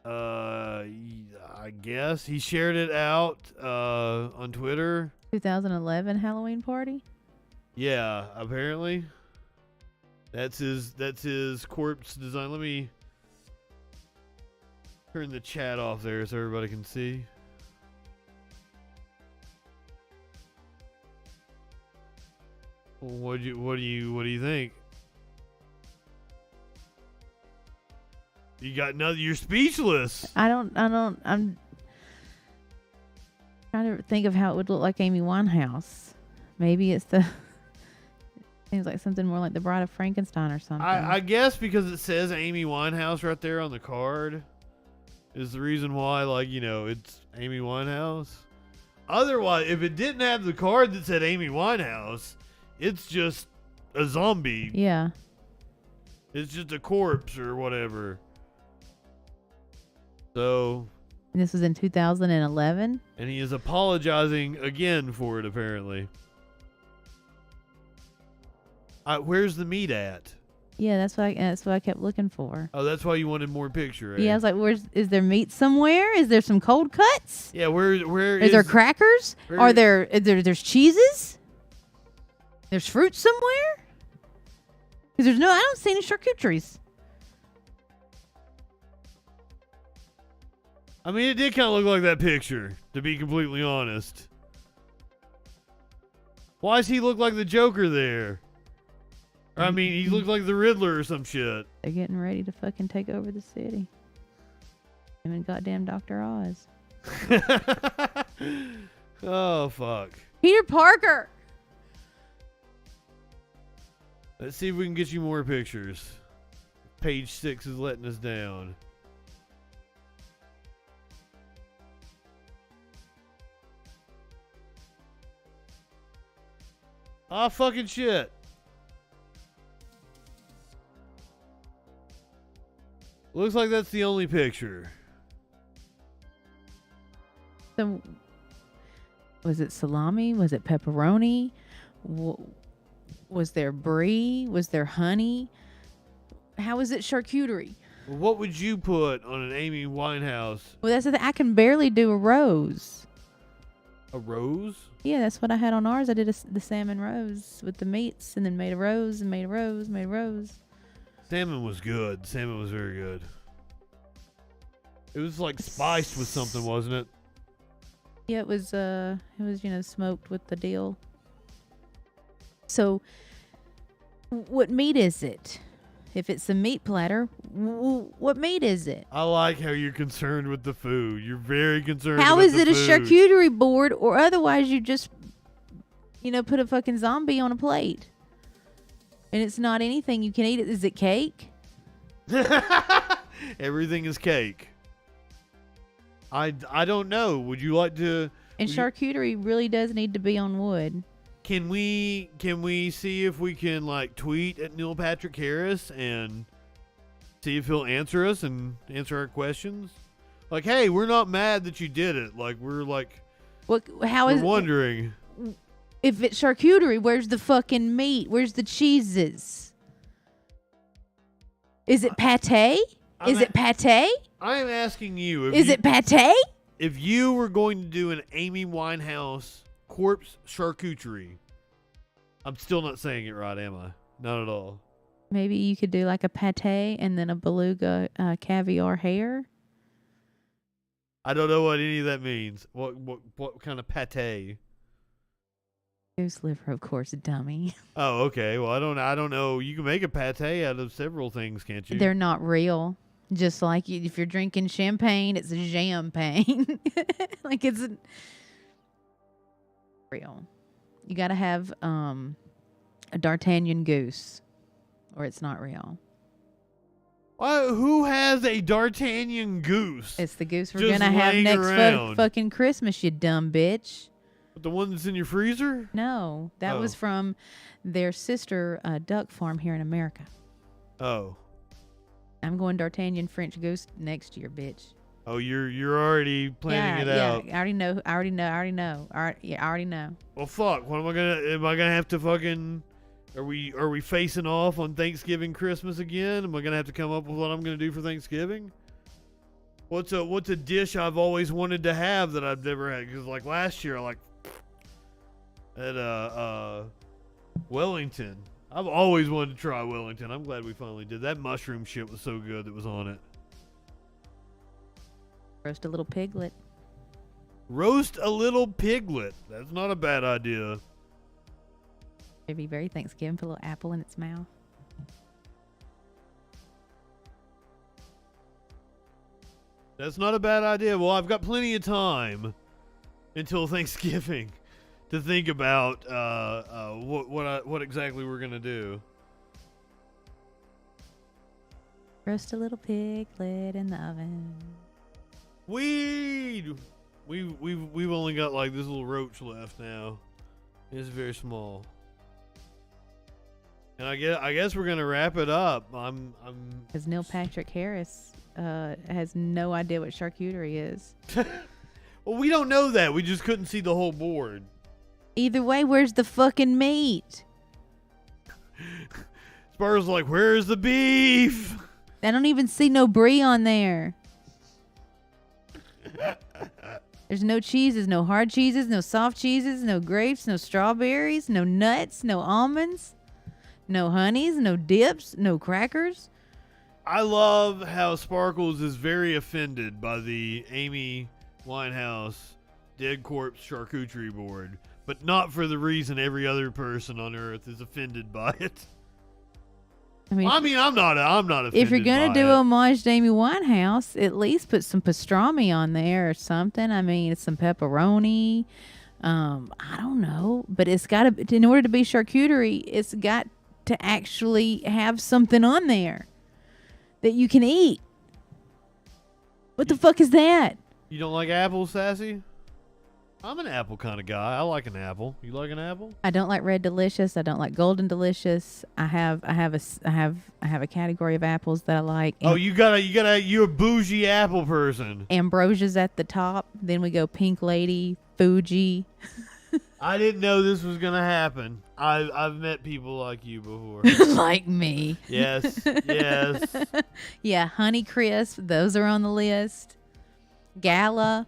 [SPEAKER 2] I guess he shared it out on Twitter.
[SPEAKER 3] 2011 Halloween party.
[SPEAKER 2] Yeah, apparently. That's his corpse design. Let me turn the chat off there so everybody can see. What do you think? You got nothing. You're speechless.
[SPEAKER 3] I'm trying to think of how it would look like Amy Winehouse. Maybe it's seems like something more like the Bride of Frankenstein or something.
[SPEAKER 2] I guess because it says Amy Winehouse right there on the card is the reason why, like, you know, it's Amy Winehouse. Otherwise, if it didn't have the card that said Amy Winehouse, it's just a zombie.
[SPEAKER 3] Yeah.
[SPEAKER 2] It's just a corpse or whatever. So.
[SPEAKER 3] And this was in 2011.
[SPEAKER 2] And he is apologizing again for it, apparently. Where's the meat at?
[SPEAKER 3] Yeah, that's what I kept looking for.
[SPEAKER 2] Oh, that's why you wanted more picture, right?
[SPEAKER 3] Yeah, I was like, is there meat somewhere? Is there some cold cuts?
[SPEAKER 2] Yeah, where
[SPEAKER 3] is there crackers? Are there's cheeses? There's fruit somewhere? Because I don't see any charcuteries.
[SPEAKER 2] I mean, it did kind of look like that picture, to be completely honest. Why does he look like the Joker there? Or, I mean, he looks like the Riddler or some shit.
[SPEAKER 3] They're getting ready to fucking take over the city. Him and goddamn Dr. Oz.
[SPEAKER 2] Oh, fuck.
[SPEAKER 3] Peter Parker!
[SPEAKER 2] Let's see if we can get you more pictures. Page 6 is letting us down. Ah, fucking shit. Looks like that's the only picture.
[SPEAKER 3] So, was it salami? Was it pepperoni? Was there brie? Was there honey? How is it charcuterie?
[SPEAKER 2] Well, what would you put on an Amy Winehouse?
[SPEAKER 3] Well, that's the thing. I can barely do a rose.
[SPEAKER 2] A rose?
[SPEAKER 3] Yeah, that's what I had on ours. I did the salmon rose with the meats and then made a rose and made a rose, made a rose.
[SPEAKER 2] Salmon was good. Salmon was very good. It was like spiced with something, wasn't it?
[SPEAKER 3] Yeah, it was smoked with the dill. So, what meat is it? If it's a meat platter, what meat is it?
[SPEAKER 2] I like how you're concerned with the food. You're very concerned
[SPEAKER 3] How
[SPEAKER 2] with
[SPEAKER 3] is
[SPEAKER 2] the
[SPEAKER 3] it a
[SPEAKER 2] food.
[SPEAKER 3] charcuterie board, or otherwise you just, put a fucking zombie on a plate? And it's not anything you can eat. Is it cake?
[SPEAKER 2] Everything is cake. I don't know. Would you like to?
[SPEAKER 3] And charcuterie really does need to be on wood.
[SPEAKER 2] Can we see if we can like tweet at Neil Patrick Harris and see if he'll answer us and answer our questions? Like, hey, we're not mad that you did it. Like, we're like, we're wondering.
[SPEAKER 3] If it's charcuterie, where's the fucking meat? Where's the cheeses? Is it pate? Is it pate?
[SPEAKER 2] I am asking you.
[SPEAKER 3] Is it pate?
[SPEAKER 2] If you were going to do an Amy Winehouse corpse charcuterie, I'm still not saying it right, am I? Not at all.
[SPEAKER 3] Maybe you could do like a pate and then a beluga caviar hair.
[SPEAKER 2] I don't know what any of that means. What kind of pate?
[SPEAKER 3] Goose liver, of course, dummy.
[SPEAKER 2] Oh, okay. Well, I don't know. You can make a pate out of several things, can't you?
[SPEAKER 3] They're not real. Just like if you're drinking champagne, it's a champagne. Like it's real. You got to have a D'Artagnan goose, or it's not real.
[SPEAKER 2] Who has a D'Artagnan goose?
[SPEAKER 3] It's the goose we're
[SPEAKER 2] just
[SPEAKER 3] gonna have
[SPEAKER 2] laying
[SPEAKER 3] next
[SPEAKER 2] around?
[SPEAKER 3] fucking Christmas, you dumb bitch.
[SPEAKER 2] The one that's in your freezer?
[SPEAKER 3] No, that was from their sister duck farm here in America.
[SPEAKER 2] Oh.
[SPEAKER 3] I'm going D'Artagnan French goose next year, bitch.
[SPEAKER 2] Oh, you're already planning it out.
[SPEAKER 3] Yeah, I already know. I already know.
[SPEAKER 2] Well, fuck. Am I gonna have to fucking? Are we facing off on Thanksgiving, Christmas again? Am I gonna have to come up with what I'm gonna do for Thanksgiving? What's a dish I've always wanted to have that I've never had? Because like last year, at Wellington, I've always wanted to try Wellington. I'm glad we finally did. That mushroom shit was so good that was on it.
[SPEAKER 3] Roast a little piglet.
[SPEAKER 2] Roast a little piglet. That's not a bad idea.
[SPEAKER 3] It'd be very Thanksgiving. Put a little apple in its mouth.
[SPEAKER 2] That's not a bad idea. Well, I've got plenty of time until Thanksgiving to think about what exactly we're gonna do.
[SPEAKER 3] Roast a little piglet in the oven.
[SPEAKER 2] We've only got like this little roach left now. It's very small. And I guess we're gonna wrap it up.
[SPEAKER 3] Because Neil Patrick Harris has no idea what charcuterie is.
[SPEAKER 2] Well, we don't know that. We just couldn't see the whole board.
[SPEAKER 3] Either way, where's the fucking meat?
[SPEAKER 2] Spurs like, where's the beef?
[SPEAKER 3] I don't even see no brie on there. There's no cheeses, no hard cheeses, no soft cheeses, no grapes, no strawberries, no nuts, no almonds, no honeys, no dips, no crackers.
[SPEAKER 2] I love how Sparkles is very offended by the Amy Winehouse Dead Corpse Charcuterie Board, but not for the reason every other person on Earth is offended by it. I'm not offended.
[SPEAKER 3] If you're gonna
[SPEAKER 2] by
[SPEAKER 3] do
[SPEAKER 2] it.
[SPEAKER 3] homage to Amy Winehouse, at least put some pastrami on there or something. I mean, it's some pepperoni. I don't know, but it's got to. In order to be charcuterie, it's got to actually have something on there that you can eat. What the fuck is that?
[SPEAKER 2] You don't like apples, Sassy? I'm an apple kind of guy. I like an apple. You like an apple?
[SPEAKER 3] I don't like Red Delicious. I don't like Golden Delicious. I have a category of apples that I like.
[SPEAKER 2] Oh, you're a bougie apple person.
[SPEAKER 3] Ambrosia's at the top. Then we go Pink Lady, Fuji.
[SPEAKER 2] I didn't know this was gonna happen. I've met people like you before.
[SPEAKER 3] Like me.
[SPEAKER 2] Yes.
[SPEAKER 3] Yeah, Honey Crisp. Those are on the list. Gala.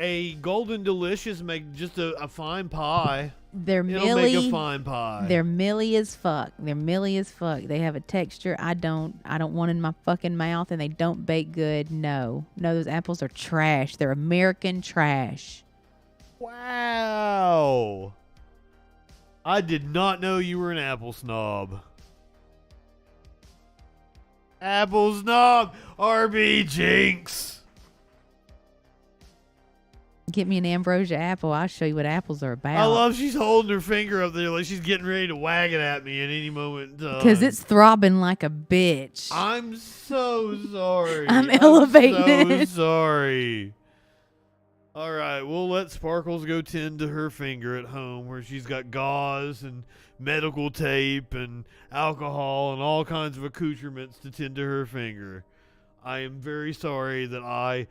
[SPEAKER 2] A Golden Delicious make just a fine pie.
[SPEAKER 3] They're
[SPEAKER 2] It'll
[SPEAKER 3] milly.
[SPEAKER 2] make a fine pie.
[SPEAKER 3] They're milly as fuck. They have a texture I don't want in my fucking mouth, and they don't bake good. No, those apples are trash. They're American trash.
[SPEAKER 2] Wow. I did not know you were an apple snob. Apple snob. RB Jinx.
[SPEAKER 3] Get me an ambrosia apple. I'll show you what apples are about.
[SPEAKER 2] I love she's holding her finger up there like she's getting ready to wag it at me at any moment.
[SPEAKER 3] Because it's throbbing like a bitch.
[SPEAKER 2] I'm so sorry.
[SPEAKER 3] I'm elevating
[SPEAKER 2] so
[SPEAKER 3] it.
[SPEAKER 2] sorry. All right, we'll let Sparkles go tend to her finger at home where she's got gauze and medical tape and alcohol and all kinds of accoutrements to tend to her finger. I am very sorry that I'm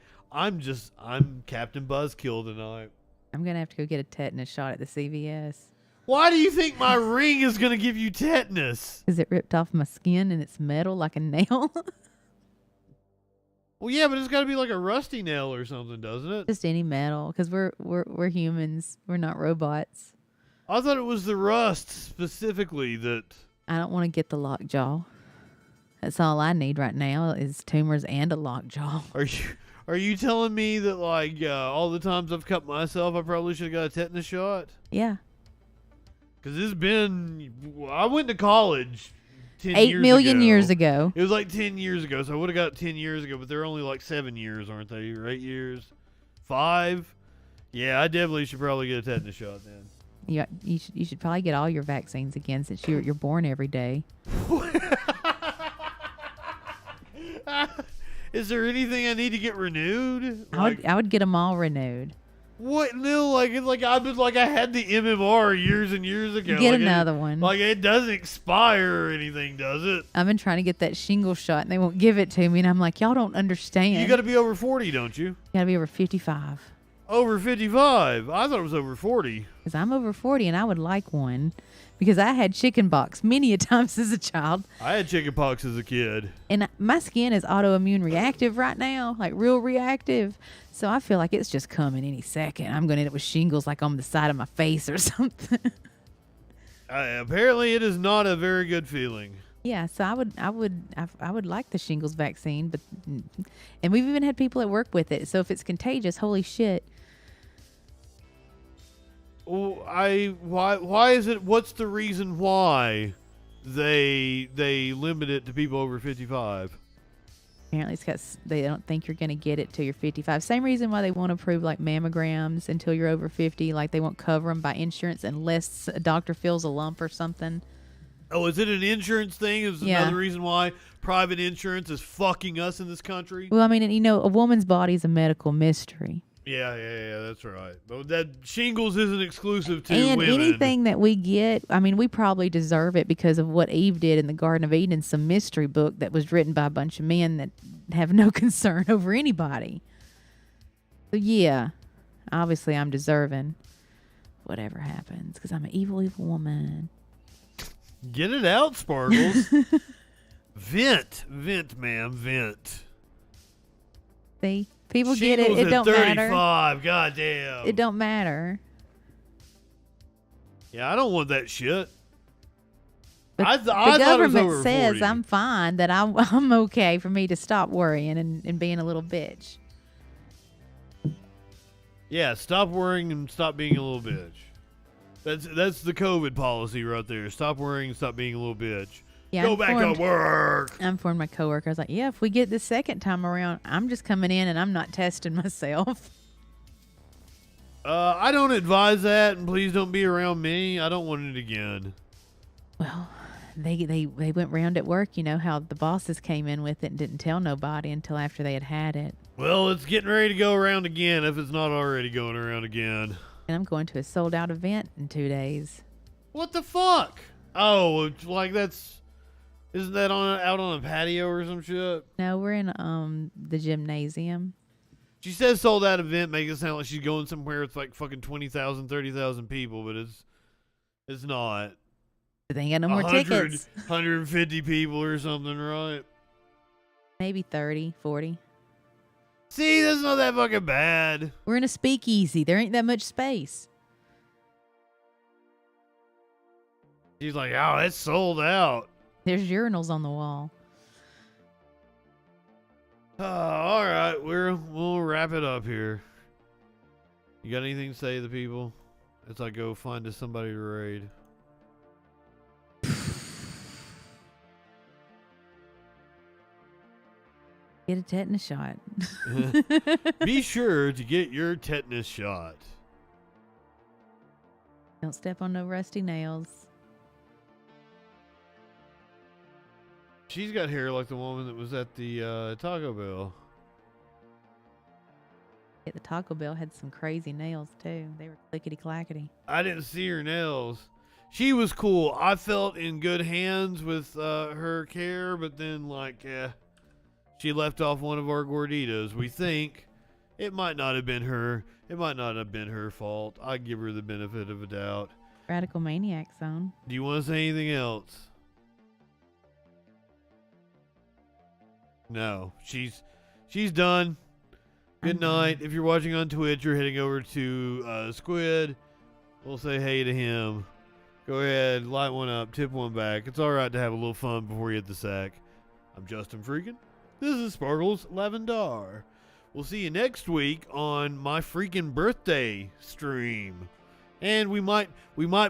[SPEAKER 2] Captain Buzzkill tonight.
[SPEAKER 3] I'm going to have to go get a tetanus shot at the CVS.
[SPEAKER 2] Why do you think my ring is going to give you tetanus?
[SPEAKER 3] Is it ripped off my skin and it's metal like a nail?
[SPEAKER 2] Well, yeah, but it's got to be like a rusty nail or something, doesn't it?
[SPEAKER 3] Just any metal, because we're humans. We're not robots.
[SPEAKER 2] I thought it was the rust specifically that...
[SPEAKER 3] I don't want to get the lockjaw. That's all I need right now is tumors and a lockjaw.
[SPEAKER 2] Are you telling me that, like, all the times I've cut myself, I probably should have got a tetanus shot?
[SPEAKER 3] Yeah.
[SPEAKER 2] Because it's been... I went to college 10
[SPEAKER 3] 8
[SPEAKER 2] years
[SPEAKER 3] million
[SPEAKER 2] ago.
[SPEAKER 3] years ago.
[SPEAKER 2] It was like 10 years ago, so I would have got it 10 years ago, but they're only like 7 years, aren't they? Or 8 years? 5? Yeah, I definitely should probably get a tetanus shot then.
[SPEAKER 3] Yeah, you should probably get all your vaccines again since you're born every day.
[SPEAKER 2] Is there anything I need to get renewed?
[SPEAKER 3] I would get them all renewed.
[SPEAKER 2] What? No, I had the MMR years and years ago.
[SPEAKER 3] Get another one.
[SPEAKER 2] Like it doesn't expire or anything, does it?
[SPEAKER 3] I've been trying to get that shingle shot and they won't give it to me, and I'm like, y'all don't understand.
[SPEAKER 2] You got to be over 40, don't you?
[SPEAKER 3] You got to be over 55.
[SPEAKER 2] Over 55. I thought it was over 40.
[SPEAKER 3] Because I'm over 40 and I would like one. Because I had chicken pox many a times as a child.
[SPEAKER 2] I had chicken pox as a kid.
[SPEAKER 3] And my skin is autoimmune reactive right now, like real reactive. So I feel like it's just coming any second. I'm going to end up with shingles like on the side of my face or something.
[SPEAKER 2] Apparently, it is not a very good feeling.
[SPEAKER 3] Yeah, so I would like the shingles vaccine, but and we've even had people at work with it. So if it's contagious, holy shit.
[SPEAKER 2] Why is it? What's the reason why they limit it to people over 55?
[SPEAKER 3] Apparently, it's because they don't think you're going to get it till you're 55. Same reason why they won't approve like mammograms until you're over 50. Like they won't cover them by insurance unless a doctor feels a lump or something.
[SPEAKER 2] Oh, is it an insurance thing? Is another reason why private insurance is fucking us in this country?
[SPEAKER 3] Well, I mean, you know, a woman's body is a medical mystery.
[SPEAKER 2] Yeah, that's right. But that shingles isn't exclusive to
[SPEAKER 3] and
[SPEAKER 2] women.
[SPEAKER 3] Anything that we get, I mean, we probably deserve it because of what Eve did in the Garden of Eden, some mystery book that was written by a bunch of men that have no concern over anybody. So, yeah, obviously I'm deserving whatever happens because I'm an evil, evil woman.
[SPEAKER 2] Get it out, Sparkles. Vent, ma'am, vent.
[SPEAKER 3] See? People
[SPEAKER 2] Shingles
[SPEAKER 3] get it. It don't
[SPEAKER 2] 35,
[SPEAKER 3] matter.
[SPEAKER 2] goddamn.
[SPEAKER 3] It don't matter.
[SPEAKER 2] Yeah, I don't want that shit.
[SPEAKER 3] But
[SPEAKER 2] the
[SPEAKER 3] government says
[SPEAKER 2] 40.
[SPEAKER 3] I'm fine, that I'm okay for me to stop worrying and being a little bitch.
[SPEAKER 2] Yeah, stop worrying and stop being a little bitch. That's the COVID policy right there. Stop worrying and stop being a little bitch.
[SPEAKER 3] Yeah,
[SPEAKER 2] Go back to work.
[SPEAKER 3] I informed my coworker. I was like, yeah, if we get this second time around, I'm just coming in and I'm not testing myself.
[SPEAKER 2] I don't advise that, and please don't be around me. I don't want it again.
[SPEAKER 3] Well, they went round at work, you know, how the bosses came in with it and didn't tell nobody until after they had it.
[SPEAKER 2] Well, it's getting ready to go around again if it's not already going around again.
[SPEAKER 3] And I'm going to a sold-out event in 2 days.
[SPEAKER 2] What the fuck? Oh, it's like isn't that out on a patio or some shit?
[SPEAKER 3] No, we're in the gymnasium.
[SPEAKER 2] She says sold out event, make it sound like she's going somewhere with like fucking 20,000, 30,000 people, but it's not.
[SPEAKER 3] They ain't got no more
[SPEAKER 2] 100,
[SPEAKER 3] tickets.
[SPEAKER 2] 150 people or something, right?
[SPEAKER 3] Maybe 30, 40.
[SPEAKER 2] See, that's not that fucking bad.
[SPEAKER 3] We're in a speakeasy. There ain't that much space.
[SPEAKER 2] She's like, oh, it's sold out.
[SPEAKER 3] There's urinals on the wall.
[SPEAKER 2] All right, we'll wrap it up here. You got anything to say to the people as I go find us somebody to raid?
[SPEAKER 3] Get a tetanus shot.
[SPEAKER 2] Be sure to get your tetanus shot.
[SPEAKER 3] Don't step on no rusty nails.
[SPEAKER 2] She's got hair like the woman that was at the Taco Bell.
[SPEAKER 3] Yeah, the Taco Bell had some crazy nails too. They were clickety-clackety.
[SPEAKER 2] I didn't see her nails. She was cool. I felt in good hands with her care, but then she left off one of our gorditas. We think it might not have been her. It might not have been her fault. I give her the benefit of a doubt.
[SPEAKER 3] Radical Maniac Zone.
[SPEAKER 2] Do you want to say anything else? No. She's done. Good night. If you're watching on Twitch, you're heading over to Squid. We'll say hey to him. Go ahead, light one up, tip one back. It's all right to have a little fun before you hit the sack. I'm JustinFREAKIN. This is Sparkles Lavendar. We'll see you next week on my freaking birthday stream. And we might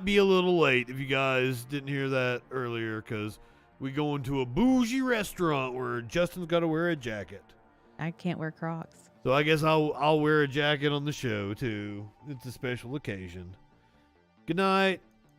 [SPEAKER 2] be a little late if you guys didn't hear that earlier, because we go into a bougie restaurant where Justin's got to wear a jacket.
[SPEAKER 3] I can't wear Crocs.
[SPEAKER 2] So I guess I'll wear a jacket on the show too. It's a special occasion. Good night.